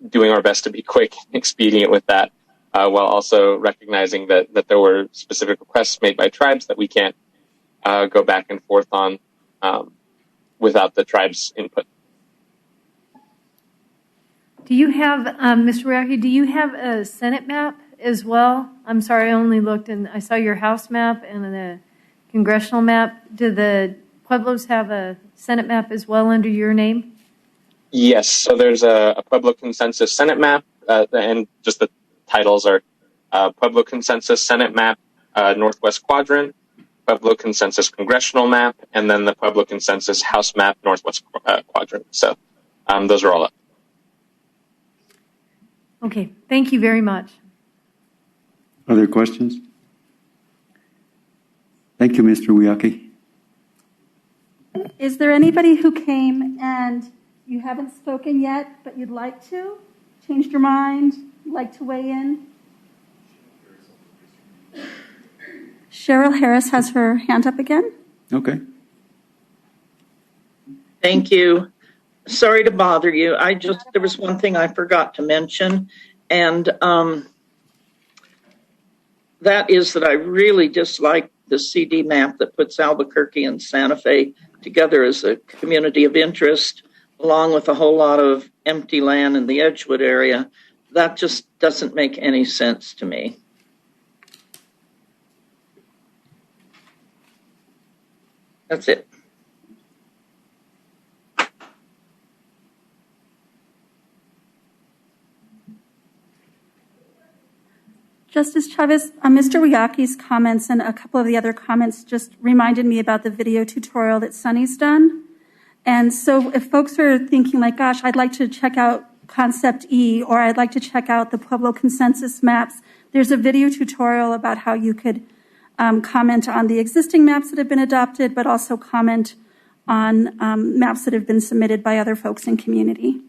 doing our best to be quick and expedient with that, while also recognizing that there were specific requests made by tribes that we can't go back and forth on without the tribe's input. Do you have, Mr. Wiyaki, do you have a Senate map as well? I'm sorry, I only looked and I saw your House map and the congressional map. Do the Pueblos have a Senate map as well under your name? Yes, so there's a Pueblo Consensus Senate map, and just the titles are Pueblo Consensus Senate map, Northwest Quadrant, Pueblo Consensus Congressional map, and then the Pueblo Consensus House map, Northwest Quadrant. So those are all up. Okay, thank you very much. Other questions? Thank you, Mr. Wiyaki. Is there anybody who came and you haven't spoken yet, but you'd like to? Changed your mind? Like to weigh in? Cheryl Harris has her hand up again. Okay. Thank you. Sorry to bother you. There was one thing I forgot to mention, and that is that I really dislike the CD map that puts Albuquerque and Santa Fe together as a community of interest, along with a whole lot of empty land in the Edgewood area. That just doesn't make any sense to me. That's it. Justice Chavez, Mr. Wiyaki's comments and a couple of the other comments just reminded me about the video tutorial that Sunny's done. And so if folks are thinking like, gosh, I'd like to check out Concept E, or I'd like to check out the Pueblo Consensus maps, there's a video tutorial about how you could comment on the existing maps that have been adopted, but also comment on maps that have been submitted by other folks in community.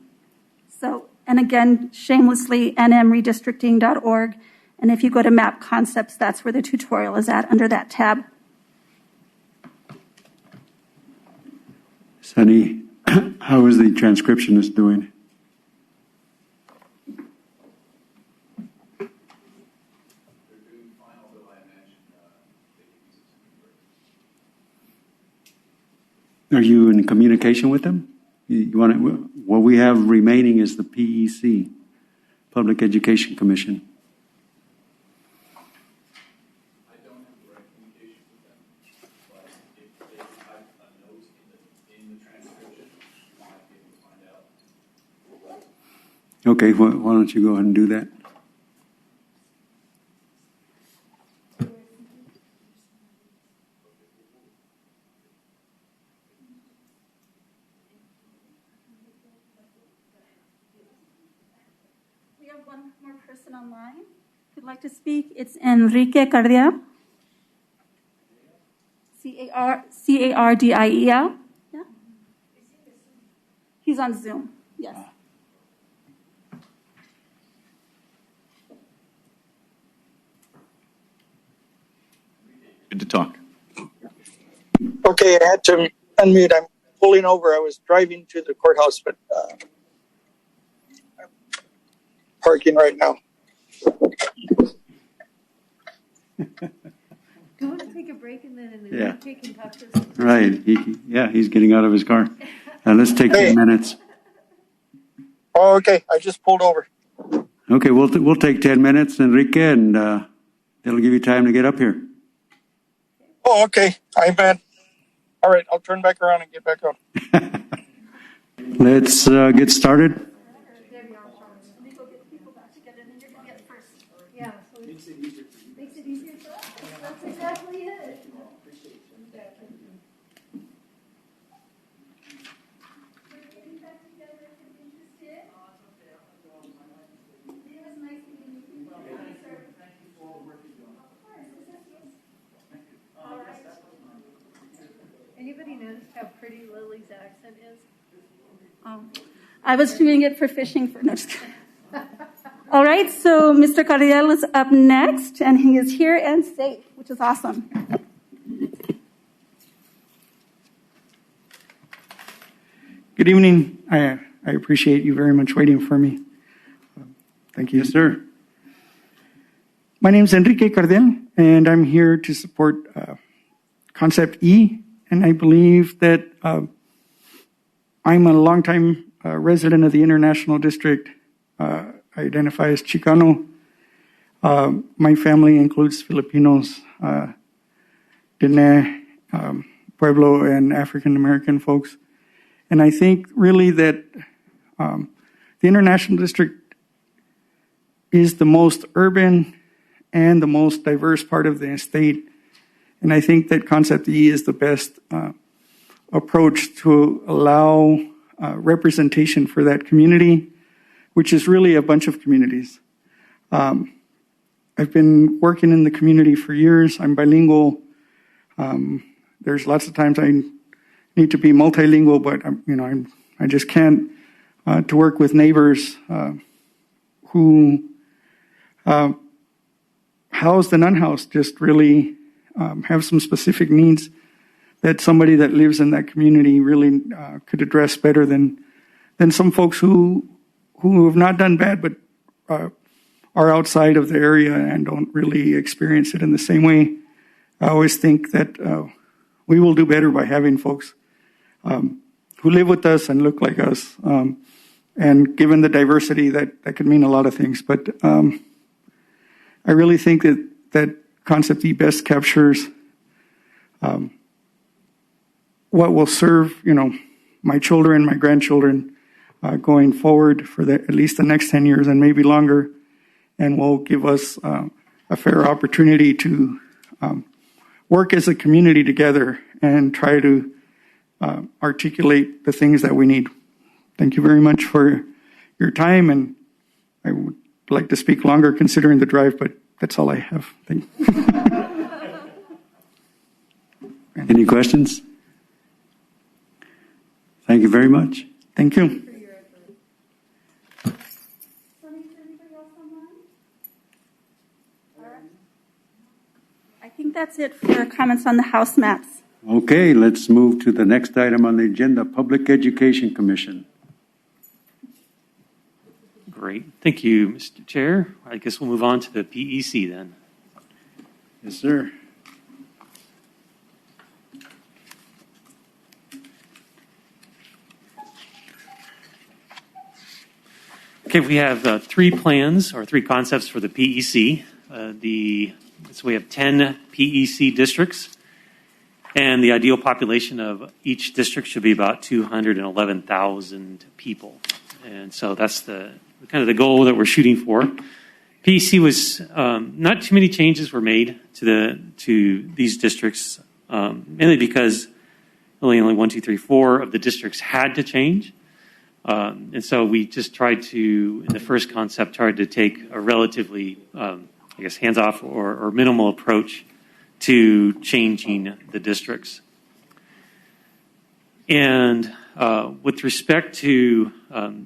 So, and again, shamelessly, nmredistricting.org. And if you go to Map Concepts, that's where the tutorial is at, under that tab. Sunny, how is the transcriptionist doing? Are you in communication with them? You want to, what we have remaining is the PEC, Public Education Commission. I don't have direct communication with them, but if they have a note in the transcription, I might be able to find out. Okay, why don't you go ahead and do that? One more person online who'd like to speak. It's Enrique Cardiel. Cardiel. Yeah. He's on Zoom. Yes. Good to talk. Okay, I had to unmute. I'm pulling over. I was driving to the courthouse, but I'm parking right now. Go and take a break and then Yeah. Enrique can talk to us. Right. He's getting out of his car. Let's take 10 minutes. Oh, okay. I just pulled over. Okay, we'll take 10 minutes, Enrique, and that'll give you time to get up here. Oh, okay. I bet. All right, I'll turn back around and get back on. Let's get started. Yeah, so makes it easier for us. That's exactly it. Anybody notice how pretty Lily's accent is? I was doing it for fishing for no. All right, so Mr. Cardiel is up next, and he is here and safe, which is awesome. Good evening. I appreciate you very much waiting for me. Thank you. Yes, sir. My name is Enrique Cardel, and I'm here to support Concept E, and I believe that I'm a longtime resident of the International District. I identify as Chicano. My family includes Filipinos, Diné, Pueblo, and African American folks. And I think really that the International District is the most urban and the most diverse part of the state. And I think that Concept E is the best approach to allow representation for that community, which is really a bunch of communities. I've been working in the community for years. I'm bilingual. There's lots of times I need to be multilingual, but I just can't. To work with neighbors who housed and unhoused just really have some specific needs that somebody that lives in that community really could address better than some folks who have not done bad but are outside of the area and don't really experience it in the same way. I always think that we will do better by having folks who live with us and look like us. And given the diversity, that could mean a lot of things. But I really think that Concept E best captures what will serve, my children, my grandchildren, going forward for at least the next 10 years and maybe longer, and will give us a fair opportunity to work as a community together and try to articulate the things that we need. Thank you very much for your time, and I would like to speak longer considering the drive, but that's all I have. Thank you. Any questions? Thank you very much. Thank you. I think that's it for comments on the House maps. Okay, let's move to the next item on the agenda, Public Education Commission. Great. Thank you, Mr. Chair. I guess we'll move on to the PEC then. Yes, sir. Okay, we have three plans or three concepts for the PEC. So we have 10 PEC districts, and the ideal population of each district should be about 211,000 people. And so that's the kind of the goal that we're shooting for. PEC was not too many changes were made to these districts, mainly because only 1, 2, 3, 4 of the districts had to change. And so we just tried to, in the first concept, tried to take a relatively, hands-off or minimal approach to changing the districts. And with respect to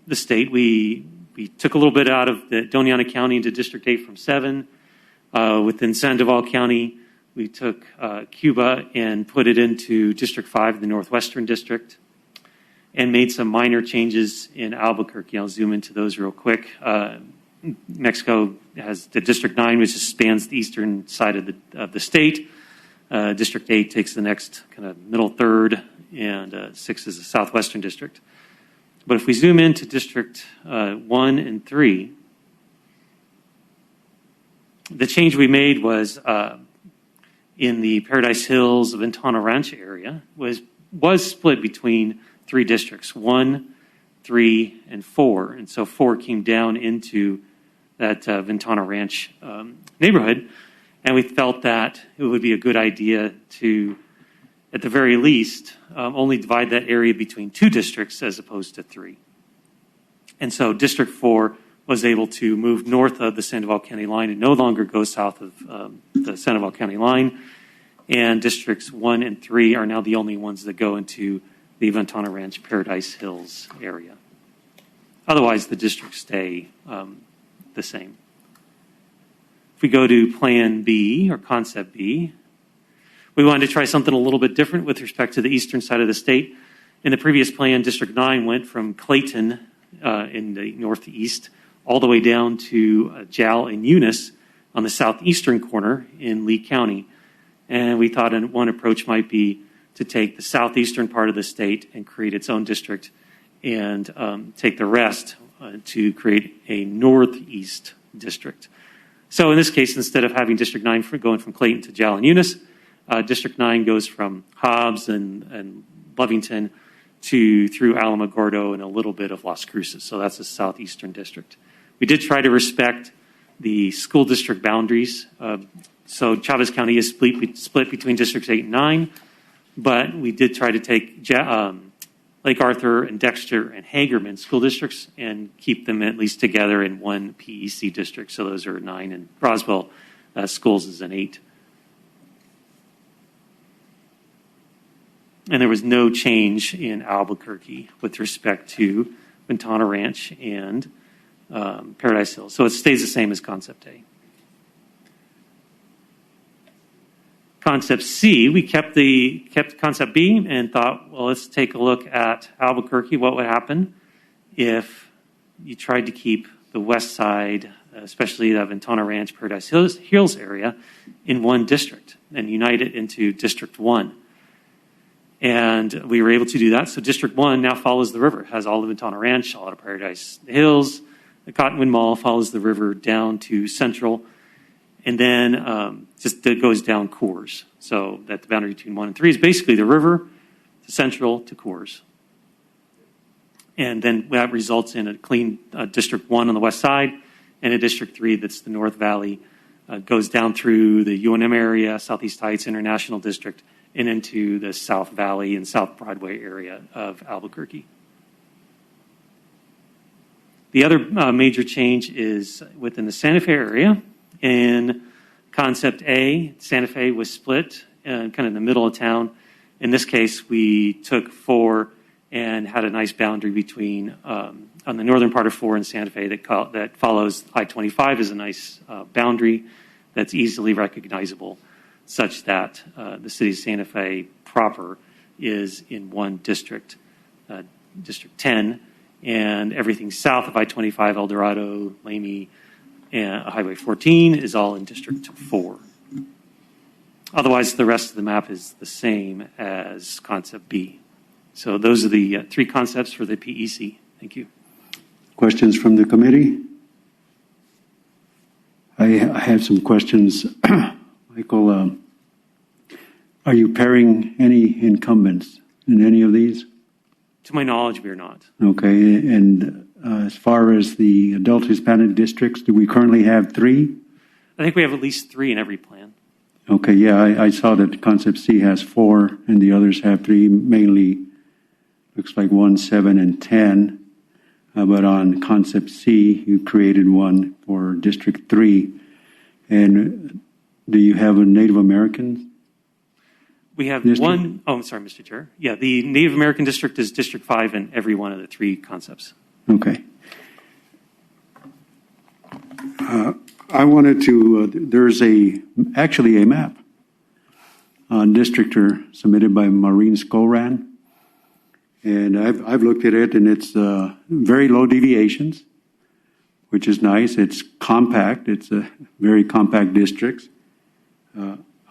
the state, we took a little bit out of the Doñana County into District 8 from 7. Within Sandoval County, we took Cuba and put it into District 5, the Northwestern District, and made some minor changes in Albuquerque. I'll zoom into those real quick. Mexico has the District 9, which just spans the eastern side of the state. District 8 takes the next kind of middle third, and 6 is the southwestern district. But if we zoom into District 1 and 3, the change we made was in the Paradise Hills, Ventana Ranch area was split between 3 districts, 1, 3, and 4. And so 4 came down into that Ventana Ranch neighborhood. And we felt that it would be a good idea to, at the very least, only divide that area between 2 districts as opposed to 3. And so District 4 was able to move north of the Sandoval County line and no longer go south of the Sandoval County line. And Districts 1 and 3 are now the only ones that go into the Ventana Ranch Paradise Hills area. Otherwise, the districts stay the same. If we go to Plan B or Concept B, we wanted to try something a little bit different with respect to the eastern side of the state. In the previous plan, District 9 went from Clayton in the northeast all the way down to Jal and Eunice on the southeastern corner in Lee County. And we thought one approach might be to take the southeastern part of the state and create its own district and take the rest to create a northeast district. So in this case, instead of having District 9 going from Clayton to Jal and Eunice, District 9 goes from Hobbs and Lovington through Alamogordo and a little bit of Las Cruces. So that's the southeastern district. We did try to respect the school district boundaries. So Chavez County is split between Districts 8 and 9, but we did try to take Lake Arthur and Dexter and Hagerman school districts and keep them at least together in one PEC district. So those are 9, and Roswell schools is an 8. And there was no change in Albuquerque with respect to Ventana Ranch and Paradise Hills. So it stays the same as Concept A. Concept C, we kept Concept B and thought, well, let's take a look at Albuquerque. What would happen if you tried to keep the west side, especially the Ventana Ranch, Paradise Hills area, in one district and unite it into District 1? And we were able to do that. So District 1 now follows the river, has all the Ventana Ranch, all of Paradise Hills. The Cottonwood Mall follows the river down to Central, and then just it goes down Coors. So that the boundary between 1 and 3 is basically the river to Central to Coors. And then that results in a clean District 1 on the west side, and a District 3 that's the North Valley, goes down through the UNM area, Southeast Heights International District, and into the South Valley and South Broadway area of Albuquerque. The other major change is within the Santa Fe area. In Concept A, Santa Fe was split kind of in the middle of town. In this case, we took 4 and had a nice boundary between, on the northern part of 4 and Santa Fe that follows I-25 is a nice boundary that's easily recognizable, such that the city of Santa Fe proper is in one district, District 10, and everything south of I-25, El Dorado, Lamy, and Highway 14 is all in District 4. Otherwise, the rest of the map is the same as Concept B. So those are the 3 concepts for the PEC. Thank you. Questions from the committee? I have some questions. Michael, are you pairing any incumbents in any of these? To my knowledge, we are not. Okay, and as far as the adult Hispanic districts, do we currently have 3? I think we have at least 3 in every plan. Okay, yeah, I saw that Concept C has 4, and the others have 3, mainly looks like 1, 7, and 10. But on Concept C, you created one for District 3. And do you have a Native American? We have district? one. Oh, I'm sorry, Mr. Chair. Yeah, the Native American district is District 5 in every one of the 3 concepts. Okay. I wanted to, there's actually a map on Districtor submitted by Maureen Skoran. And I've looked at it, and it's very low deviations, which is nice. It's compact. It's a very compact district.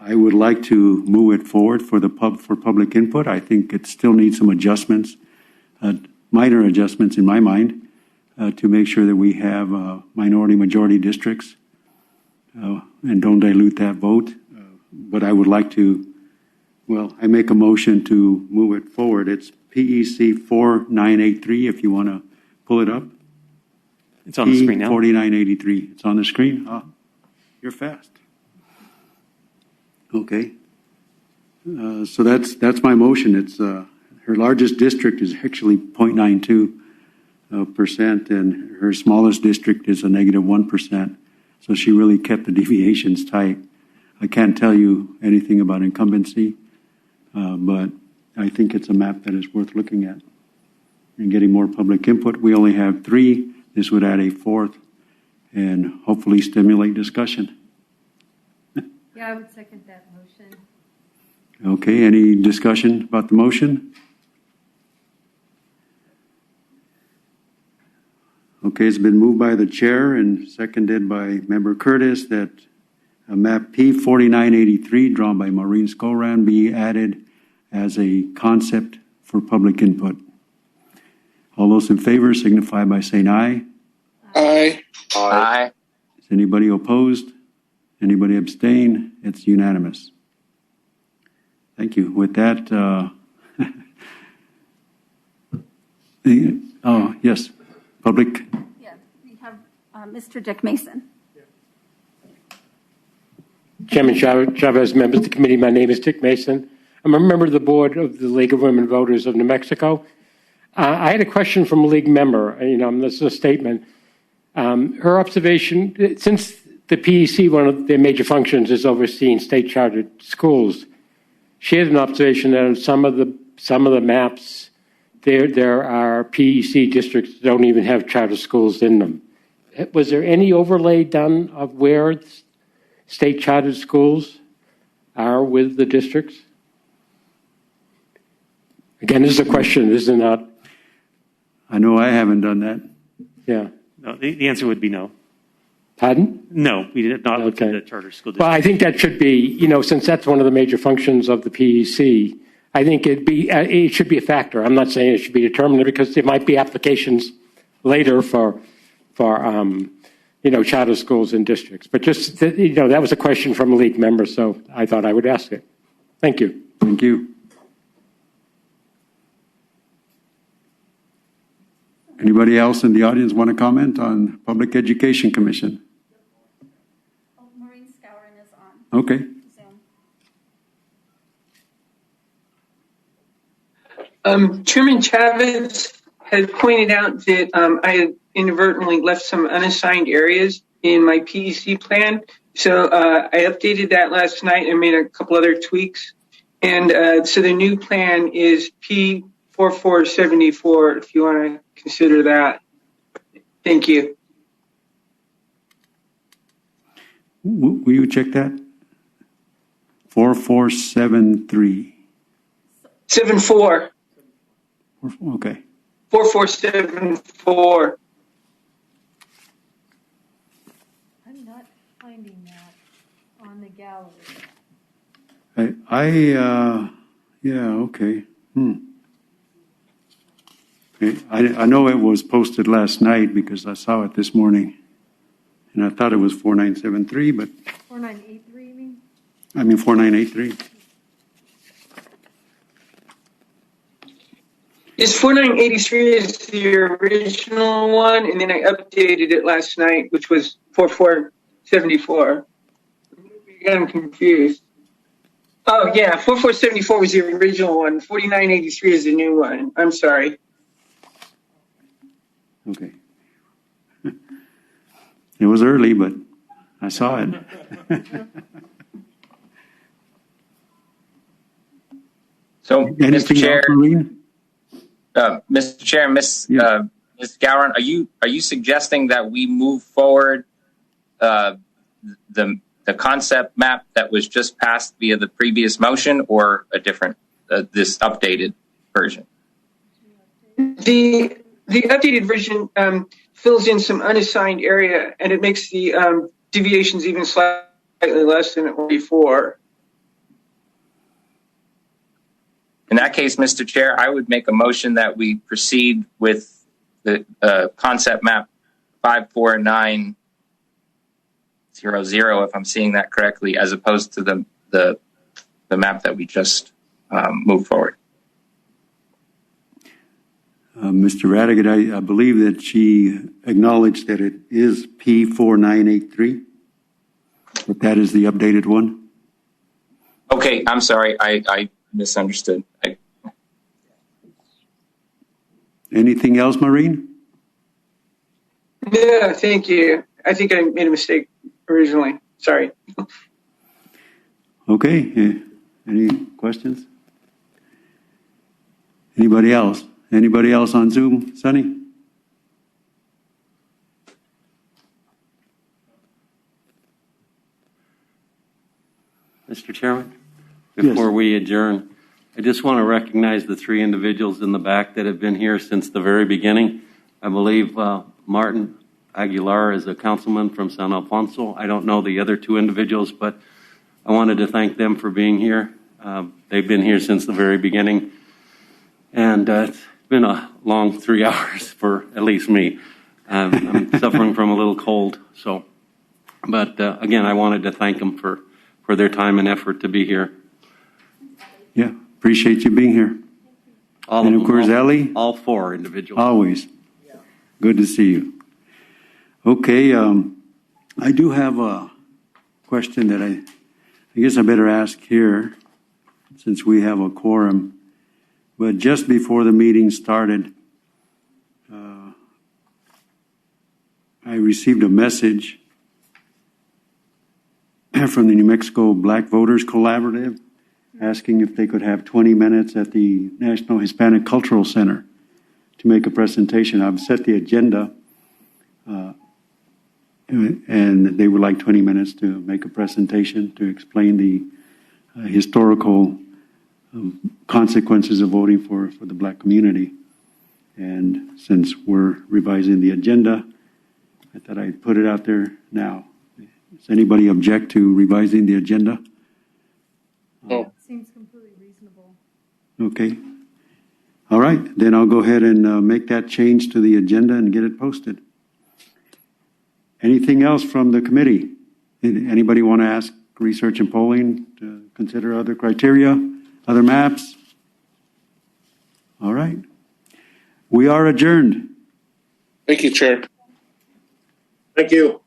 I would like to move it forward for public input. I think it still needs some adjustments, minor adjustments in my mind, to make sure that we have minority-majority districts and don't dilute that vote. but I would like to, well, I make a motion to move it forward. It's PEC 4983, if you want to pull it up. It's on the screen now. 4983. It's on the screen? Ah, you're fast. Okay. So that's my motion. It's her largest district is actually 0.92%, and her smallest district is a negative 1%. So she really kept the deviations tight. I can't tell you anything about incumbency, but I think it's a map that is worth looking at and getting more public input. We only have 3. This would add a 4th and hopefully stimulate discussion. Yeah, I would second that motion. Okay, any discussion about the motion? Okay, it's been moved by the chair and seconded by Member Curtis that map P4983 drawn by Maureen Skoran be added as a concept for public input. All those in favor signify by saying aye. Aye. Aye. Is anybody opposed? Anybody abstain? It's unanimous. Thank you. With that, oh, yes, public. Yeah, we have Mr. Dick Mason. Chairman Chavez, members of the committee, my name is Dick Mason. I'm a member of the board of the League of Women Voters of New Mexico. I had a question from a league member. This is a statement. Her observation, since the PEC, one of their major functions is overseeing state chartered schools, she had an observation that on some of the maps, there are PEC districts that don't even have charter schools in them. Was there any overlay done of where state chartered schools are with the districts? Again, this is a question, this is not. I know I haven't done that. Yeah. No, the answer would be no. Pardon? No, we did not look at the charter school district. Well, I think that should be, since that's one of the major functions of the PEC, I think it should be a factor. I'm not saying it should be determined because there might be applications later for charter schools in districts. But just, that was a question from a league member, so I thought I would ask it. Thank you. Thank you. Anybody else in the audience want to comment on Public Education Commission? Oh, Maureen Skowron is on. Okay. Zoom. Chairman Chavez had pointed out that I had inadvertently left some unassigned areas in my PEC plan. So I updated that last night and made a couple other tweaks. And so the new plan is P4474, if you want to consider that. Thank you. Will you check that? 4473. 74. Okay. 4474. I'm not finding that on the gallery. Yeah, okay. I know it was posted last night because I saw it this morning. And I thought it was 4973, but 4983, you mean? I mean 4983. Is 4983 is the original one, and then I updated it last night, which was 4474. I'm confused. Oh, yeah, 4474 was the original one. 4983 is the new one. I'm sorry. Okay. It was early, but I saw it. So, Mr. Chair, else, Mr. Chair, Ms. Gowron, are you suggesting that we move forward the concept map that was just passed via the previous motion, or a different this updated version? The updated version fills in some unassigned area, and it makes the deviations even slightly less than it were before. In that case, Mr. Chair, I would make a motion that we proceed with the concept map 54900, if I'm seeing that correctly, as opposed to the the map that we just moved forward. Mr. Radigan, I believe that she acknowledged that it is P4983, but that is the updated one. Okay, I'm sorry, I misunderstood. Anything else, Maureen? Yeah, thank you. I think I made a mistake originally. Sorry. Okay. Any questions? Anybody else? Anybody else on Zoom? Sonny? Mr. Chairman, before we adjourn, I just want to recognize the three individuals in the back that have been here since the very beginning. I believe Martin Aguilar is a councilman from San Alfonso. I don't know the other two individuals, but I wanted to thank them for being here. They've been here since the very beginning. And it's been a long 3 hours for at least me. I'm suffering from a little cold. But again, I wanted to thank them for their time and effort to be here. Yeah, appreciate you being here. And of course, Ellie? All four individuals. Always. Good to see you. Okay, I do have a question that I guess I better ask here since we have a quorum. But just before the meeting started, I received a message from the New Mexico Black Voters Collaborative asking if they could have 20 minutes at the National Hispanic Cultural Center to make a presentation. I've set the agenda, and they would like 20 minutes to make a presentation to explain the historical consequences of voting for the Black community. And since we're revising the agenda, I thought I'd put it out there now. Does anybody object to revising the agenda? Seems completely reasonable. Okay. All right, then I'll go ahead and make that change to the agenda and get it posted. Anything else from the committee? Anybody want to ask research and polling to consider other criteria, other maps? All right. We are adjourned. Thank you, Chair. Thank you.